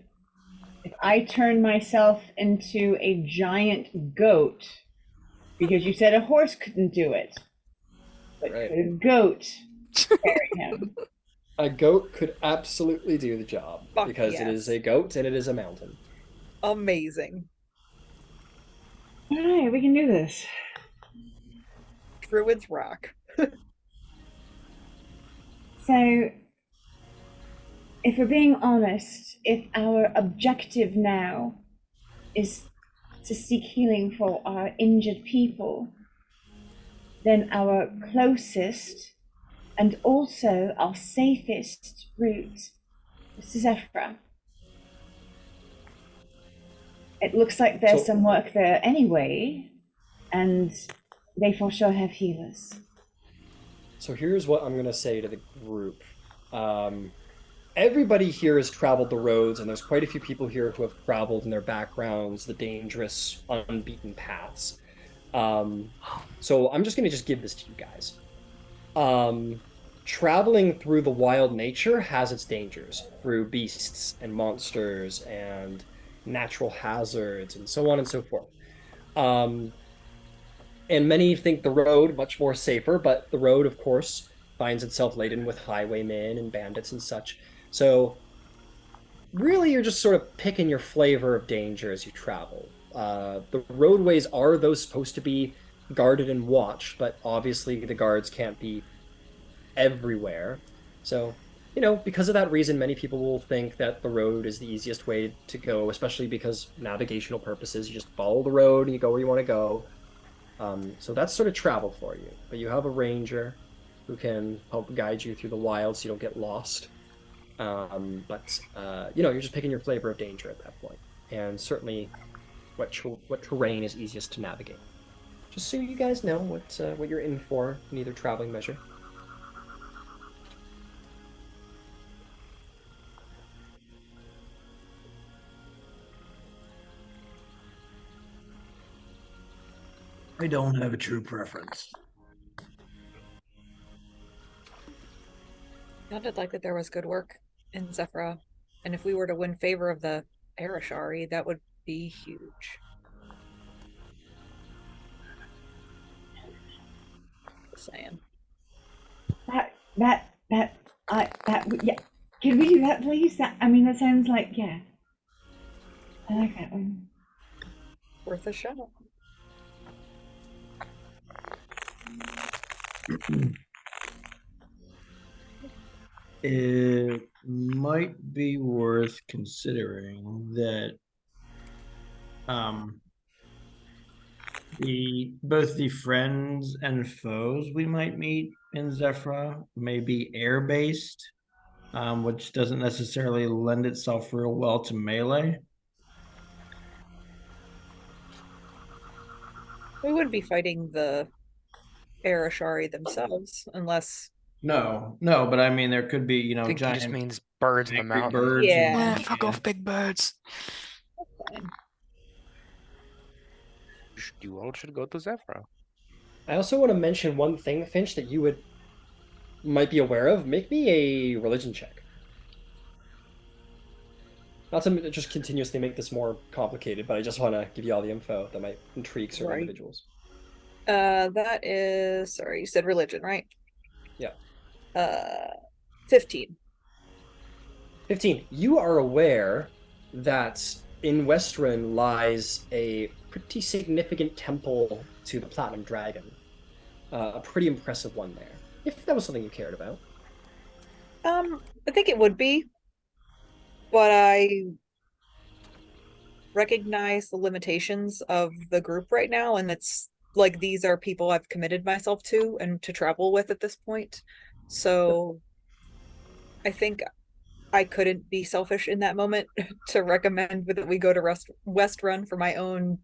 If I turn myself into a giant goat, because you said a horse couldn't do it, but
Right.
could a goat carry him?
A goat could absolutely do the job because it is
yes.
a goat and it is a mountain.
Amazing.
All right, we can do this.
Druids rock.
So, if we're being honest, if our objective now is to seek healing for our injured people, then our closest and also our safest route is to Zephrah. It looks like there's some work there anyway, and they for sure have healers.
So here's what I'm going to say to the group. Everybody here has traveled the roads, and there's quite a few people here who have traveled in their backgrounds the dangerous, unbeaten paths. So I'm just going to give this to you guys. Traveling through the wild nature has its dangers, through beasts and monsters and natural hazards and so on and so forth. And many think the road much more safer, but the road, of course, finds itself laden with highwaymen and bandits and such. So really, you're just sort of picking your flavor of danger as you travel. The roadways are those supposed to be guarded and watched, but obviously the guards can't be everywhere. So, because of that reason, many people will think that the road is the easiest way to go, especially because navigational purposes, you just follow the road and you go where you want to go. So that's sort of travel for you. But you have a ranger who can help guide you through the wild so you don't get lost. But you're just picking your flavor of danger at that point. And certainly what terrain is easiest to navigate. Just so you guys know what you're in for in either traveling measure.
I don't have a true preference.
Sounded like that there was good work in Zephrah, and if we were to win favor of the Arashari, that would be huge. Just saying.
Yeah. Can we do that, please? That sounds like, yeah. I like that one.
Worth a shot.
It might be worth considering that both the friends and foes we might meet in Zephrah may be air-based, which doesn't necessarily lend itself real well to melee.
We wouldn't be fighting the Arashari themselves unless
No, but I mean there could be,
I think he just
giant
means birds in the
Angry
mountain.
birds.
Yeah.
Fuck off, big birds.
Fine.
You all should go to Zephrah.
I also want to mention one thing, Finch, that you might be aware of. Make me a religion check. Not to just continuously make this more complicated, but I just want to give you all the info that might intrigue certain
Right.
individuals.
That is, sorry, you said religion, right?
Yeah.
15.
15. You are aware that in Westrun lies a pretty significant temple to the Platinum Dragon. A pretty impressive one there. If that was something you cared about.
I think it would be, but I recognize the limitations of the group right now, and it's like these are people I've committed myself to and to travel with at this point. So I think I couldn't be selfish in that moment to recommend that we go to West Run for my own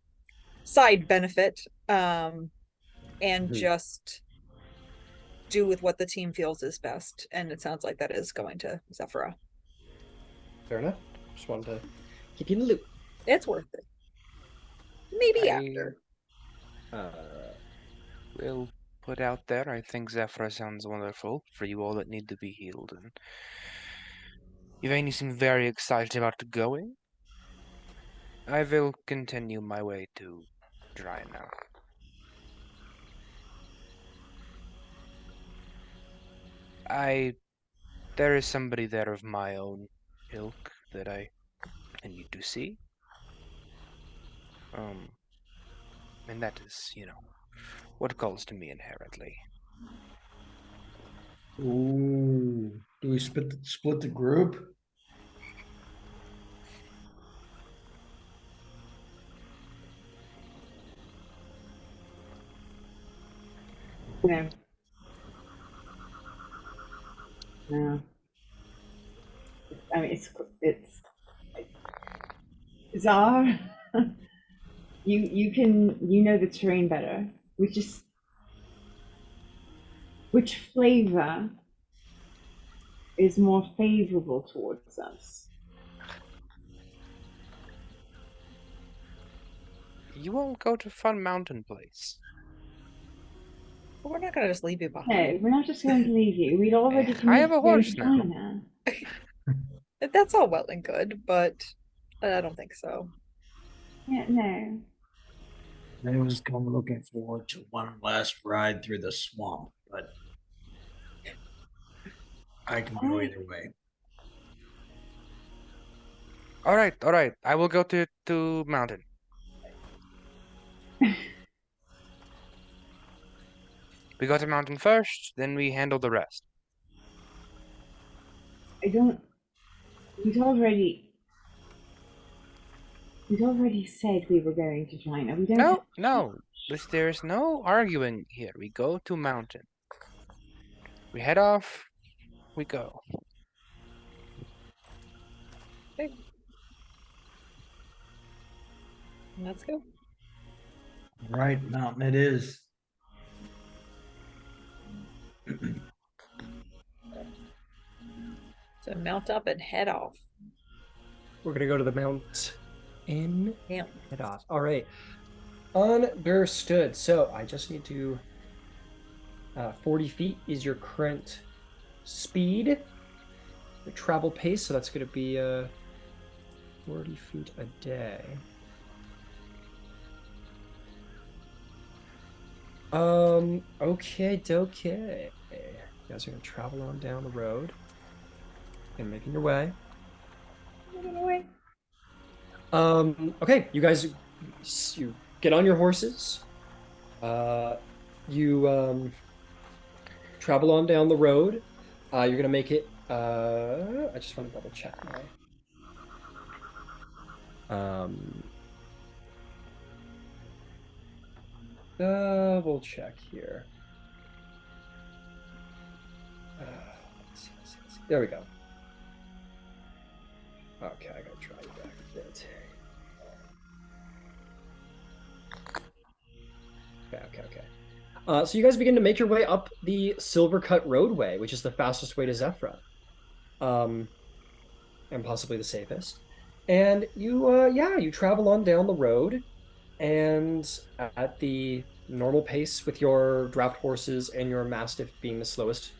side benefit, and just do with what the team feels is best. And it sounds like that is going to Zephrah.
Fair enough. Just wanted to keep you in the loop.
It's worth it. Maybe after.
We'll put out there. I think Zephrah sounds wonderful for you all that need to be healed. And Yvain, you seem very excited about going. I will continue my way to Dry now. There is somebody there of my own ilk that I need to see. And that is, what calls to me inherently.
Ooh, do we split the group?
No. No. I mean, it's Zara. you know the terrain better. Which flavor is more favorable towards us?
You all go to Fun Mountain Place.
But we're not going to just leave you behind.
No, we're not just going to leave you. We'd already
I have a horse now.
China.
That's all well and good, but I don't think so.
Yeah, no.
I was kind of looking forward to one last ride through the swamp, but I can go either way.
All right. I will go to Mountain. We go to Mountain first, then we handle the rest.
We'd already said we were going to China. We don't.
No. There is no arguing here. We go to Mountain. We head off. We go.
Okay. Let's go.
Right, Mountain it is.
So mount up and head off.
We're going to go to the mount in
Yeah.
head off. All right. Understood. So I just need to 40 feet is your current speed, your travel pace. So that's going to be 40 feet a day. Okay. You guys are going to travel on down the road and making your way. Okay, you guys, you get on your horses. You travel on down the road. You're gonna make it. I just want to double check my. Double check here. There we go. Okay, I gotta try it back a bit. Okay. So you guys begin to make your way up the Silver Cut roadway, which is the fastest way to Zephrah. and possibly the safest. And you travel on down the road, and at the normal pace with your draft horses and your mastiff being the slowest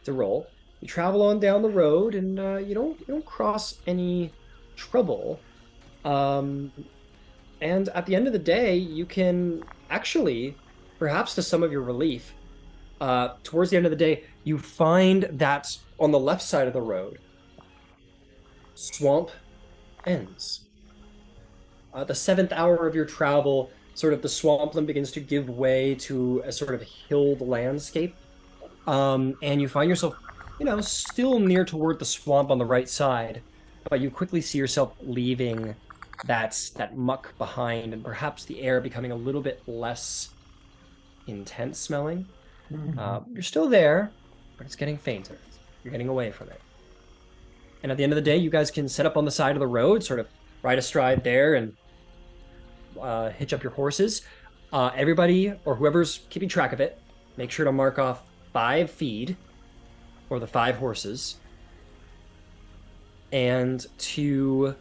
to roll, you travel on down the road, and you don't cross any trouble. Um, and at the end of the day, you can actually, perhaps to some of your relief, towards the end of the day, you find that on the left side of the road, swamp ends. The seventh hour of your travel, sort of the swampland begins to give way to a sort of hilled landscape. And you find yourself, still near toward the swamp on the right side, but you quickly see yourself leaving that muck behind, and perhaps the air becoming a little bit less intense smelling. You're still there, but it's getting fainter. You're getting away from it. And at the end of the day, you guys can set up on the side of the road, sort of ride astride there, and hitch up your horses. Everybody, or whoever's keeping track of it, make sure to mark off 5 feed for the 5 horses, and to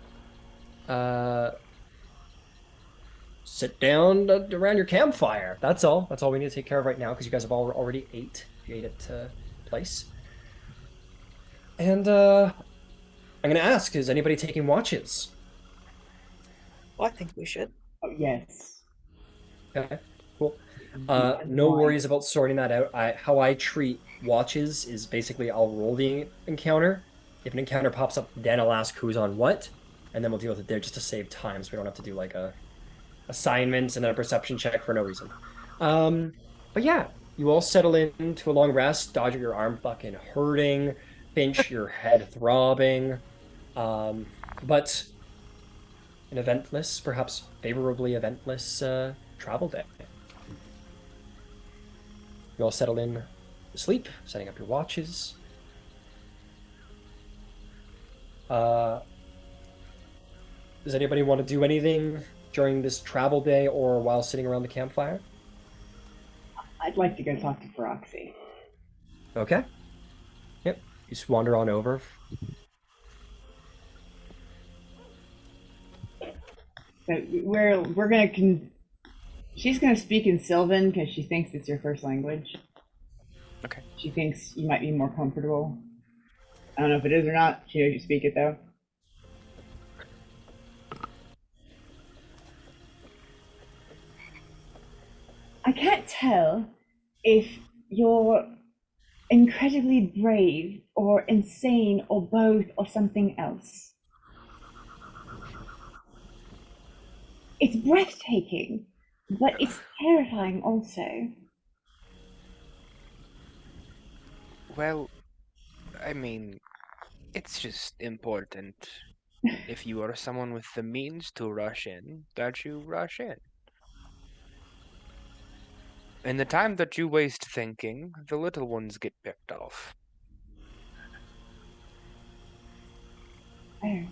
sit down around your campfire. That's all. That's all we need to take care of right now, because you guys have already ate. You ate at place. And I'm going to ask, is anybody taking watches?
Well, I think we should.
Oh, yes.
Okay, cool. No worries about sorting that out. How I treat watches is basically I'll roll the encounter. If an encounter pops up, then I'll ask who's on what, and then we'll deal with it there just to save time, so we don't have to do like a assignment and then a perception check for no reason. But yeah, you all settle into a long rest. Dodger, your arm fucking hurting. Finch, your head throbbing. But an eventless, perhaps favorably eventless travel day. You all settle in to sleep, setting up your watches. Does anybody want to do anything during this travel day or while sitting around the campfire?
I'd like to go talk to Feroxy.
Okay. Yep. You just wander on over.
So we're gonna she's gonna speak in Sylvan because she thinks it's your first language.
Okay.
She thinks you might be more comfortable. I don't know if it is or not. She knows you speak it though. I can't tell if you're incredibly brave or insane or both or something else. It's breathtaking, but it's terrifying also.
Well, I mean, it's just important if you are someone with the means to rush in, that you rush in. In the time that you waste thinking, the little ones get picked off.
Oh.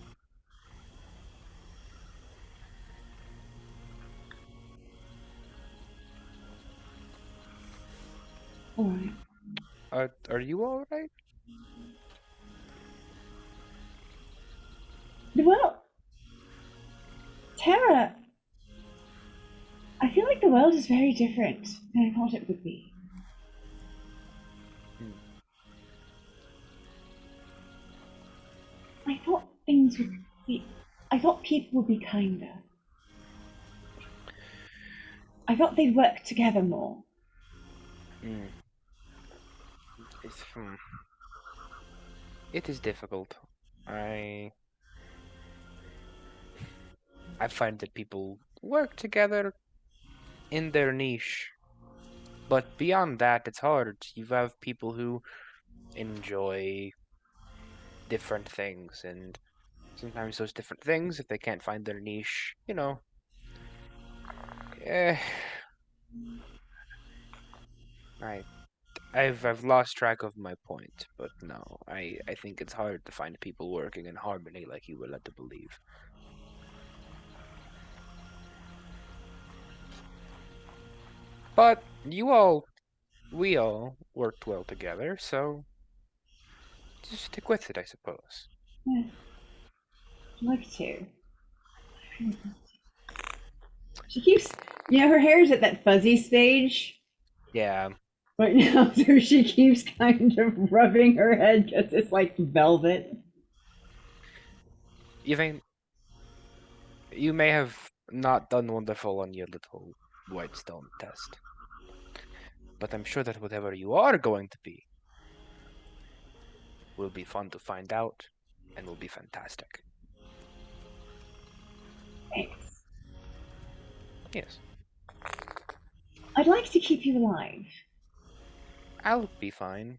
Alright.
Are you alright?
Well, Tara, I feel like the world is very different than I thought it would be. I thought things would be. I thought people would be kinder. I thought they'd work together more.
It is difficult. I find that people work together in their niche, but beyond that, it's hard. You have people who enjoy different things, and sometimes those different things, if they can't find their niche, I've lost track of my point, but no, I think it's hard to find people working in harmony like you were led to believe. But we all worked well together, so just stick with it, I suppose.
Yeah. I'd like to. She keeps, her hair is at that fuzzy stage
Yeah.
right now, so she keeps kind of rubbing her head because it's like velvet.
Even you may have not done wonderful on your little white stone test, but I'm sure that whatever you are going to be will be fun to find out and will be fantastic.
Thanks.
Yes,
I'd like to keep you alive.
I'll be fine.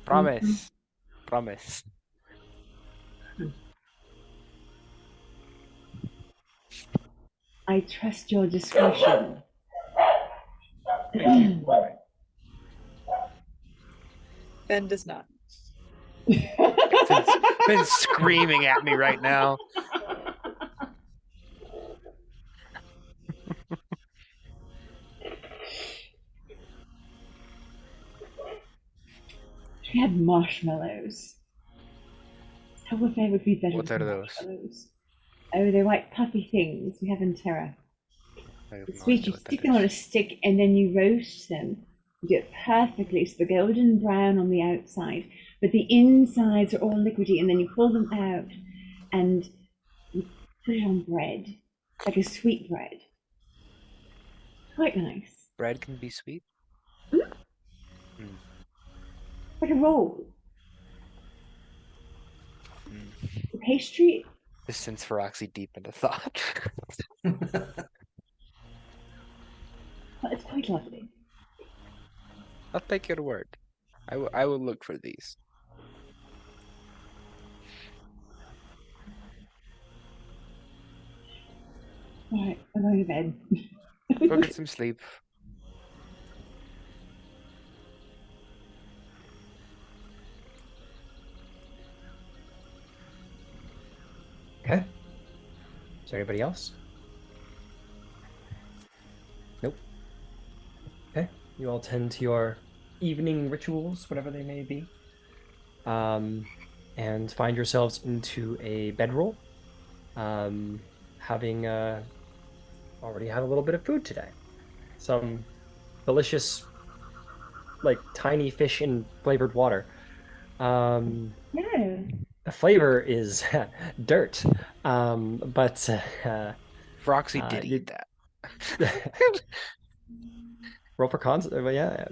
Promise. Promise.
I trust your discretion.
Ben does not.
Been screaming at me right now.
We had marshmallows. Tell would be better
What
with
are those?
marshmallows. Oh, they're like puffy things we have in Terra.
I have
It's
no
sweet.
idea
You
what that
stick them on a
is.
stick and then you roast them. You do it perfectly, so the golden brown on the outside, but the insides are all liquidy, and then you pull them out and you put it on bread, like a sweet bread. Quite nice.
Bread can be sweet.
Like a roll. A pastry.
This sends Feroxy deep into thought.
But it's quite lovely.
I'll take your word. I will look for these.
Alright, I'm going to bed.
Go get some sleep.
Okay. Is there anybody else? Nope. Okay. You all tend to your evening rituals, whatever they may be, and find yourselves into a bedroll, having already had a little bit of food today. Some delicious, like, tiny fish in flavored water.
Yeah.
The flavor is dirt, but
Feroxy did
you-
eat that.
roll for cons. Yeah,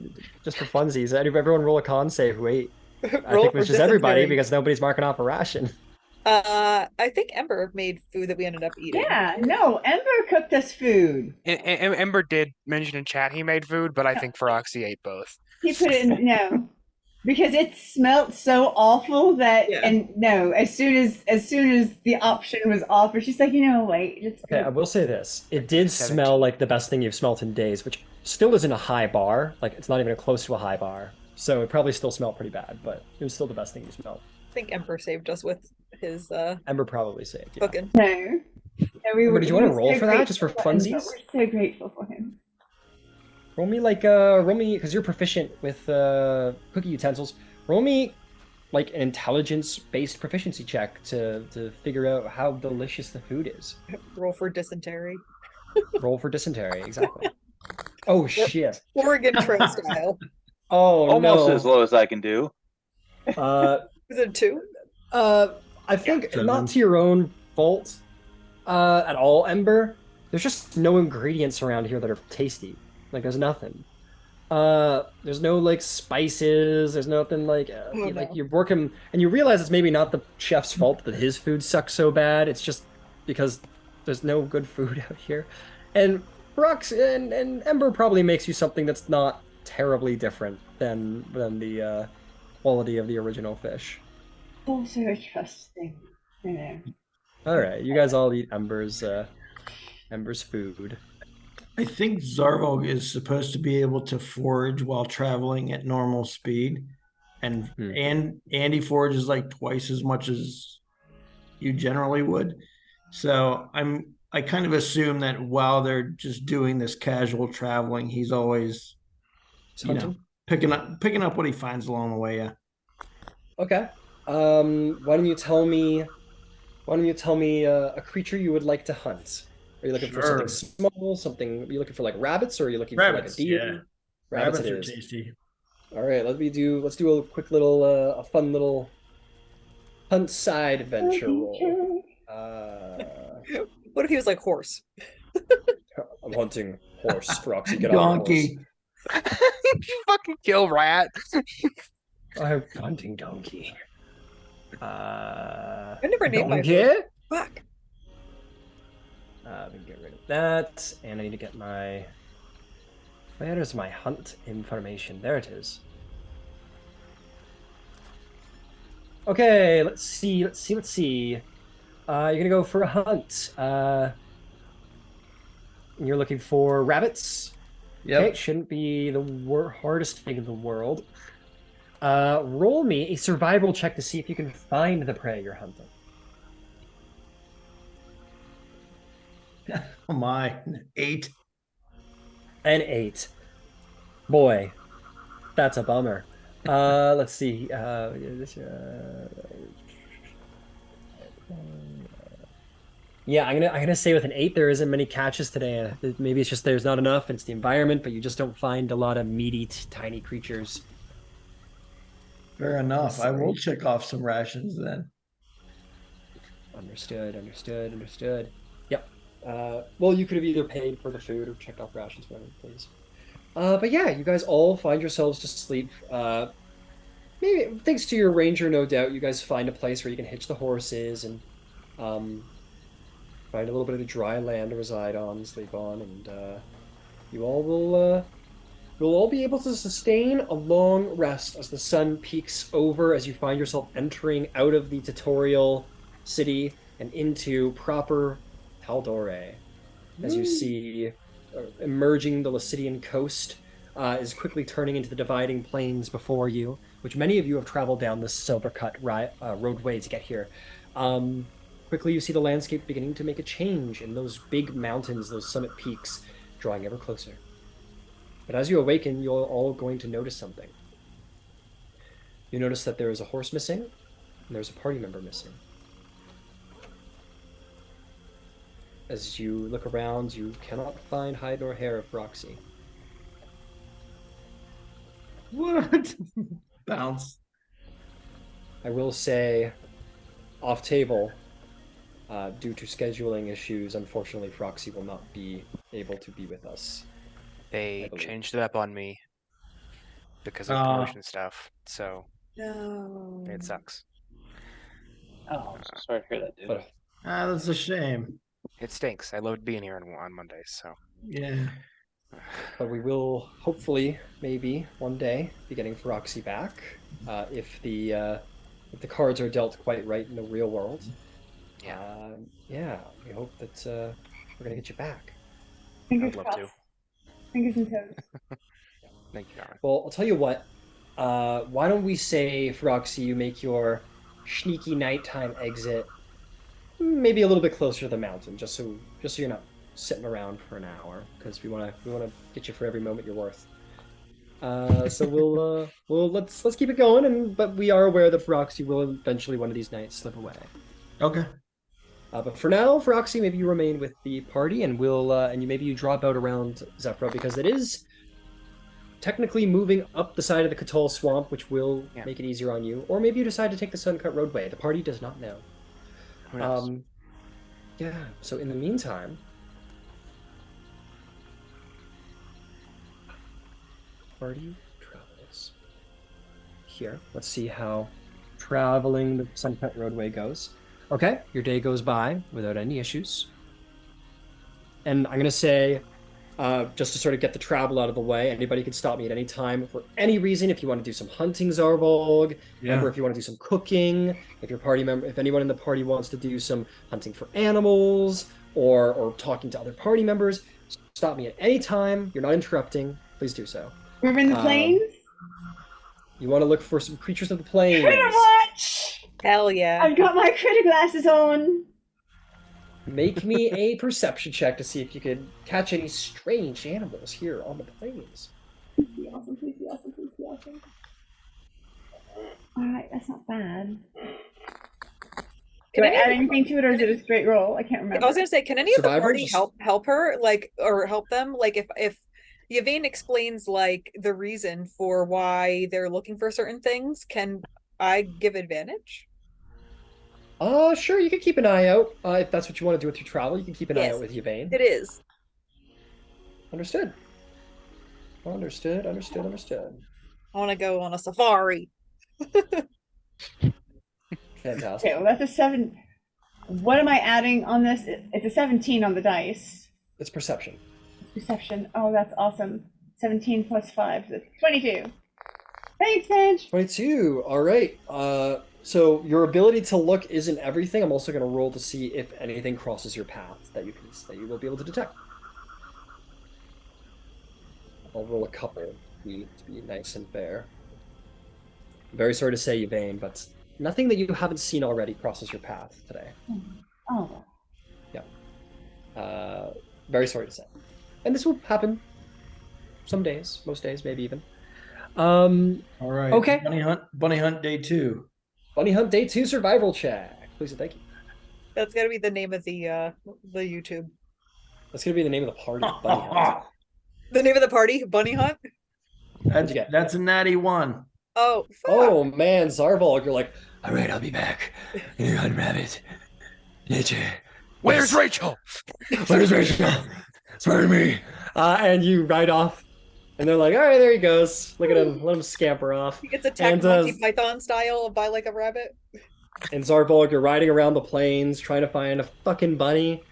just for funsies. Everyone roll a con save. Wait, I
Roll
think it
for
was just everybody
dysentery.
because nobody's marking off a ration.
I think Ember made food that we ended up eating.
Yeah, no, Ember cooked us food.
Ember did mention in chat he made food, but I think Feroxy ate both.
He put it in, no. Because it smelled so awful that,
Yeah.
and no, as soon as the option was offered, she's like, wait, let's
Okay, I will say this: it did
17.
smell like the best thing you've smelt in days, which still isn't a high bar. Like it's not even close to a high bar, so it probably still smelled pretty bad. But it was still the best thing you smelled.
I think Ember saved us with his
Ember probably saved. Yeah.
cooking.
No. No,
Ember, did you want to
were
roll
so
for that, just for
grateful him, but
funsies?
We're so grateful for him.
Roll me because you're proficient with cooking utensils. Roll me like an intelligence-based proficiency check to figure out how delicious the food is.
Roll for dysentery.
Roll for dysentery, exactly. Oh shit!
Oregon Trail style.
Oh
Almost
no!
as low as I can do.
Is it 2?
I think
Yeah,
not to your own fault at all, Ember. There's just no ingredients around here that are tasty. Like there's nothing. There's no like spices. There's nothing like
no.
you're working, and you realize it's maybe not the chef's fault that his food sucks so bad. It's just because there's no good food out here, and Brooks and Ember probably makes you something that's not terribly different than the quality of the original fish.
Also a trust thing.
All right, you guys all eat Ember's food.
I think Zarvog is supposed to be able to forage while traveling at normal speed, and Andy forages like twice as much as you generally would. So I kind of assume that while they're just doing this casual traveling, he's always,
Hunting?
picking up what he finds along the way. Yeah.
Okay. Why don't you tell me? Why don't you tell me a creature you would like to hunt? Are you looking for something
Sure.
small? Something? Are you looking for like rabbits, or are you looking for like a
Rabbits, yeah.
deer? Rabbits it
Rabbits are
is.
tasty.
All right, let's do a quick little a fun little hunt side adventure roll.
What if he was like horse?
I'm hunting horse. Roxy, get on the horse.
Donkey.
You fucking kill rat.
I'm hunting donkey.
I never named my
Donkey.
horse. Fuck.
We can get rid of that, and I need to get my. Where is my hunt information? There it is. Okay, let's see. You're gonna go for a hunt. You're looking for rabbits.
Yep.
Okay, shouldn't be the hardest thing in the world. Roll me a survival check to see if you can find the prey you're hunting.
Oh my, 8.
An 8. Boy, that's a bummer. Let's see. Yeah, I'm gonna say with an 8, there isn't many catches today. Maybe it's just there's not enough. It's the environment, but you just don't find a lot of meaty, tiny creatures.
Fair enough. I will
Sorry.
check off some rations then.
Understood. Yep. Well, you could have either paid for the food or checked off rations, whatever, please. But yeah, you guys all find yourselves to sleep. Maybe thanks to your ranger, no doubt, you guys find a place where you can hitch the horses and find a little bit of the dry land to reside on, sleep on, and you all will all be able to sustain a long rest as the sun peaks over as you find yourself entering out of the tutorial city and into proper Tal'Dorei. As you see emerging the Lacidian coast is quickly turning into the dividing plains before you, which many of you have traveled down this silver cut roadway to get here. Quickly you see the landscape beginning to make a change in those big mountains, those summit peaks, drawing ever closer. But as you awaken, you're all going to notice something. You notice that there is a horse missing, and there's a party member missing. As you look around, you cannot find hide nor hair of Roxy.
What? Bounce.
I will say, off table, due to scheduling issues, unfortunately, Roxy will not be able to be with us.
They changed it up on me because of
Ah.
promotion stuff, so
No.
it sucks.
Oh, I'm so sorry to hear that, dude.
But
That's a shame.
It stinks. I loved being here on Mondays, so.
Yeah.
But we will hopefully, maybe one day, be getting Roxy back if the cards are dealt quite right in the real world.
Yeah.
Yeah, we hope that we're gonna get you back.
Fingers
I'd love
crossed.
to.
Fingers and toes.
Thank you, Darwin.
Well, I'll tell you what. Why don't we say, Roxy, you make your sneaky nighttime exit, maybe a little bit closer to the mountain, just so you're not sitting around for an hour, because we wanna get you for every moment you're worth. So we'll let's keep it going, but we are aware that Roxy will eventually one of these nights slip away.
Okay.
But for now, Roxy, maybe you remain with the party, and maybe you drop out around Zephrah, because it is technically moving up the side of the Catal swamp, which will make it easier on you. Or maybe you decide to take the Suncut Roadway. The party does not know.
Who knows?
Yeah. So in the meantime, party travels here. Let's see how traveling the Suncut Roadway goes. Okay, your day goes by without any issues. And I'm going to say, just to sort of get the travel out of the way, anybody can stop me at any time for any reason. If you want to do some hunting, Zarvolg, remember, if you want to do some cooking, if anyone in the party wants to do some hunting for animals or talking to other party members, stop me at any time. You're not interrupting. Please do so.
We're in the plains?
You want to look for some creatures of the plains.
Pretty much!
Hell yeah.
I've got my critter glasses on.
Make me a perception check to see if you could catch any strange animals here on the plains.
Please be awesome, please be awesome, please be awesome. Alright, that's not bad. Do I add anything to it, or is it a straight roll? I can't remember.
I was gonna say, can any of the
Survivors?
party help her, like, or help them? Like, if Yvain explains like the reason for why they're looking for certain things, can I give advantage?
Sure, you can keep an eye out. If that's what you want to do with your travel, you can keep an eye
Yes,
out with Yvain.
It is.
Understood. Understood.
I want to go on a safari.
Fantastic.
Okay, well, that's a 7. What am I adding on this? It's a 17 on the dice.
It's perception.
Perception. Oh, that's awesome. 17 plus 5, so 22. Thanks, Finch.
22. All right. So your ability to look isn't everything. I'm also going to roll to see if anything crosses your path that you will be able to detect. I'll roll a couple to be nice and fair. I'm very sorry to say, Yvain, but nothing that you haven't seen already crosses your path today.
Oh.
Yeah. Very sorry to say. And this will happen some days, most days, maybe even.
All right.
Okay.
Bunny hunt day 2.
Bunny hunt day 2 survival check. Please and thank you.
That's gotta be the name of the YouTube.
That's gonna be the name of the party. Bunny hunt.
The name of the party, Bunny Hunt.
That's a natty 1.
Oh, fuck.
Oh man, Zarvolg, you're like, all right, I'll be back. You hunt rabbit. Nature.
Where's Rachel?
Where's Rachel? Swear to me. And you ride off, and they're like, all right, there he goes. Look at him. Let him scamper off.
He gets attacked
And,
Monty Python style by like a rabbit.
And Zarvolg, you're riding around the plains trying to find a fucking bunny.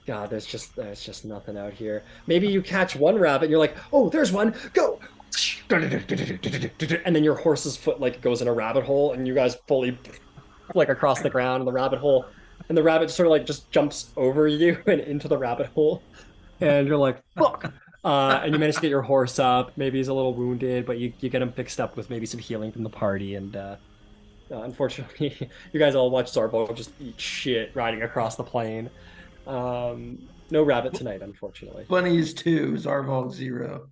God, there's just nothing out here. Maybe you catch one rabbit and you're like, oh, there's one, go! And then your horse's foot like goes in a rabbit hole and you guys fully like across the ground in the rabbit hole. And the rabbit sort of like just jumps over you and into the rabbit hole. And you're like, fuck! And you manage to get your horse up. Maybe he's a little wounded, but you get him fixed up with maybe some healing from the party. And unfortunately, you guys all watch Zarbo just eat shit riding across the plain. No rabbit tonight, unfortunately.
Bunnies 2, Zarvolg 0.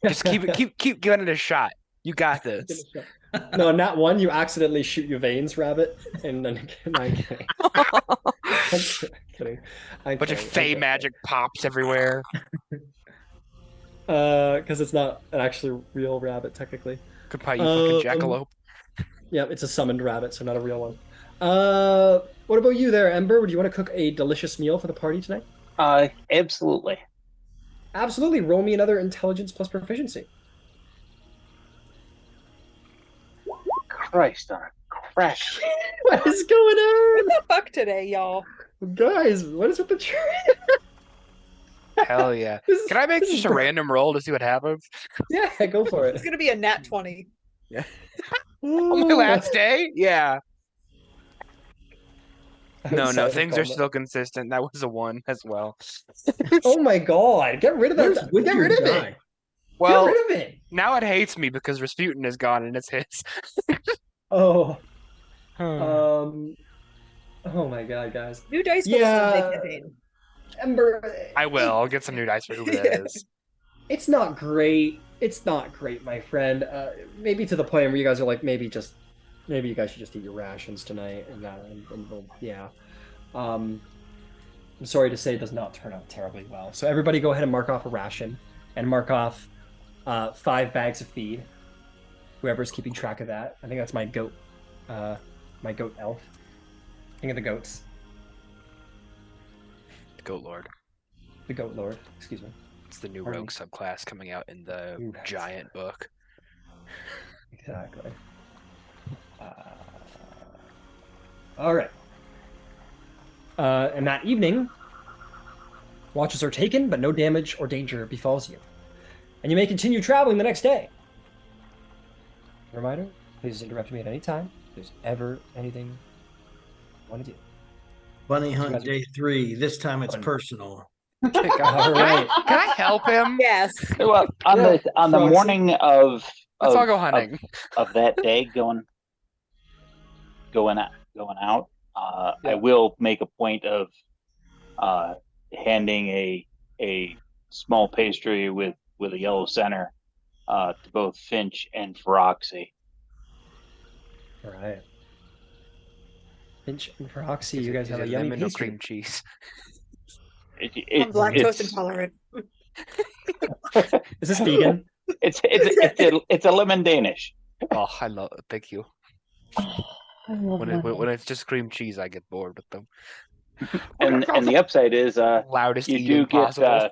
Just keep giving it a shot. You got this.
No, not one. You accidentally shoot Yvain's rabbit, and then I'm kidding. I'm kidding.
Bunch of fey magic pops everywhere.
Because it's not an actually real rabbit, technically.
Goodbye, you fucking jackalope.
Yeah, it's a summoned rabbit, so not a real one. What about you there, Ember? Would you want to cook a delicious meal for the party tonight?
Absolutely.
Absolutely. Roll me another intelligence plus proficiency.
Christ on a crack.
What is going on?
What the fuck today, y'all?
Guys, what is with the tree?
Hell yeah. Can I make just a random roll to see what happens?
Yeah, go for it.
It's gonna be a nat 20.
Yeah. On my last day? Yeah. No, things are still consistent. That was a 1 as well.
Oh my god, get rid of that. Get rid of it.
Well,
Get rid of it.
now it hates me because Rasputin is gone and it's his.
Oh. Oh my god, guys.
New dice for
Yeah.
the Sunday campaign.
Ember.
I will. I'll get some new dice for whoever that is.
It's not great. It's not great, my friend. Maybe to the point where you guys are like, maybe you guys should just eat your rations tonight, and yeah. I'm sorry to say it does not turn out terribly well. So everybody go ahead and mark off a ration, and mark off 5 bags of feed. Whoever's keeping track of that. I think that's my goat elf. King of the goats.
Goat Lord.
The goat lord, excuse me.
It's the new
Pardon
rogue
me.
subclass coming out in the
Ooh, that's-
giant book.
Exactly. All right. And that evening, watches are taken, but no damage or danger befalls you. And you may continue traveling the next day. Reminder, please interrupt me at any time if there's ever anything you want to do.
Bunny hunt day 3. This time it's personal.
All right.
Can I help him?
Yes.
Well, on
Yeah,
the
Frogsy.
morning of
Let's all
of-
go hunting.
of that day going out, I
Yeah.
will make a point of handing a small pastry with a yellow center to both Finch and Feroxy.
All right. Finch and Feroxy,
Is
you
it-
guys
is
have a
it
yummy
lemon or
pastry.
cream cheese?
I'm lactose intolerant.
Is this vegan?
It's a lemon Danish.
Oh, I love it. Thank you.
Oh, I love
When
lemon.
it's just cream cheese, I get bored with them.
And the upside is
Loudest
you
eating
do get
possible.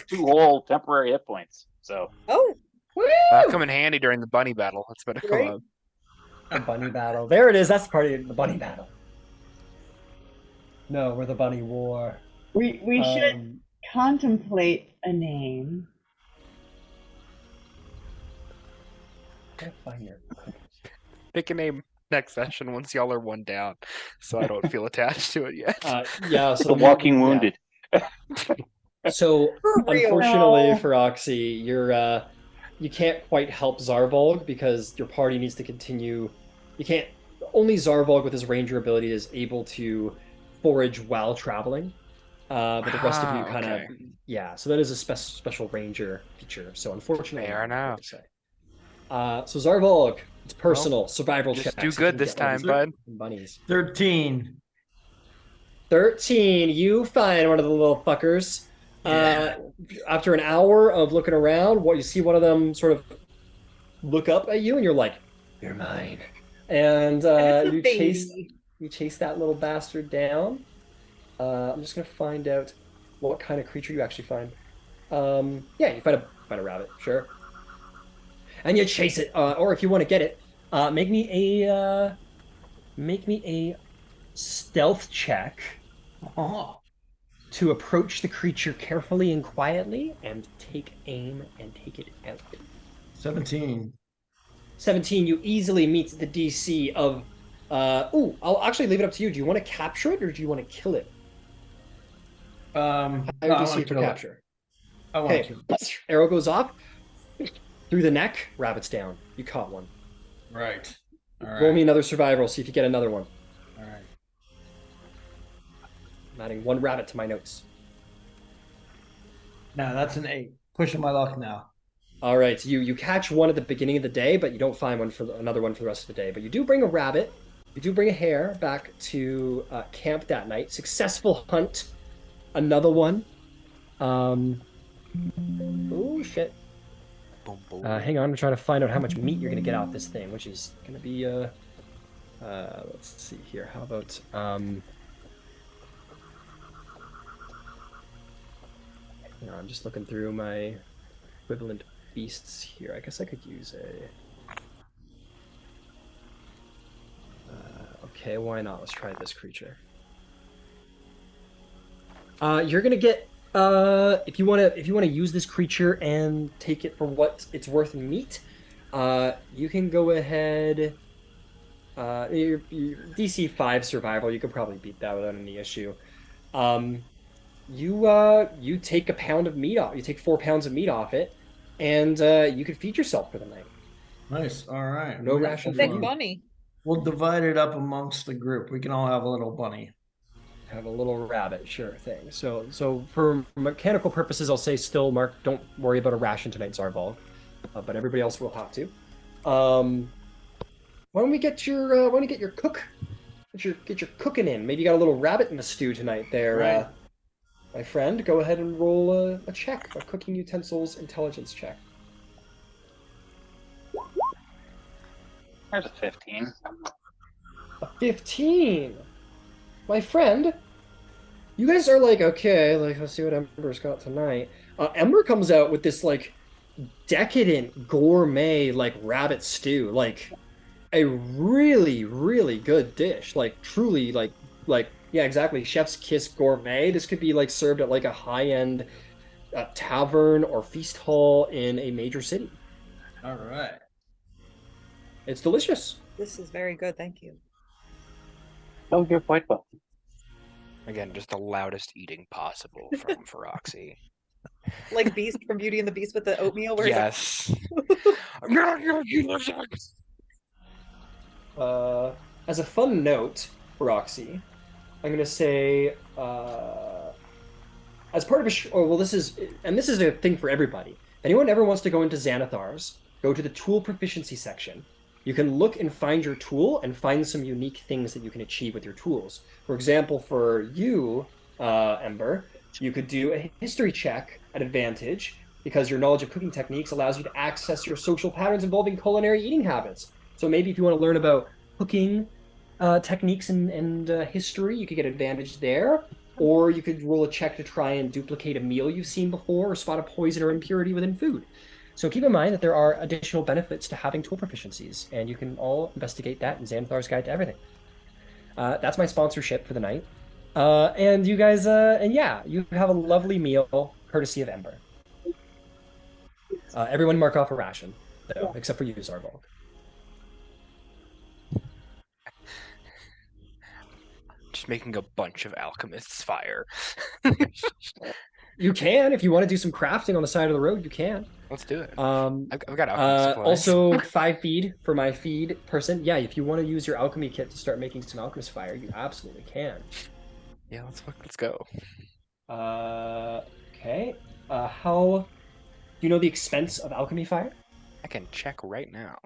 2 whole temporary hit points. So
Oh,
That'll come in handy during the bunny battle. That's better come
Right.
up.
The bunny battle. There it is. That's the part of the bunny battle. No, we're the bunny war.
We should
Um,
contemplate a name.
gotta find your
Pick a name next session once y'all are one down, so I don't feel attached to it yet.
yeah, so
the walking
yeah.
wounded.
So
for real.
unfortunately
No.
for Oxy, you can't quite help Zarvolg because your party needs to continue. You can't. Only Zarvolg with his ranger ability is able to forage while traveling. But the rest of you kind of
Okay.
yeah. So that is a special ranger feature. So unfortunately,
Fair
I don't know what
enough.
to say. So Zarvolg, it's personal survival
Just
checks.
do
You
good
can
this
get one of
time,
these
bud.
Bunnies.
13.
13. You find one of the little fuckers.
Yeah.
After an hour of looking around, what you see one of them sort of look up at you, and you're like, "You're mine." And
and it's a
you chase that little bastard down. I'm just gonna find out what kind of creature you actually find. Yeah, you find a rabbit, sure. And you chase it, or if you want to get it, make me a stealth check
Oh.
to approach the creature carefully and quietly and take aim and take it out.
17.
17, you easily meet the DC of I'll actually leave it up to you. Do you want to capture it or do you want to kill it?
No,
Higher
I want
DC
to
for
kill it.
capture.
I want to
Okay,
kill it.
arrow goes off through the neck, rabbit's down. You caught one.
Right. All right.
Roll me another survival, see if you get another one.
All right.
I'm adding one rabbit to my notes.
Now that's an 8. Pushing my luck now.
All right, so you catch one at the beginning of the day, but you don't find another one for the rest of the day. But you do bring a rabbit, you do bring a hare back to camp that night. Successful hunt, another one. Oh shit!
Boom, boom.
Hang on, I'm trying to find out how much meat you're gonna get off this thing, which is gonna be let's see here. How about you know, I'm just looking through my equivalent beasts here. I guess I could use a. Okay, why not? Let's try this creature. You're gonna get if you wanna use this creature and take it for what it's worth in meat, you can go ahead. Your DC 5 survival, you could probably beat that without any issue. You take a pound of meat off. You take 4 pounds of meat off it, and you can feed yourself for the night.
Nice. All right.
No ration for
Big
you.
bunny.
We'll divide it up amongst the group. We can all have a little bunny.
Have a little rabbit, sure thing. So for mechanical purposes, I'll say still, Mark, don't worry about a ration tonight, Zarvolg. But everybody else will have to. Why don't we get your cook? Get your cooking in. Maybe you got a little rabbit in the stew tonight, there,
Right.
my friend. Go ahead and roll a check, a cooking utensils intelligence check.
There's a 15.
A 15. My friend, you guys are like, okay, like let's see what Ember's got tonight. Ember comes out with this like decadent gourmet like rabbit stew, like a really, really good dish. Like truly like yeah, exactly. Chef's kiss gourmet. This could be like served at like a high-end tavern or feast hall in a major city.
All right.
It's delicious.
This is very good, thank you.
Oh, you're quite well.
Again, just the loudest eating possible from Feroxy.
Like Beast from Beauty and the Beast with the oatmeal, where he's
Yes.
As a fun note, Roxy, I'm gonna say, as part of this is a thing for everybody. If anyone ever wants to go into Xanathar's, go to the tool proficiency section, you can look and find your tool and find some unique things that you can achieve with your tools. For example, for you, Ember, you could do a history check at advantage because your knowledge of cooking techniques allows you to access your social patterns involving culinary eating habits. So maybe if you want to learn about cooking techniques and history, you could get advantage there. Or you could roll a check to try and duplicate a meal you've seen before or spot a poison or impurity within food. So keep in mind that there are additional benefits to having tool proficiencies, and you can all investigate that in Xanthar's Guide to Everything. That's my sponsorship for the night. And you guys, and yeah, you have a lovely meal courtesy of Ember. Everyone mark off a ration, though, except for you, Zarvolk.
Just making a bunch of alchemists fire.
You can, if you want to do some crafting on the side of the road, you can.
Let's do it.
I've
got alchemy supplies.
Also 5 feed for my feed person. Yeah, if you want to use your alchemy kit to start making some alchemist fire, you absolutely can.
Yeah, let's go.
Okay. How do you know the expense of alchemy fire?
I can check right now.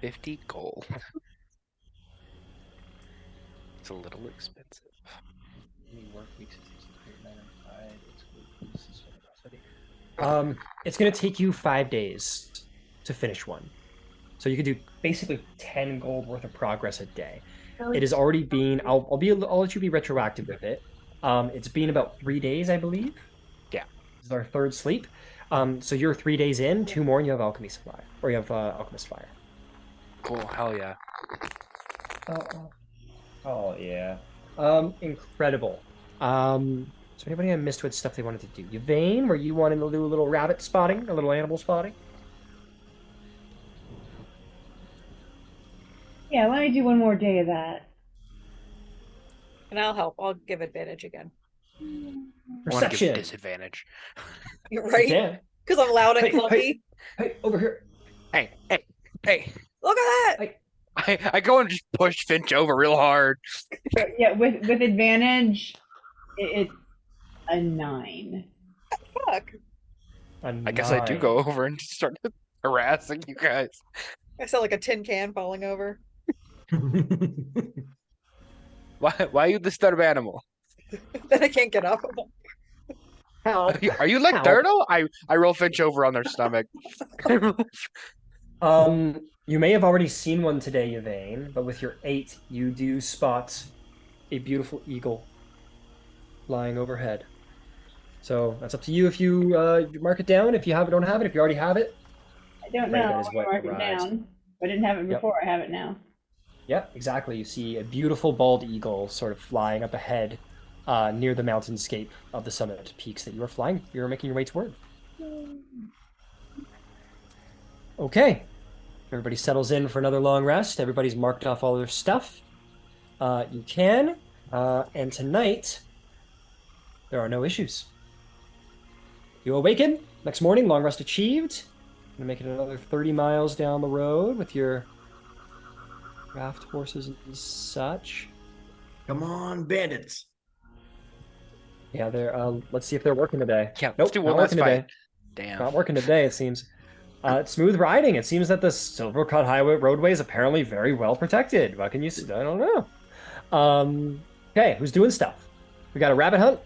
$50 gold. It's a little expensive.
It's gonna take you 5 days to finish one. So you could do basically 10 gold worth of progress a day. It has already been. I'll let you be retroactive with it. It's been about 3 days, I believe.
Yeah.
This is our third sleep. So you're 3 days in, 2 more, and you have alchemy supply, or you have alchemist fire.
Cool. Hell yeah.
Oh yeah. Incredible. So anybody I missed with stuff they wanted to do? Yvain, were you wanting to do a little rabbit spotting, a little animal spotting?
Yeah, why don't you do one more day of that?
And I'll help. I'll give advantage again.
I want to
Perception.
give disadvantage.
You're
You
right.
can.
Because I'm loud and
Hey,
clumpy.
Hey, over here.
Hey.
Look at that.
I go and just push Finch over real hard.
Yeah, with advantage, it's a 9.
Fuck.
I guess I do go over and just start harassing you guys.
I sound like a tin can falling over.
Why are you this type of animal?
Then I can't get up.
Help.
Are you like
Help.
Turtle? I roll Finch over on their stomach.
You may have already seen one today, Yvain, but with your 8, you do spot a beautiful eagle flying overhead. So that's up to you if you mark it down. If you don't have it. If you already have it,
I don't
Right,
know.
that is
I'm
what
gonna mark it
arrives.
down. If I didn't have it
Yep.
before, I have it now.
yeah, exactly. You see a beautiful bald eagle sort of flying up ahead near the mountainscape of the summit peaks that you are flying. You're making your way toward. Okay. Everybody settles in for another long rest. Everybody's marked off all their stuff. You can. And tonight, there are no issues. You awaken next morning, long rest achieved. Gonna make it another 30 miles down the road with your draft horses and such.
Come on, bandits.
Yeah, they're. Let's see if they're working today.
Yeah,
Nope,
let's do
not
one last
working today.
fight. Damn.
Not working today, it seems. It's smooth riding. It seems that the Silvercut Highway roadway is apparently very well protected. What can you say? I don't know. Okay, who's doing stuff? We got a rabbit hunt.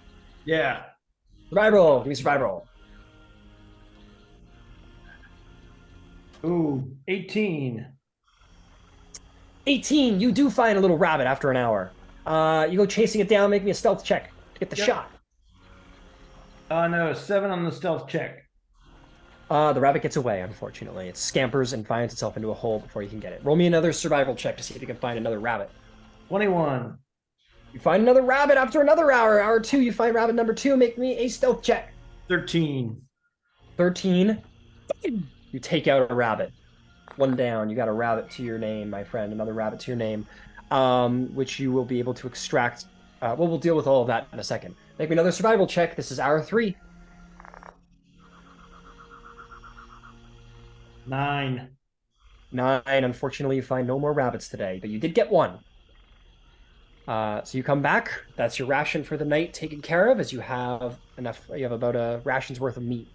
Yeah.
Survival. Give me survival.
Ooh, 18.
18. You do find a little rabbit after an hour. You go chasing it down. Make me a stealth check to get the
Yep.
shot.
No, 7 on the stealth check.
The rabbit gets away, unfortunately. It scampers and finds itself into a hole before you can get it. Roll me another survival check to see if you can find another rabbit.
21.
You find another rabbit after another hour. Hour 2, you find rabbit number 2. Make me a stealth check.
13.
13. You take out a rabbit. 1 down. You got a rabbit to your name, my friend. Another rabbit to your name, which you will be able to extract. We'll deal with all of that in a second. Make me another survival check. This is hour 3.
9.
9. Unfortunately, you find no more rabbits today, but you did get 1. So you come back. That's your ration for the night taken care of, as you have enough. You have about a ration's worth of meat,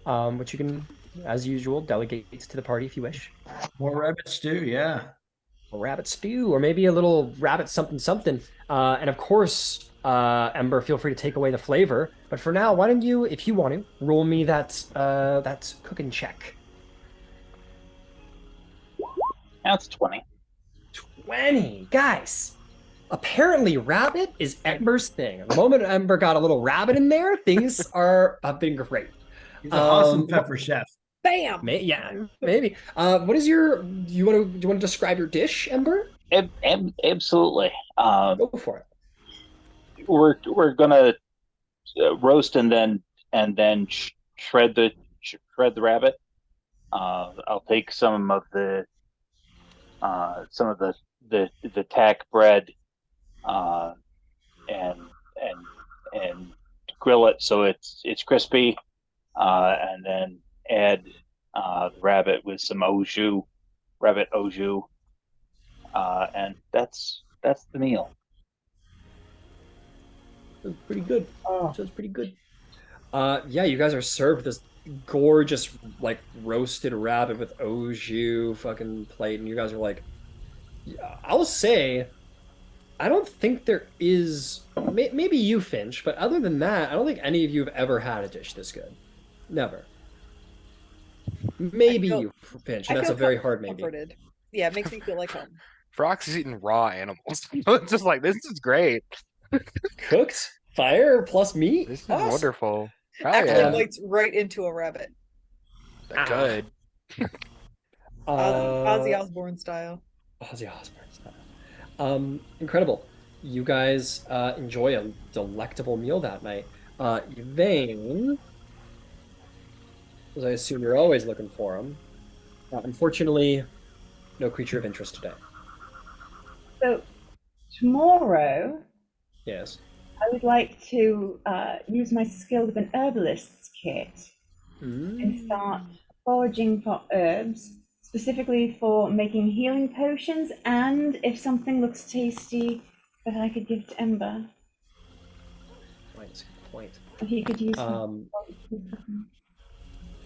which you can, as usual, delegate to the party if you wish.
More rabbit stew, yeah.
A rabbit stew, or maybe a little rabbit something something. And of course, Ember, feel free to take away the flavor. But for now, why don't you, if you want to, roll me that cooking check.
That's 20.
20, guys. Apparently, rabbit is Ember's thing. The moment Ember got a little rabbit in there, things have been great.
He's an awesome pepper chef.
Bam.
Yeah, maybe. What is your? Do you want to describe your dish, Ember?
Absolutely.
Go for it.
We're gonna roast and then shred the rabbit. I'll take some of the tack bread, and grill it so it's crispy, and then add the rabbit with some rabbit au jus, and that's the meal.
That's pretty good. Sounds pretty good. Yeah, you guys are served this gorgeous, like, roasted rabbit with au jus fucking plate, and you guys are like, yeah, I'll say, I don't think there is, maybe you, Finch, but other than that, I don't think any of you have ever had a dish this good. Never. Maybe you, Finch, and that's a very hard maybe.
Comforted. Yeah, it makes me feel like home.
Frox is eating raw animals. It's just like, this is great.
Cooked fire plus meat.
This is
Awesome.
wonderful. Oh,
Actually
yeah.
bites right into a rabbit.
Good.
Ozzy Osbourne style.
Ozzy Osbourne style. Incredible. You guys enjoy a delectable meal that night. Yvain, as I assume you're always looking for him. Unfortunately, no creature of interest today.
So tomorrow,
Yes.
I would like to use my skill with an herbalist's kit and start foraging for herbs, specifically for making healing potions, and if something looks tasty, that I could give to Ember.
That's a good point.
He could use.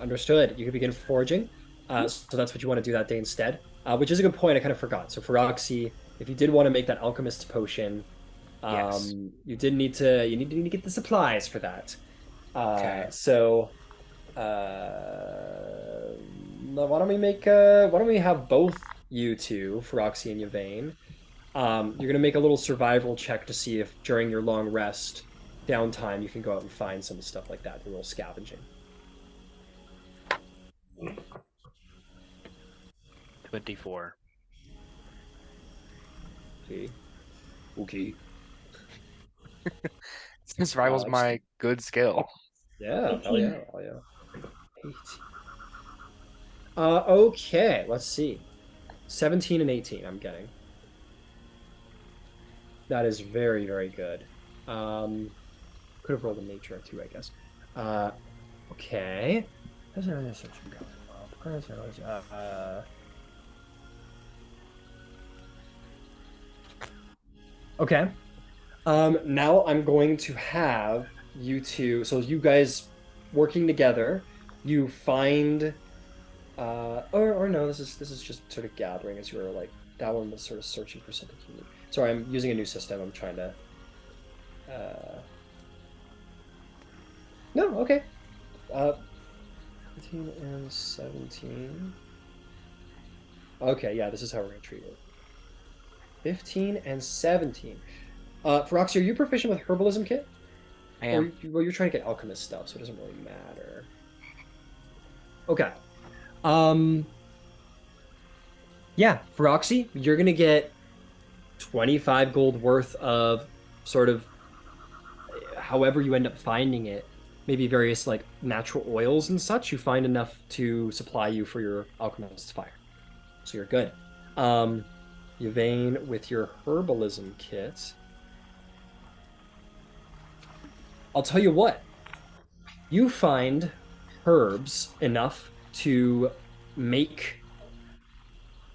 Understood. You could begin foraging. So that's what you want to do that day instead. Which is a good point. I kind of forgot. So for Roxy, if you did want to make that alchemist's potion,
Yes.
you need to get the supplies for that.
Okay.
So why don't we have both you two, Roxy and Yvain? You're gonna make a little survival check to see if during your long rest downtime you can go out and find some stuff like that. A little scavenging.
24.
Okay.
Survival's my good skill.
Yeah, hell yeah. 18. Okay, let's see. 17 and 18, I'm getting. That is very, very good. Could have rolled a nature too, I guess. Okay. Okay. Now I'm going to have you two. So you guys working together, you find, or no, this is just sort of gathering as you were like that one was sort of searching for something unique. Sorry, I'm using a new system. I'm trying to. No, okay. 15 and 17. Okay, yeah, this is how we're gonna treat it. 15 and 17. Feroxy, are you proficient with herbalism kit?
I am.
Well, you're trying to get alchemist stuff, so it doesn't really matter. Okay. Yeah, Feroxy, you're gonna get 25 gold worth of sort of however you end up finding it. Maybe various like natural oils and such. You find enough to supply you for your alchemist's fire. So you're good. Yvain, with your herbalism kit, I'll tell you what. You find herbs enough to make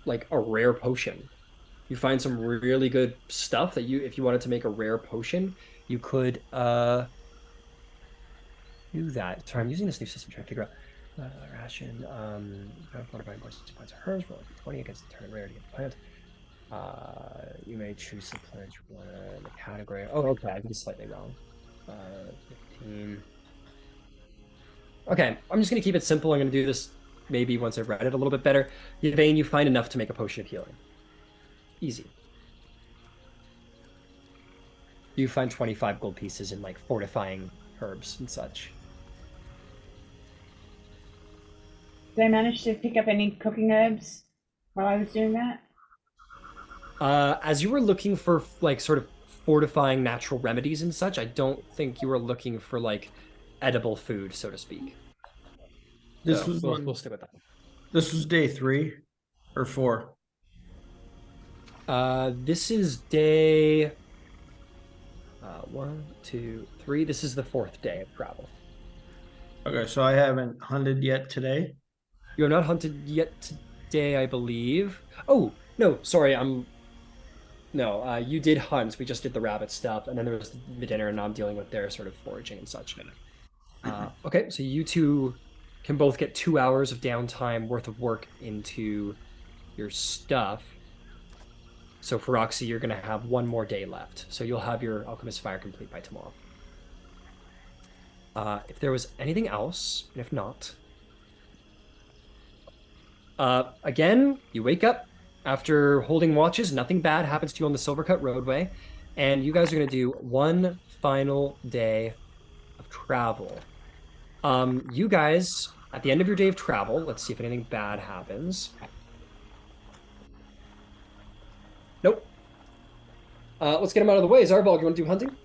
like a rare potion. You find some really good stuff that if you wanted to make a rare potion, you could do that. Sorry, I'm using this new system trying to figure out ration. Fortifying points of herbs, roll 20 against the turn rarity of the plant. You may choose the plant you want in the category. Oh, okay, I did slightly wrong. 15. Okay, I'm just gonna keep it simple. I'm gonna do this maybe once I've read it a little bit better. Yvain, you find enough to make a potion of healing. Easy. You find 25 gold pieces in like fortifying herbs and such.
Did I manage to pick up any cooking herbs while I was doing that?
As you were looking for like sort of fortifying natural remedies and such, I don't think you were looking for like edible food, so to speak.
This
So
was
we'll stick with that.
This was day 3 or 4.
This is day 1, 2, 3. This is the 4th day of travel.
Okay, so I haven't hunted yet today.
You have not hunted yet today, I believe. Oh no, sorry, No, you did hunt. We just did the rabbit stuff, and then there was the dinner, and now I'm dealing with their sort of foraging and such. Okay, so you two can both get 2 hours of downtime worth of work into your stuff. So for Roxy, you're going to have 1 more day left. So you'll have your Alchemist Fire complete by tomorrow. If there was anything else, and if not... again, you wake up. After holding watches, nothing bad happens to you on the Silvercut roadway. And you guys are going to do 1 final day of travel. You guys, at the end of your day of travel, let's see if anything bad happens. Nope. Let's get him out of the way. Zarbog, you want to do hunting?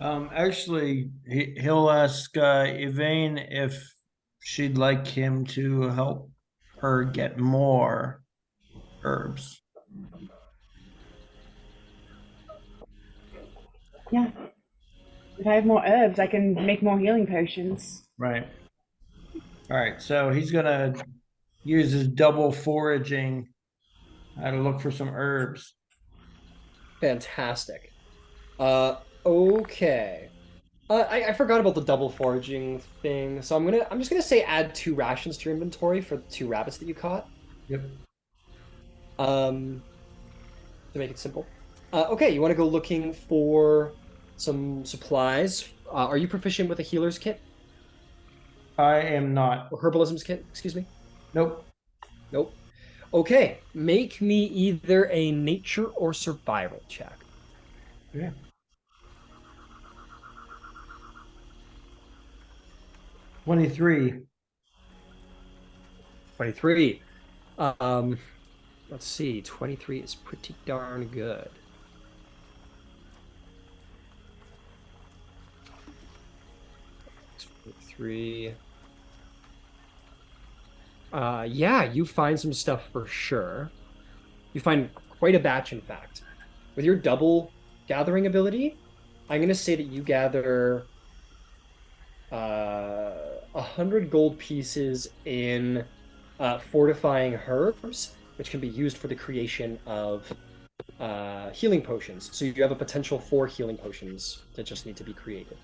Actually, he'll ask Yvain if she'd like him to help her get more herbs.
Yeah. If I have more herbs, I can make more healing potions.
Right. All right, so he's gonna use his double foraging to look for some herbs.
Fantastic. Okay. I forgot about the double foraging thing, so I'm just gonna say add 2 rations to your inventory for the 2 rabbits that you caught.
Yep.
To make it simple. Okay, you want to go looking for some supplies. Are you proficient with a healer's kit?
I am not.
Or herbalism's kit, excuse me?
Nope.
Nope. Okay, make me either a nature or survival check.
Yeah. 23.
23. Let's see, 23 is pretty darn good. Three. Yeah, you find some stuff for sure. You find quite a batch, in fact. With your double gathering ability, I'm gonna say that you gather 100 gold pieces in fortifying herbs, which can be used for the creation of healing potions. So you have a potential 4 healing potions that just need to be created.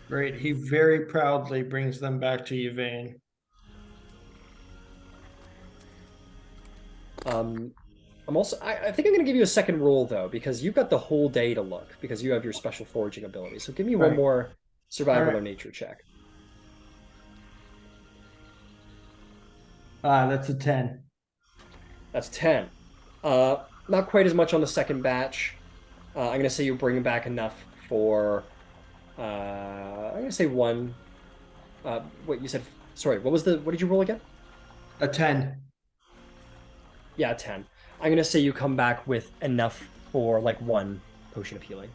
Great. He very proudly brings them back to Yvain.
I think I'm going to give you a second roll, though, because you've got the whole day to look, because you have your special foraging ability. So give me one more survival or nature check.
That's a 10.
That's 10. Not quite as much on the second batch. I'm going to say you bring back enough for... I'm going to say 1. What you said... Sorry, what did you roll again?
A 10.
Yeah, 10. I'm going to say you come back with enough for, like, 1 potion of healing.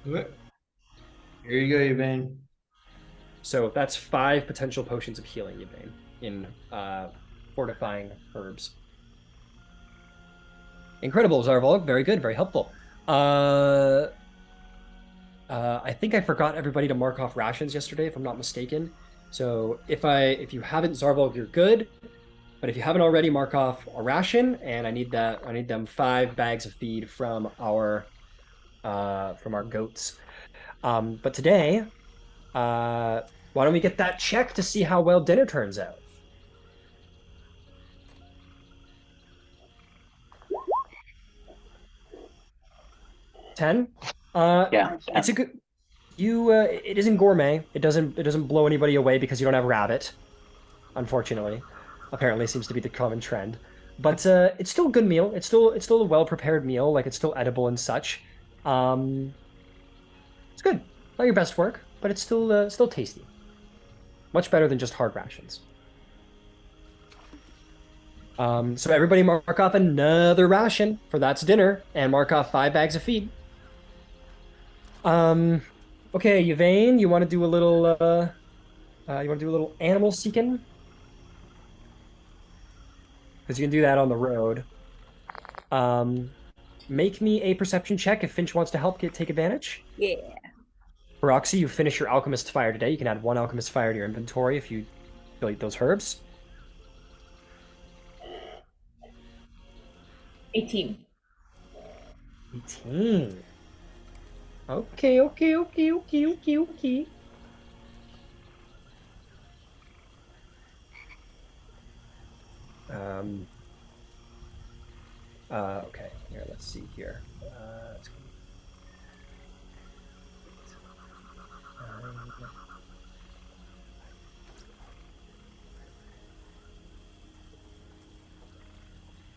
Okay. Here you go, Yvain.
So that's 5 potential potions of healing, Yvain, in fortifying herbs. Incredible, Zarvolg. Very good, very helpful. I think I forgot everybody to mark off rations yesterday, if I'm not mistaken. So if you haven't, Zarvolg, you're good. But if you haven't already, mark off a ration, and I need them 5 bags of feed from our goats. But today, why don't we get that check to see how well dinner turns out? 10?
Yeah,
It's
10.
a good. It isn't gourmet. It doesn't blow anybody away because you don't have rabbit. Unfortunately, apparently seems to be the common trend. But it's still a good meal. It's still a well prepared meal. Like it's still edible and such. It's good. Not your best work, but it's still tasty. Much better than just hard rations. So everybody mark off another ration for that's dinner, and mark off 5 bags of feed. Okay, Yvain, you want to do a little animal seeking? Because you can do that on the road. Make me a perception check if Finch wants to help take advantage.
Yeah.
Roxy, you finish your alchemist fire today. You can add 1 alchemist fire to your inventory if you eat those herbs.
18.
18. Okay. Okay. Here, let's see here.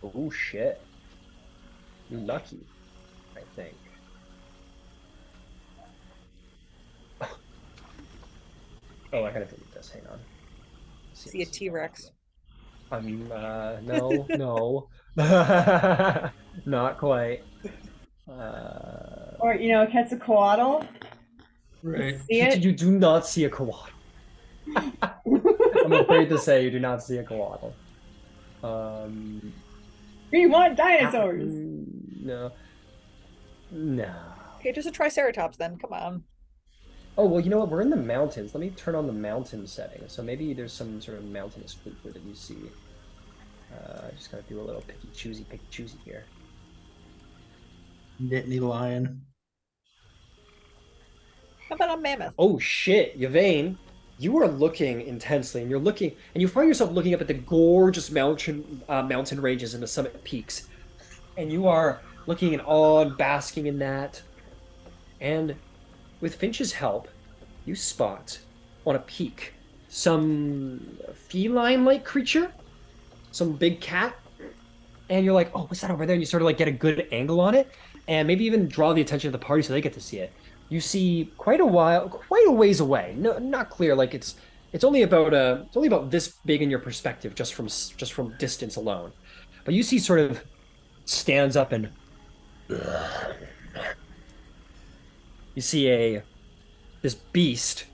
Oh, shit. Lucky, I think. Oh, I gotta delete this. Hang on.
See a T-Rex.
No. Not quite.
Or, a Quetzalcoatl.
Right.
See it?
You do not see a koala. I'm afraid to say you do not see a koala.
We want dinosaurs.
No.
Okay, just a Triceratops then. Come on.
Oh, well, you know what? We're in the mountains. Let me turn on the mountain setting. So maybe there's some sort of mountainous creature that you see. Just gotta do a little picky choosy here.
Nittany lion.
How about a mammoth?
Oh shit, Yvain, you are looking intensely, and you find yourself looking up at the gorgeous mountain ranges and the summit peaks, and you are looking in awe and basking in that. And with Finch's help, you spot on a peak some feline-like creature, some big cat, and you're like, oh, what's that over there? And you sort of like get a good angle on it, and maybe even draw the attention of the party so they get to see it. You see quite a ways away. No, not clear. Like it's only about this big in your perspective, just from distance alone. But you see, sort of stands up and you see this beast,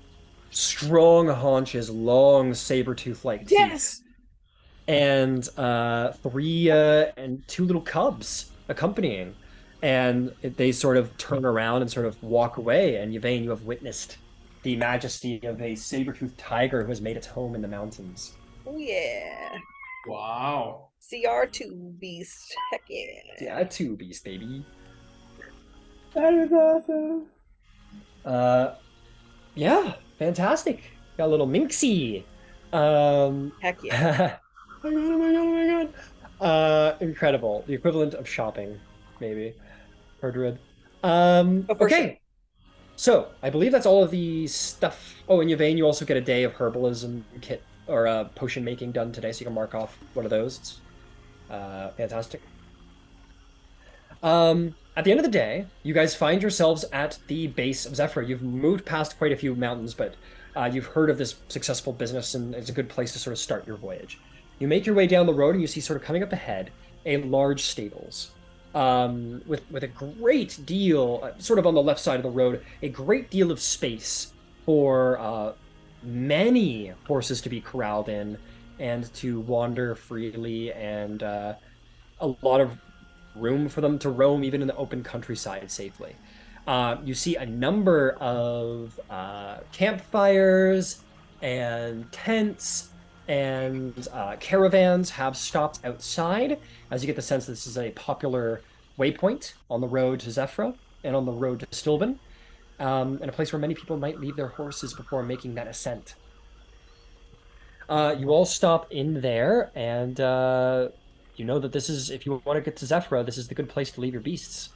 strong haunches, long saber-tooth-like teeth.
Yes.
And 3 and 2 little cubs accompanying, and they sort of turn around and sort of walk away. And Yvain, you have witnessed the majesty of a saber-toothed tiger who has made its home in the mountains.
Oh yeah.
Wow.
CR2 beast. Heck yeah.
Yeah, 2 beast, baby.
That is awesome.
Yeah, fantastic. Got a little minxie.
Heck yeah.
Oh my god. Incredible. The equivalent of shopping, maybe. Herdred. Okay.
Sure.
So I believe that's all of the stuff. Oh, and Yvain, you also get a day of herbalism kit or potion making done today, so you can mark off one of those. It's fantastic. At the end of the day, you guys find yourselves at the base of Zephrah. You've moved past quite a few mountains, but you've heard of this successful business, and it's a good place to sort of start your voyage. You make your way down the road, and you see sort of coming up ahead a large stables with a great deal, sort of on the left side of the road, a great deal of space for many horses to be corralled in and to wander freely, and a lot of room for them to roam even in the open countryside safely. You see a number of campfires and tents and caravans have stopped outside, as you get the sense this is a popular waypoint on the road to Zephrah and on the road to Stilben, and a place where many people might leave their horses before making that ascent. You all stop in there, and you know that this is, if you want to get to Zephrah, this is the good place to leave your beasts.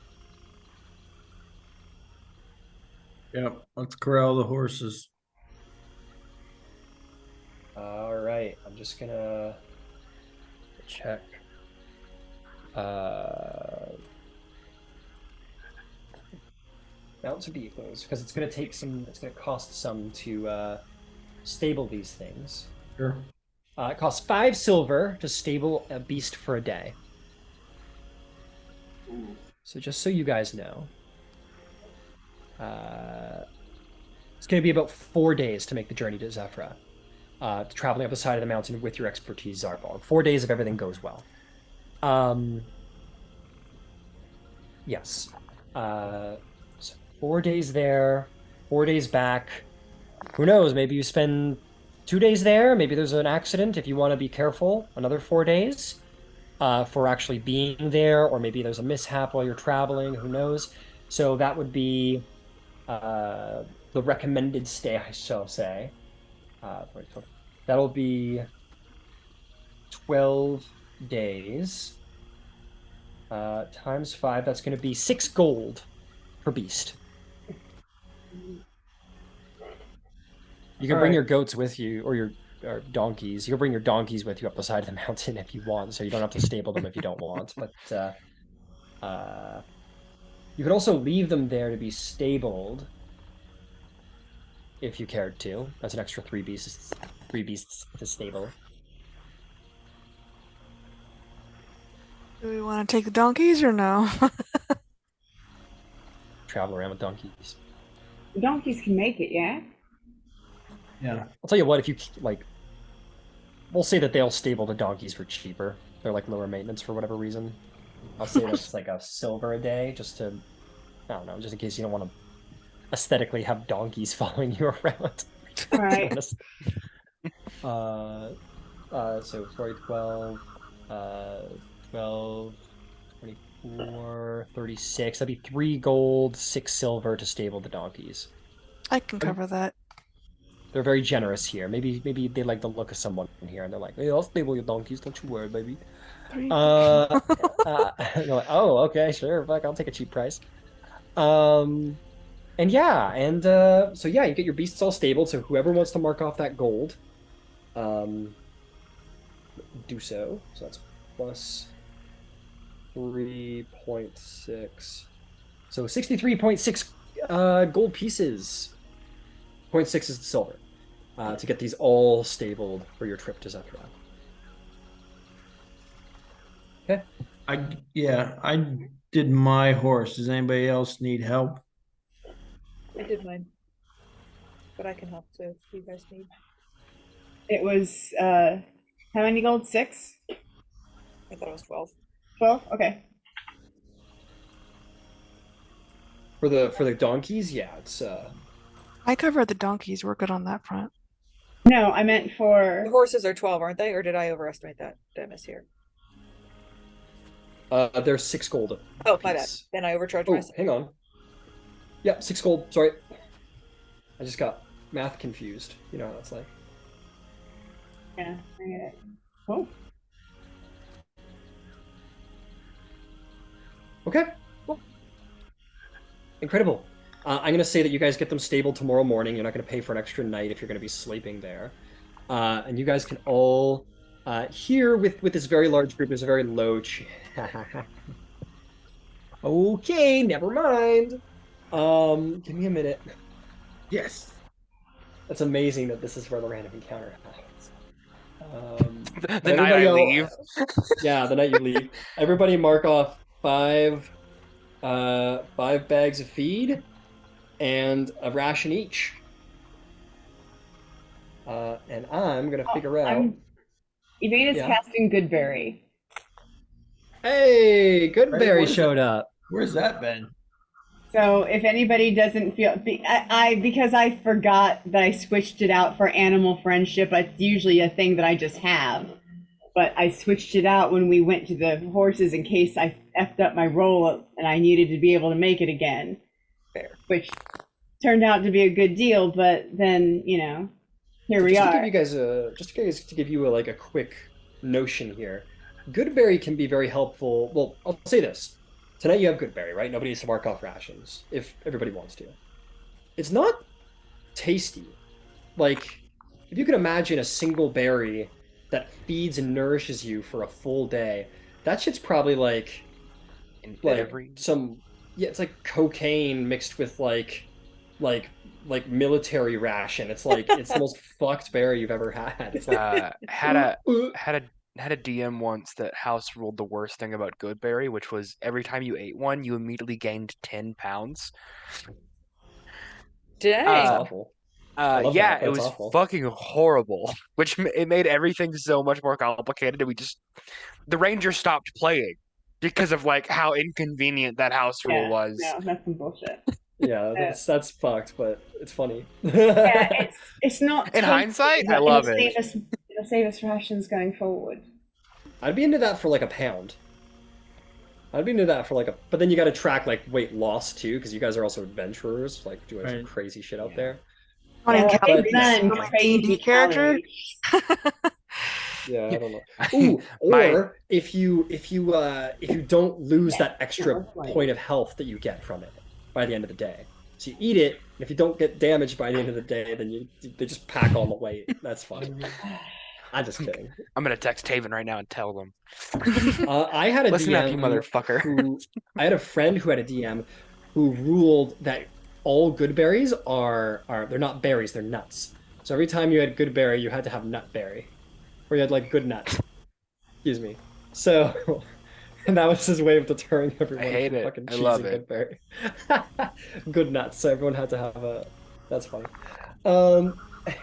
Yep, let's corral the horses.
All right, I'm just gonna check. Mounts and vehicles, because it's gonna take some. It's gonna cost some to stable these things.
Sure.
It costs 5 silver to stable a beast for a day. So just so you guys know, it's going to be about 4 days to make the journey to Zephrah. Traveling up the side of the mountain with your expertise, Zarbog. 4 days if everything goes well. Yes. So 4 days there, 4 days back. Who knows? Maybe you spend 2 days there. Maybe there's an accident. If you want to be careful, another 4 days for actually being there, or maybe there's a mishap while you're traveling. Who knows? So that would be the recommended stay, I shall say. That'll be 12 days times 5. That's going to be 6 gold per beast. You can bring your goats with you, or your donkeys. You can bring your donkeys with you up the side of the mountain if you want, so you don't have to stable them if you don't want. But you could also leave them there to be stabled if you cared to. That's an extra 3 beasts to stable.
Do we want to take the donkeys or no?
Travel around with donkeys.
The donkeys can make it, yeah?
Yeah.
I'll tell you what, if you like, we'll say that they'll stable the donkeys for cheaper. They're like lower maintenance for whatever reason. I'll say that's like a silver a day, just to, I don't know, just in case you don't want to aesthetically have donkeys following you around.
Right.
So 40, 12, 12, 24, 36. That'd be 3 gold, 6 silver to stable the donkeys.
I can cover that.
They're very generous here. Maybe they like the look of someone in here, and they're like, "Hey, I'll stable your donkeys. Don't you worry, baby." You're like, "Oh, okay, sure. Fuck, I'll take a cheap price." So yeah, you get your beasts all stabled. So whoever wants to mark off that gold, do so. So that's plus 3.6. So 63.6 gold pieces. 0.6 is the silver. To get these all stabled for your trip to Zephrah. Okay.
I did my horse. Does anybody else need help?
I did mine, but I can help too if you guys need.
It was, how many gold? 6?
I thought it was 12.
12? Okay.
For the donkeys, yeah, it's
I covered the donkeys. We're good on that front.
No, I meant for...
The horses are 12, aren't they? Or did I overestimate that? Did I miss here?
they're 6 gold.
Oh, my bad. Then I overcharged myself.
Hang on. Yeah, 6 gold. Sorry. I just got math confused. You know how that's like.
Yeah, I get it. Oh.
Okay. Cool. Incredible. I'm going to say that you guys get them stable tomorrow morning. You're not going to pay for an extra night if you're going to be sleeping there. And you guys can all here with this very large group. There's a very low. Okay, never mind. Give me a minute.
Yes.
That's amazing that this is where the random encounter happens.
The night I leave.
Yeah, the night you leave. Everybody mark off 5 bags of feed and a ration each. And I'm gonna figure out.
Yvaina's casting Goodberry.
Hey, Goodberry showed up.
Where's that been?
So if anybody doesn't feel, because I forgot that I switched it out for animal friendship. It's usually a thing that I just have, but I switched it out when we went to the horses in case I effed up my roll and I needed to be able to make it again.
Fair.
Which turned out to be a good deal, but then here we
Just to
are.
give you guys to give you a quick notion here, Goodberry can be very helpful. Well, I'll say this: tonight you have Goodberry, right? Nobody needs to mark off rations if everybody wants to. It's not tasty. Like, if you can imagine a single berry that feeds and nourishes you for a full day, that shit's probably like some, yeah, it's like cocaine mixed with like military ration. It's like it's the most fucked berry you've ever had. It's like
had a DM once that house ruled the worst thing about Goodberry, which was every time you ate one, you immediately gained 10 pounds.
Dang.
That's awful. I love
yeah,
that, but
it
it's
was
awful.
fucking horrible, which it made everything so much more complicated. And the Rangers stopped playing because of like how inconvenient that house rule was.
No, that's some bullshit.
Yeah, that's fucked, but it's funny.
Yeah, it's not.
In
tasty,
hindsight,
but
I love
it'll
it.
It'll save us rations going forward.
I'd be into that for like a pound. I'd be into that for like a, but then you got to track like weight loss too, because you guys are also adventurers, like doing some
Right.
crazy shit out there.
Wanting
Yeah,
calories
but-
for my D&D character.
Yeah, I don't know. Ooh, or if you don't lose that extra point of health that you get from it by the end of the day. So you eat it, and if you don't get damaged by the end of the day, then they just pack on the weight. That's fine. I'm just kidding.
I'm gonna text Taven right now and tell them.
I had a
Listen
DM
up, you motherfucker.
I had a friend who had a DM who ruled that all good berries are they're not berries, they're nuts. So every time you had good berry, you had to have nut berry, or you had like good nuts. Excuse me. So, and that was his way of deterring everyone
I hate
from
it.
fucking
I love
choosing
it.
good berry. Good nuts. So everyone had to have a. That's funny.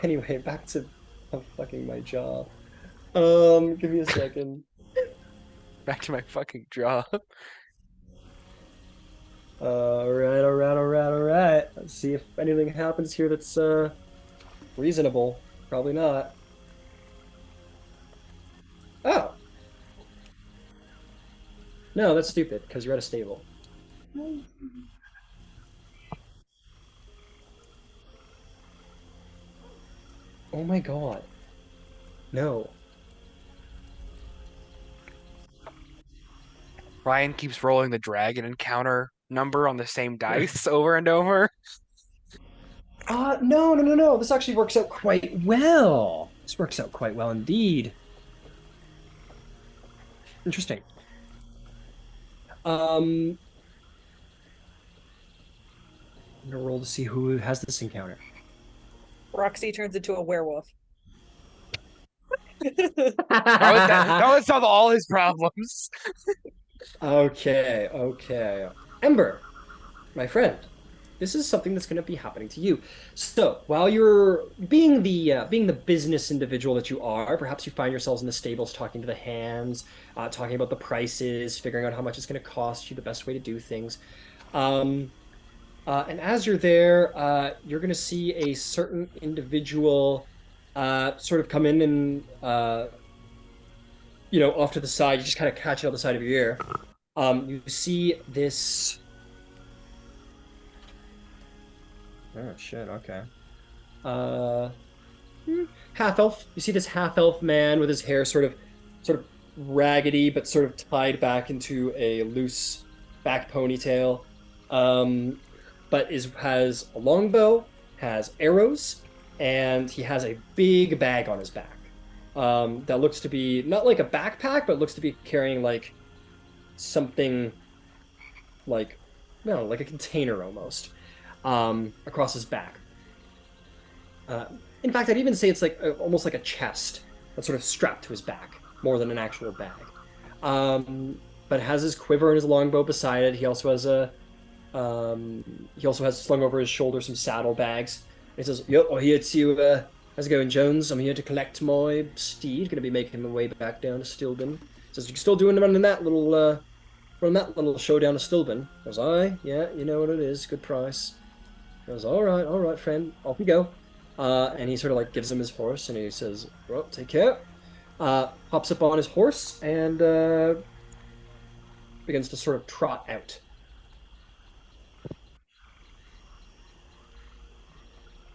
Anyway, back to fucking my job. Give me a second.
Back to my fucking job.
All right. Let's see if anything happens here that's reasonable. Probably not. Oh. No, that's stupid, because you're at a stable. Oh my god. No.
Ryan keeps rolling the dragon encounter number on the same dice over and over.
No. This actually works out quite well. This works out quite well indeed. Interesting. I'm gonna roll to see who has this encounter.
Roxy turns into a werewolf.
That would solve all his problems.
Okay. Ember, my friend, this is something that's going to be happening to you. So while you're being the business individual that you are, perhaps you find yourselves in the stables talking to the hands, talking about the prices, figuring out how much it's going to cost you, the best way to do things. And as you're there, you're going to see a certain individual sort of come in and off to the side. You just kind of catch it on the side of your ear. You see this. Oh shit! Okay. Half elf. You see this half elf man with his hair sort of raggedy, but sort of tied back into a loose back ponytail. But has a longbow, has arrows, and he has a big bag on his back. That looks to be not like a backpack, but looks to be carrying like something like a container almost across his back. In fact, I'd even say it's like almost like a chest that's sort of strapped to his back more than an actual bag. But has his quiver and his longbow beside it. He also has slung over his shoulder some saddlebags. He says, "Yep, I'm here to how's it going, Jones? I'm here to collect my steed. Going to be making my way back down to Stilben." He says, "You still doing running that little Run that little showdown to Stilben. Goes, aye, yeah, you know what it is. Good price. Goes, all right, friend. Off you go. And he sort of like gives him his horse and he says, well, take care. Hops up on his horse and begins to sort of trot out.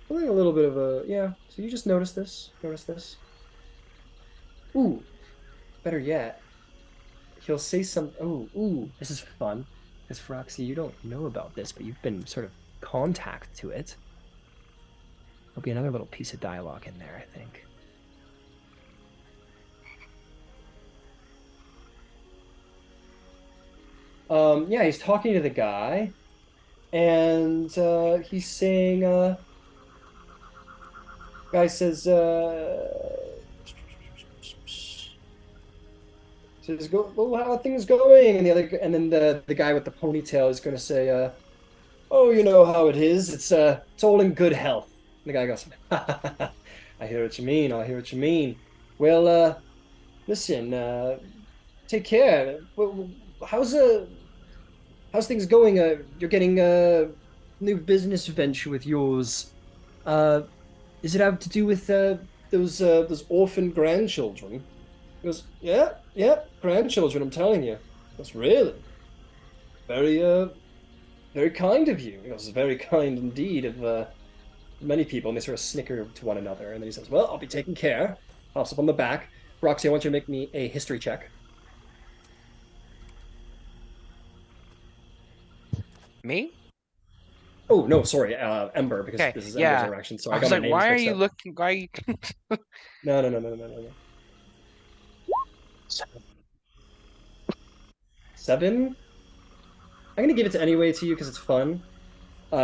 Feeling a little bit of a, yeah. So you just notice this. Notice this. Ooh, better yet, he'll say some. Oh, ooh, this is fun. Because Froxy, you don't know about this, but you've been sort of contact to it. There'll be another little piece of dialogue in there, I think. Yeah, he's talking to the guy, and he's saying, guy says, says, "Go, well, how are things going?" And and then the guy with the ponytail is going to say, "Oh, you know how it is. It's all in good health." And the guy goes, "I hear what you mean. I hear what you mean. Well, listen, take care. How's how's things going? You're getting a new business venture with yours. Uh, is it have to do with those orphan grandchildren?" He goes, "Yeah, yeah, grandchildren. I'm telling you. That's really very very kind of you." He goes, "Very kind indeed of many people." And they sort of snicker to one another. And then he says, "Well, I'll be taking care." Hops up on the back. Roxy, I want you to make me a history check.
Me?
Oh no, sorry, Ember, because
Okay,
this is Ember's
yeah.
interaction. So
I
I
was
got my
like,
names
why are
mixed
you
up.
looking? Why?
No. 7. I'm gonna give it to anyway to you because it's fun.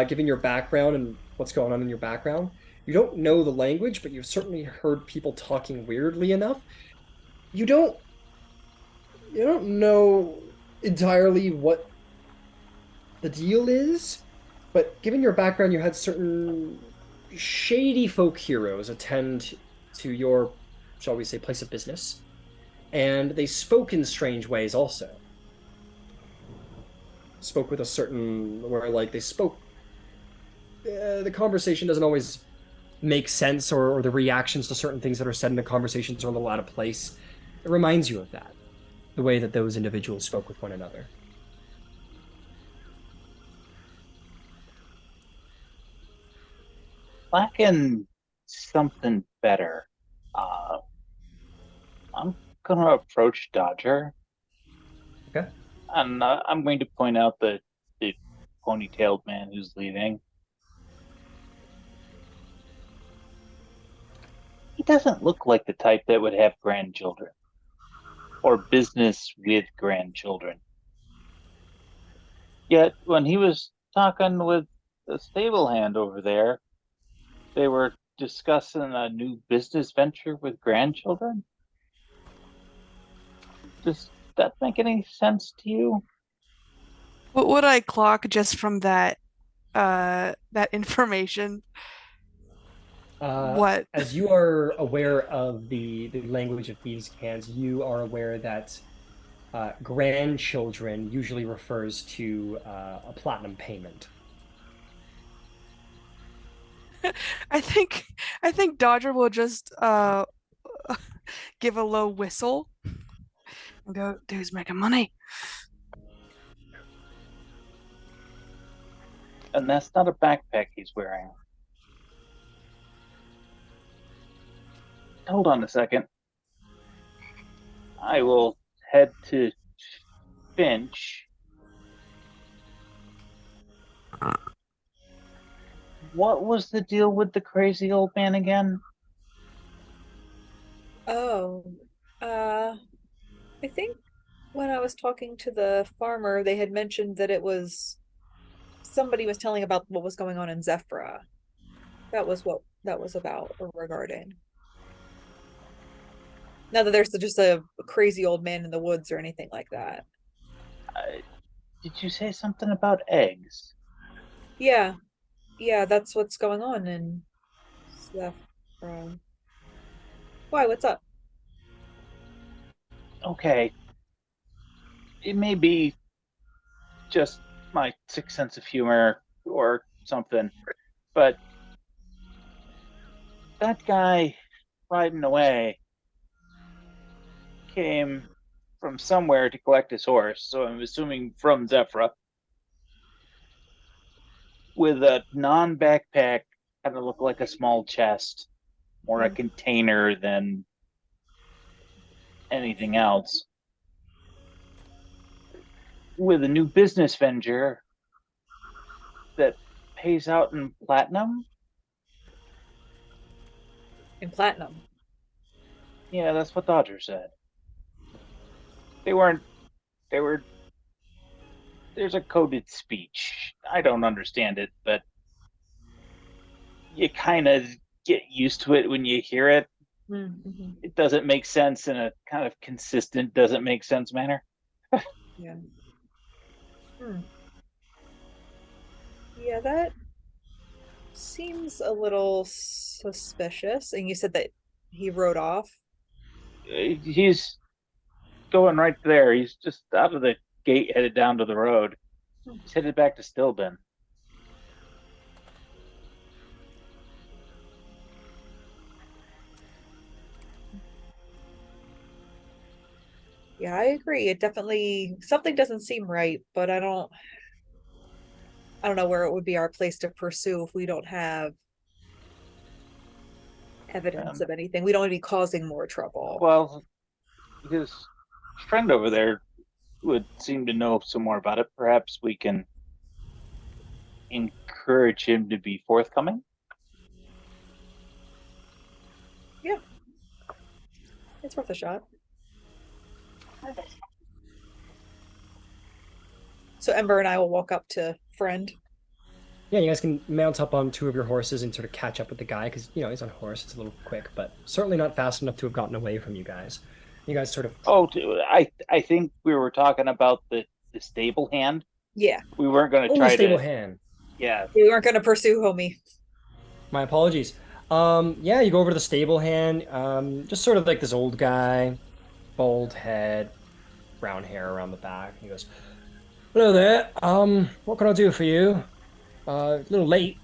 Given your background and what's going on in your background, you don't know the language, but you've certainly heard people talking weirdly enough. You don't you don't know entirely what the deal is, but given your background, you had certain shady folk heroes attend to your, shall we say, place of business, and they spoke in strange ways also. Spoke with a certain, where like they spoke, the conversation doesn't always make sense, or the reactions to certain things that are said in the conversations are a little out of place. It reminds you of that, the way that those individuals spoke with one another.
Lacking something better. Uh, I'm gonna approach Dodger,
Okay.
and I'm going to point out the ponytailed man who's leaving. He doesn't look like the type that would have grandchildren or business with grandchildren. Yet when he was talking with the stable hand over there, they were discussing a new business venture with grandchildren. Does that make any sense to you?
What would I clock just from that information?
Uh,
What?
as you are aware of the language of thieves' cans, you are aware that grandchildren usually refers to a platinum payment.
I think Dodger will just give a low whistle and go, dude's making money.
And that's not a backpack he's wearing. Hold on a second. I will head to Finch. What was the deal with the crazy old man again?
Oh, I think when I was talking to the farmer, they had mentioned that it was somebody was telling about what was going on in Zephrah. That was what that was about or regarding. Not that there's just a crazy old man in the woods or anything like that.
Uh, did you say something about eggs?
Yeah, yeah, that's what's going on in Zephrah. Why? What's up?
Okay, it may be just my sick sense of humor or something, but that guy riding away came from somewhere to collect his horse, so I'm assuming from Zephrah, with a non-backpack, kind of look like a small chest, more a container than anything else. With a new business venture that pays out in platinum.
In platinum.
Yeah, that's what Dodger said. They weren't. They were. There's a coded speech. I don't understand it, but you kind of get used to it when you hear it.
Mm-hmm.
It doesn't make sense in a kind of consistent, doesn't make sense manner.
Yeah. Yeah, that seems a little suspicious. And you said that he rode off.
He's going right there. He's just out of the gate, headed down to the road. He's headed back to Stillben.
Yeah, I agree. It definitely something doesn't seem right, but I don't know where it would be our place to pursue if we don't have evidence of anything. We don't want to be causing more trouble.
Well, his friend over there would seem to know some more about it. Perhaps we can encourage him to be forthcoming.
Yeah. It's worth a shot. So Ember and I will walk up to friend.
Yeah, you guys can mount up on two of your horses and sort of catch up with the guy because he's on a horse. It's a little quick, but certainly not fast enough to have gotten away from you guys. You guys sort of.
Oh, I think we were talking about the stable hand.
Yeah.
We weren't going to
the
try
stable
to.
hand.
Yeah.
We weren't going to pursue homie.
My apologies. Yeah, you go over to the stable hand. Just sort of like this old guy, bald head, brown hair around the back. He goes, "Hello there. What can I do for you? A little late."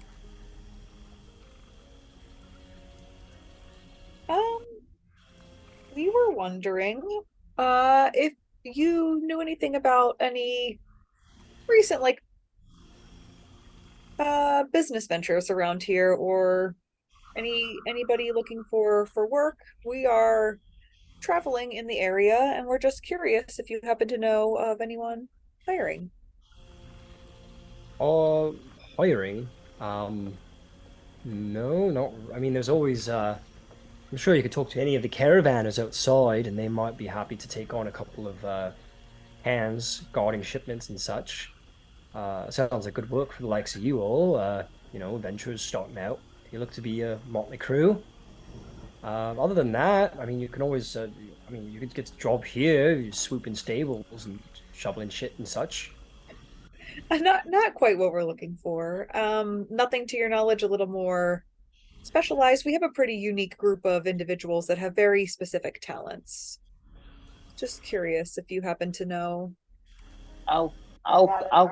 We were wondering, if you knew anything about any recent, like, business ventures around here, or anybody looking for work. We are traveling in the area, and we're just curious if you happen to know of anyone hiring.
Hiring. No, not. I mean, there's always. I'm sure you could talk to any of the caravanners outside, and they might be happy to take on a couple of hands guarding shipments and such. Sounds like good work for the likes of you all. Adventurers starting out. You look to be a motley crew. Other than that, I mean, you can always. You could get a job here. You swoop in stables and shoveling shit and such.
Not quite what we're looking for. Nothing to your knowledge, a little more specialized. We have a pretty unique group of individuals that have very specific talents. Just curious if you happen to know.
I'll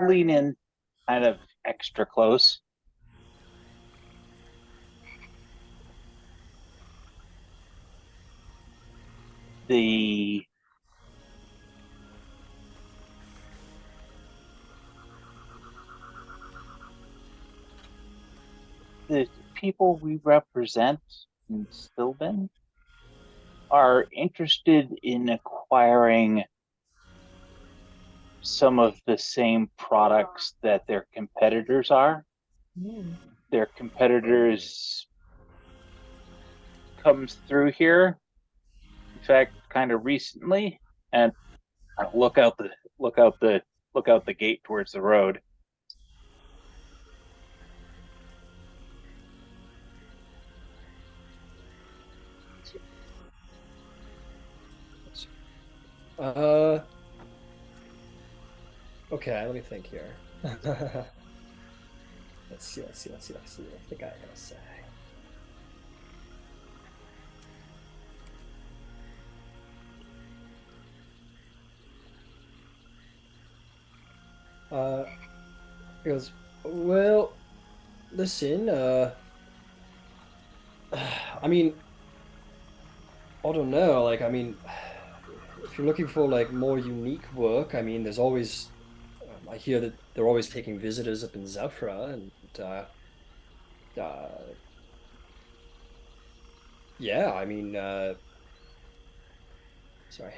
lean in kind of extra close. The people we represent in Stillben are interested in acquiring some of the same products that their competitors are. Their competitors comes through here, in fact, kind of recently, and look out the gate towards the road.
Okay, let me think here. Let's see. What the guy gonna say? He goes, well, listen, I mean, I don't know, like, I mean, if you're looking for like more unique work, I mean, there's always, I hear that they're always taking visitors up in Zephrah, and uh, yeah, I mean, sorry,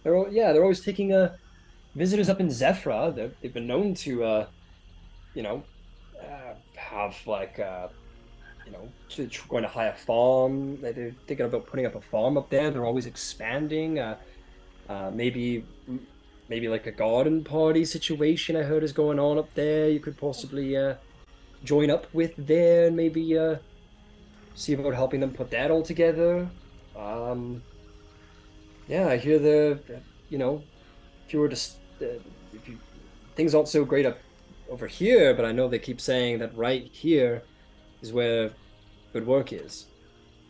they're always taking visitors up in Zephrah. They've been known to, you know, have like going to hire a farm. They're thinking about putting up a farm up there. They're always expanding. Maybe like a garden party situation I heard is going on up there. You could possibly join up with there and maybe see about helping them put that all together. Yeah, I hear if you were to if you things aren't so great up over here, but I know they keep saying that right here is where good work is.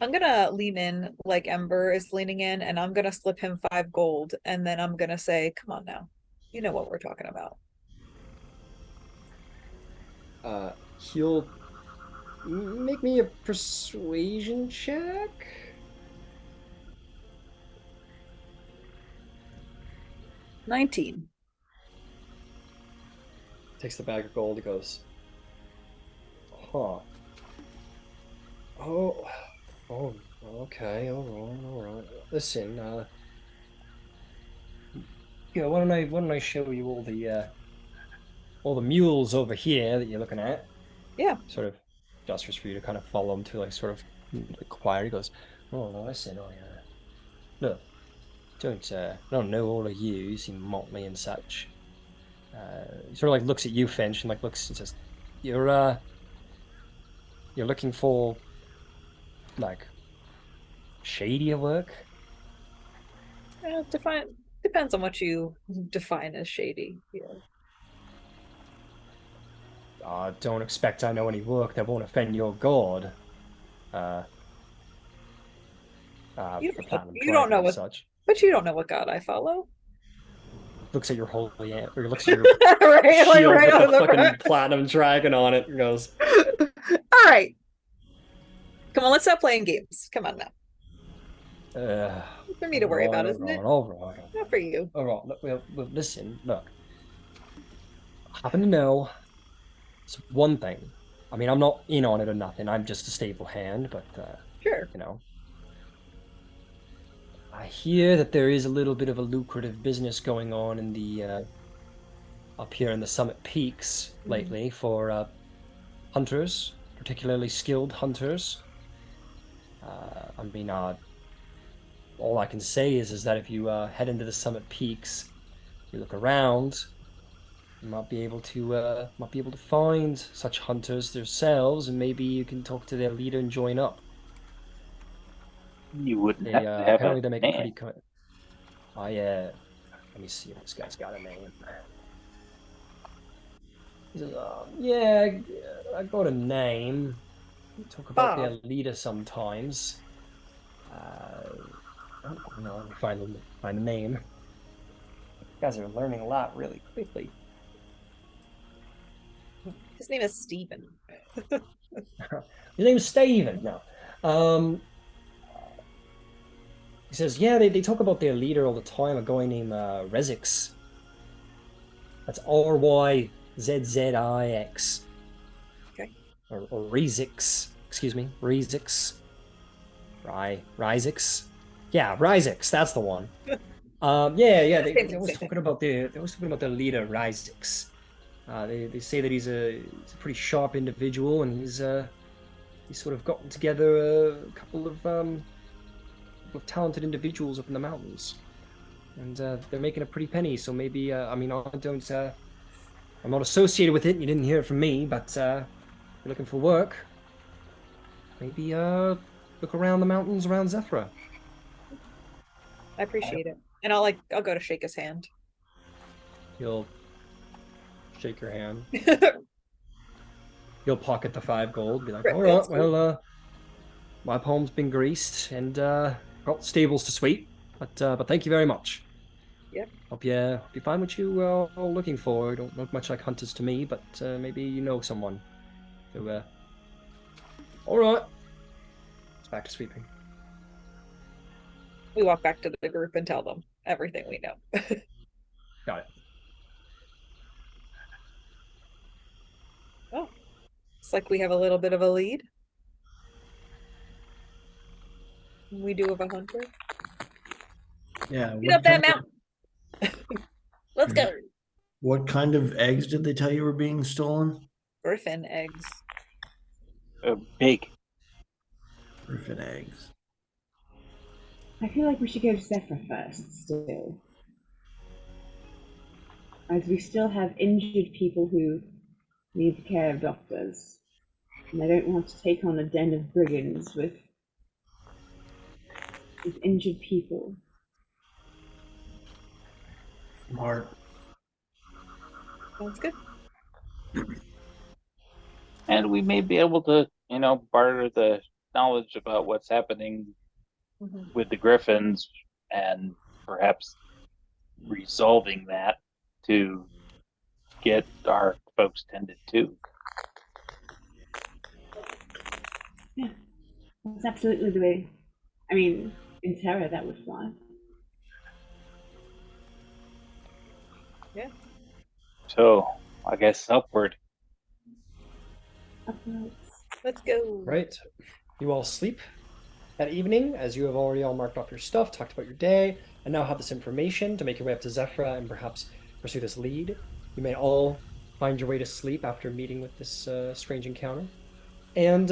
I'm gonna lean in like Ember is leaning in, and I'm gonna slip him 5 gold, and then I'm gonna say, "Come on now, you know what we're talking about."
He'll make me a persuasion check.
$19.
Takes the bag of gold. He goes, huh. Oh, okay, all right. Listen, why don't I show you all the mules over here that you're looking at?
Yeah.
Sort of gestures for you to kind of follow him to like sort of inquire. He goes, oh no, listen, look, I don't know all of you. You seem motley and such. He sort of like looks at you, Finch, and like looks and says, you're looking for like shadier work?
Depends on what you define as shady. Yeah.
Don't expect I know any work that won't offend your god.
You don't know what
such.
But you don't know what god I follow.
Looks at your holy ant, or looks at your
right,
shield
like right
with the fucking
front.
platinum dragon on it, and goes,
all right. Come on, let's stop playing games. Come on now. For me to worry about, isn't it?
All right.
Not for you.
All right. Well, listen, look. I happen to know it's one thing. I mean, I'm not in on it or nothing. I'm just a stable hand, but
sure.
I hear that there is a little bit of a lucrative business going on in the up here in the Summit Peaks lately for hunters, particularly skilled hunters. I mean, all I can say is that if you head into the Summit Peaks, you look around, you might be able to find such hunters yourselves, and maybe you can talk to their leader and join up.
You wouldn't have to have
apparently
a
they make
name.
a pretty. Let me see if this guy's got a name. He says, yeah, I got a name. We talk about their leader sometimes. Let me find the name. You guys are learning a lot really quickly.
His name is Steven.
His name is Steven. No. He says, yeah, they talk about their leader all the time, a guy named Rezix. That's Ryzzix.
Okay.
Or Rezix. Excuse me. Rezix. Ryzzix. Yeah, Ryzzix, that's the one. They always talking about their leader, Ryzzix. They say that he's a pretty sharp individual, and he's sort of gotten together a couple of talented individuals up in the mountains, and they're making a pretty penny. So maybe I'm not associated with it. You didn't hear it from me, but if you're looking for work, maybe look around the mountains around Zephrah.
I appreciate it, and I'll go to shake his hand.
He'll shake your hand. He'll pocket the 5 gold. Be like, all right, well, my palm's been greased and got stables to sweep, but thank you very much.
Yep.
Hope you find what you are looking for. Don't look much like hunters to me, but maybe you know someone. So, all right. It's back to sweeping.
We walk back to the group and tell them everything we know.
Got it.
Oh, it's like we have a little bit of a lead. We do have a hunter.
Yeah.
Get up that mountain. Let's go.
What kind of eggs did they tell you were being stolen?
Griffin eggs.
Big.
Griffin eggs.
I feel like we should go to Zephrah first, still. As we still have injured people who need the care of doctors. And I don't want to take on a den of brigands with injured people.
Smart.
Sounds good.
And we may be able to, barter the knowledge about what's happening with the Griffins and perhaps resolving that to get our folks tended to.
Yeah, that's absolutely the way. I mean, in Terra, that would fly.
Yeah.
So, I guess upward.
Upwards.
Let's go.
Right. You all sleep that evening, as you have already all marked off your stuff, talked about your day, and now have this information to make your way up to Zephrah and perhaps pursue this lead. You may all find your way to sleep after meeting with this strange encounter. And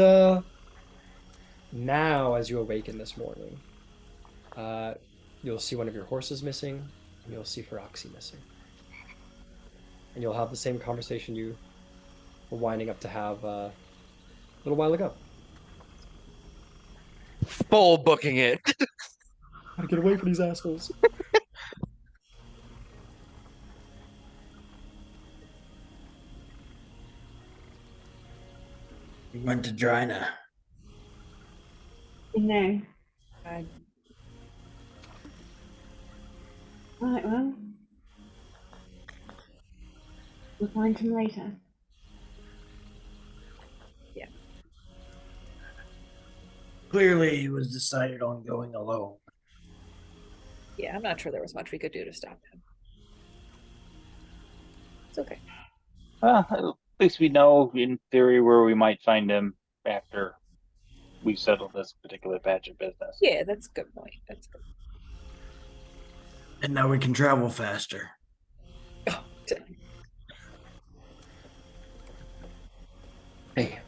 now, as you awaken this morning, you'll see one of your horses missing, and you'll see Feroxy missing. And you'll have the same conversation you were winding up to have a little while ago.
Full booking it.
Gotta get away from these assholes.
We went to Drina.
No.
I
Alright, well. We'll find him later.
Clearly, he was decided on going alone.
Yeah, I'm not sure there was much we could do to stop him. It's okay.
Well, at least we know, in theory, where we might find him after we settle this particular patch of business.
Yeah, that's a good point. That's good.
And now we can travel faster.
Oh,
Hey.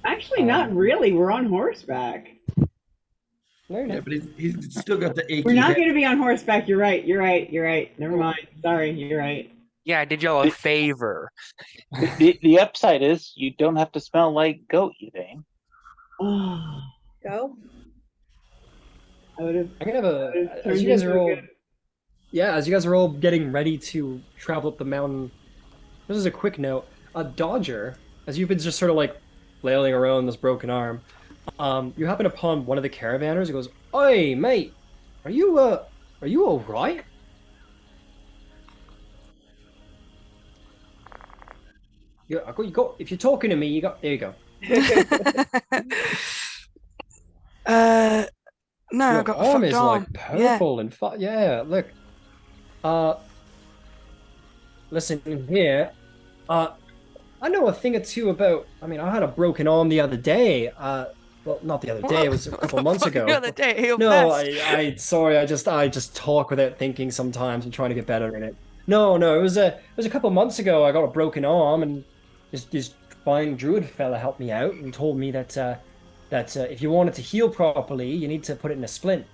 Actually, not really. We're on horseback.
No,
Yeah, but he's still got the achy
We're not
head.
going to be on horseback. You're right. You're right. You're right. Never mind. Sorry. You're right.
Yeah, I did y'all a favor.
The upside is you don't have to smell like goat, Udane.
Oh,
Go.
I would have.
I'm gonna have a. As
turned
you guys
into
are
a
all,
good-
yeah, as you guys are all getting ready to travel up the mountain. This is a quick note. A Dodger, as you've been just sort of like flailing around this broken arm, you happen upon one of the caravanners. He goes, "Oi, mate, are you all right?" You got. If you're talking to me, you got. There you go.
No,
Your
I got
arm
fucked
is
on.
like
Yeah.
purple and yeah. Look, listen here. I know a thing or two about. I mean, I had a broken arm the other day. Well, not the other day. It was a couple months ago.
The other day, he'll
No,
pass.
sorry. I just talk without thinking sometimes and trying to get better in it. No. It was a couple months ago. I got a broken arm, and this fine druid fella helped me out and told me that if you want it to heal properly, you need to put it in a splint.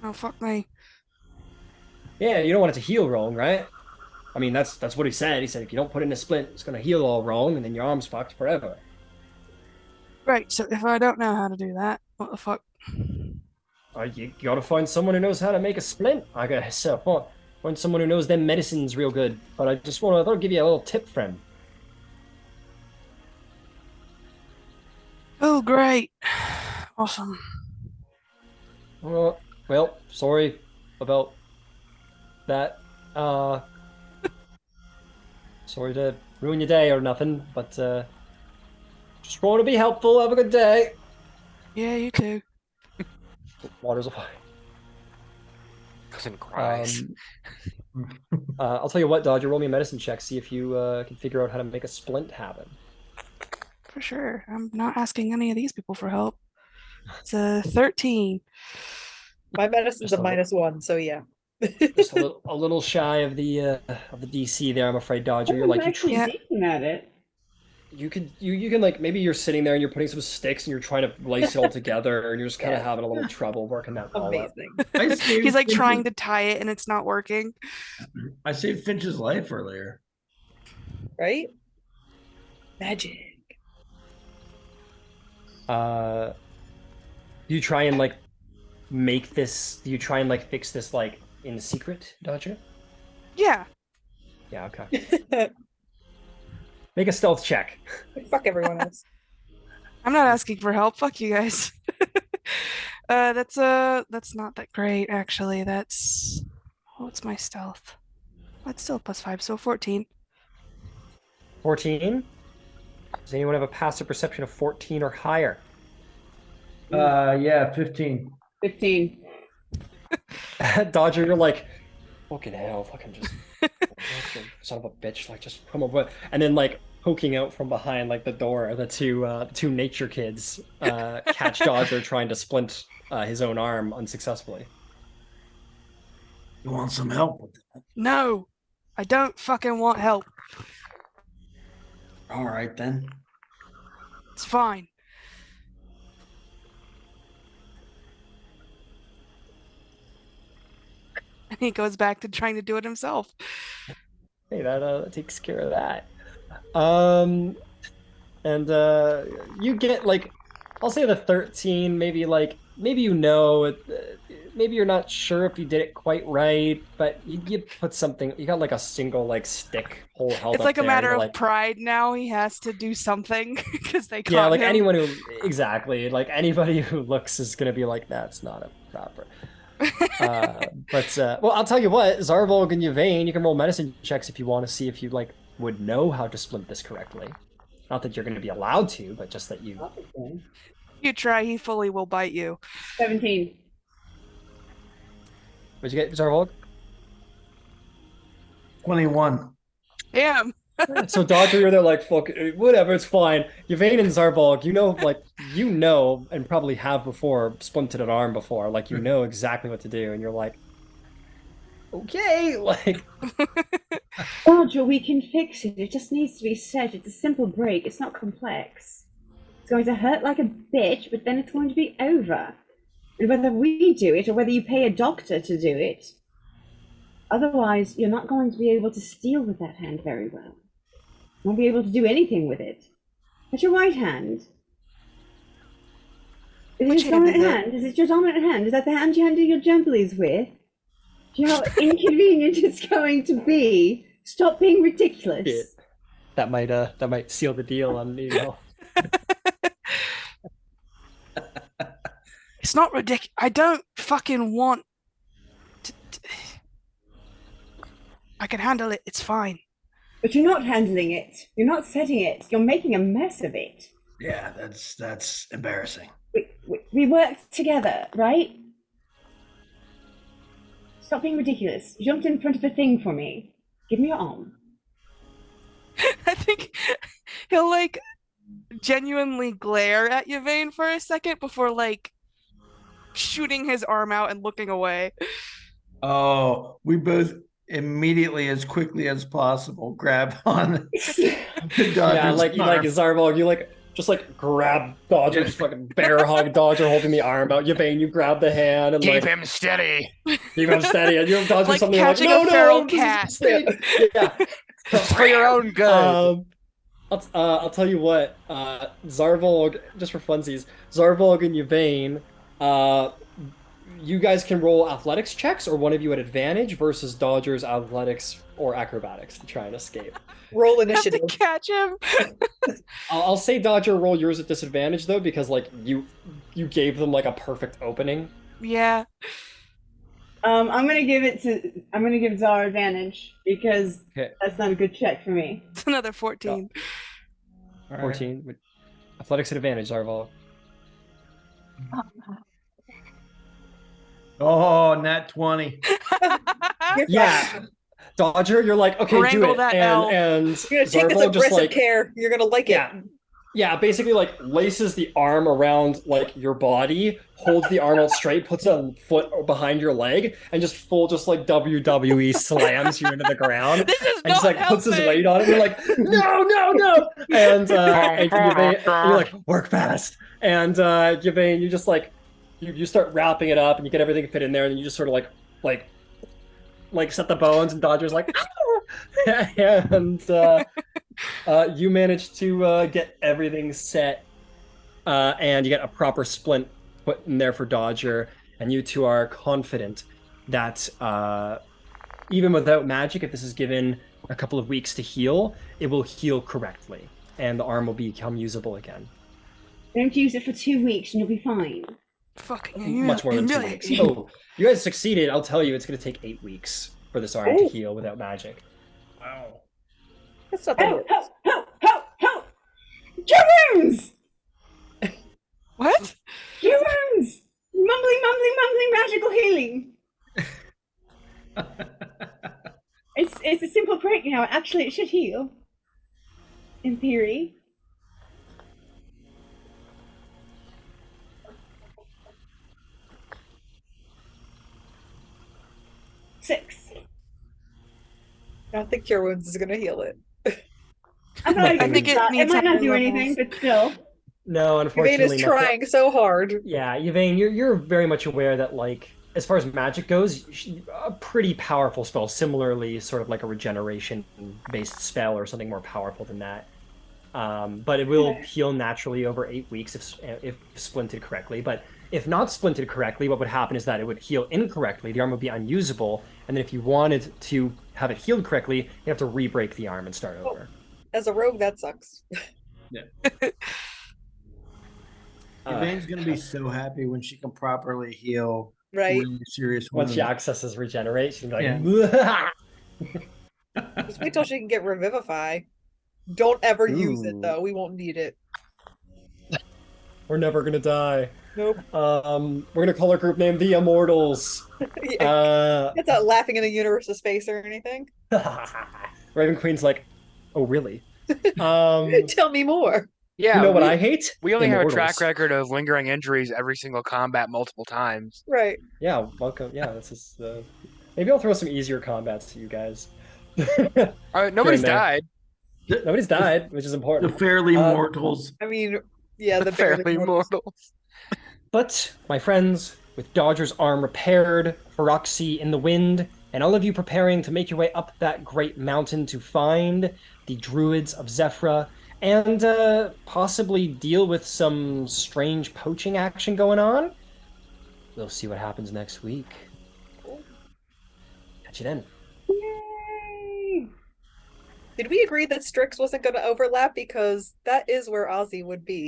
Oh fuck me.
Yeah, you don't want it to heal wrong, right? I mean, that's what he said. He said if you don't put it in a splint, it's gonna heal all wrong, and then your arm's fucked forever.
Right, so if I don't know how to do that, what the fuck?
You gotta find someone who knows how to make a splint. I guess find someone who knows their medicines real good. But I thought I'd give you a little tip, friend.
Oh great. Awesome.
Well, sorry about that. Sorry to ruin your day or nothing, but just want to be helpful. Have a good day.
Yeah, you too.
Water's fine.
Cousin cries.
I'll tell you what, Dodger, roll me a medicine check. See if you can figure out how to make a splint happen.
For sure. I'm not asking any of these people for help. It's a 13.
My medicine's
Just
a
a little-
-1, so yeah.
Just a little shy of the DC there, I'm afraid, Dodger. You're
I'm
like
actually
Yeah.
decent at it.
you can like maybe you're sitting there and you're putting some sticks and you're trying to lace it all together and you're just kind of
Yeah.
having a little trouble working that ball up.
Amazing.
I saved
He's like
Finch's-
trying to tie it and it's not working.
I saved Finch's life earlier.
Right? Magic.
You try and like make this. You try and like fix this like in secret, Dodger.
Yeah.
Yeah. Okay. Make a stealth check.
Fuck everyone else.
I'm not asking for help. Fuck you guys. That's not that great actually. What's my stealth? That's still +5, so 14.
14. Does anyone have a passive perception of 14 or higher?
Yeah, 15.
15.
Dodger, you're like, fucking hell, fucking just son of a bitch, like just come over, and then like poking out from behind like the door, the two nature kids catch Dodger trying to splint his own arm unsuccessfully.
You want some help with that?
No, I don't fucking want help.
All right then.
It's fine. And he goes back to trying to do it himself.
Hey, that takes care of that. And you get like, I'll say the 13, maybe you know, maybe you're not sure if you did it quite right, but you put something, you got like a single like stick hole held
It's
up
like a
there,
matter
you're
of
like,
pride now. He has to do something because they caught
yeah, like
him.
anyone who, exactly, like anybody who looks is gonna be like, that's not a proper. Well, I'll tell you what, Zarvolg and Yvain, you can roll medicine checks if you want to see if you like would know how to splint this correctly. Not that you're going to be allowed to, but just that you.
You try, he fully will bite you.
17.
What'd you get, Zarvolg?
21.
Damn.
So Dodger, you're there like, fuck, whatever, it's fine. Yvain and Zarvolg, you know, and probably have before splinted an arm before, like you know exactly what to do, and you're like, okay, like.
Roger, we can fix it. It just needs to be set. It's a simple break. It's not complex. It's going to hurt like a bitch, but then it's going to be over. And whether we do it or whether you pay a doctor to do it, otherwise you're not going to be able to steal with that hand very well. You won't be able to do anything with it. That's your right hand. Is it your dominant hand? Is it your dominant hand? Is that the hand you handle your jumblies with? Do you know how inconvenient it's going to be? Stop being ridiculous.
Yeah. That might seal the deal on the email.
It's not ridiculous. I don't fucking want to. I can handle it. It's fine.
But you're not handling it. You're not setting it. You're making a mess of it.
Yeah, that's embarrassing.
We worked together, right? Stop being ridiculous. You jumped in front of a thing for me. Give me your arm.
I think he'll like genuinely glare at Yvain for a second before like shooting his arm out and looking away.
Oh, we both immediately, as quickly as possible, grab on the Dodger's
Yeah, like
arm.
Zarvolg, you like just like grab Dodger, just fucking bear hug Dodger, holding the arm out. Yvain, you grab the hand and
Keep
like
him steady.
keep him steady, and you Dodger
Like
something like,
catching
no,
a feral
this is a
cat.
mistake." Yeah.
It's for your own good.
I'll tell you what, Zarvolg, just for funsies, Zarvolg and Yvain, you guys can roll athletics checks, or one of you at advantage versus Dodger's athletics or acrobatics to try and escape.
Roll
Have to
initiative.
catch him.
I'll say Dodger, roll yours at disadvantage though, because like you gave them like a perfect opening.
Yeah.
I'm gonna give Zara advantage because
Okay.
that's not a good check for me.
It's another 14.
All right.
14 with athletics at advantage, Zarval.
Oh, nat 20.
You're
Yeah.
fine.
Dodger, you're like, okay,
Wrangle
do it.
that
and
elf.
and
You're gonna take this
Zarval just
aggressive
like
care. You're gonna like
Yeah.
it.
yeah, basically like laces the arm around like your body, holds the arm out straight, puts a foot behind your leg, and just like WWE slams you into the ground.
This is
And just
not
like puts his
helping.
weight on it. And you're like, no. And you're like, work fast. And Yvain, you just like you start wrapping it up and you get everything fit in there, and then you just sort of like set the bones, and Dodger's like, and you manage to get everything set, and you get a proper splint put in there for Dodger, and you two are confident that even without magic, if this is given a couple of weeks to heal, it will heal correctly, and the arm will become usable again.
Don't use it for 2 weeks and you'll be fine.
Fucking
Much more than 2 weeks. Oh, you guys succeeded. I'll tell you, it's going to take 8 weeks for this arm to
Oh.
heal without magic.
Wow.
That's not the
Help!
worst.
Help! Cure wounds!
What?
Cure wounds! Mumbling, magical healing. It's a simple prick now. Actually, it should heal. In theory. Six.
I don't think Cure Wounds is gonna heal it.
I
think it needs
might not
higher
do
levels.
anything, but still.
No,
Yvain
unfortunately,
is
nothing.
trying so hard.
Yeah, Yvain, you're very much aware that, like, as far as magic goes, a pretty powerful spell, similarly sort of like a regeneration-based spell or something more powerful than that. But it will heal naturally over 8 weeks if splinted correctly. But if not splinted correctly, what would happen is that it would heal incorrectly. The arm would be unusable, and then if you wanted to have it healed correctly, you have to re-break the arm and start over.
As a rogue, that sucks.
Yvain's gonna be so happy when she can properly heal
Right?
really serious
Once
wounds.
she accesses regenerate, she's gonna be like,
Just wait till she can get Revivify. Don't ever use it
Ooh.
though. We won't need it.
we're never gonna die.
Nope.
We're gonna call our group name the Immortals.
Yeah. It's not laughing in the universe's face or anything.
Raven Queen's like, oh really? You
Tell me more.
Yeah,
know what I hate?
we only have a track
Immortals.
record of lingering injuries every single combat multiple times.
Right.
Yeah, welcome. Yeah, this is. Maybe I'll throw some easier combats to you guys.
Nobody's
there.
died.
Nobody's died, which is
The
important.
fairly mortals.
I mean, yeah, the
Fairly
barely mortals.
mortals.
But, my friends, with Dodger's arm repaired, Feroxy in the wind, and all of you preparing to make your way up that great mountain to find the druids of Zephrah, and possibly deal with some strange poaching action going on, we'll see what happens next week. Catch you then.
Yay! Did we agree that Strix wasn't going to overlap because that is where Ozzy would be?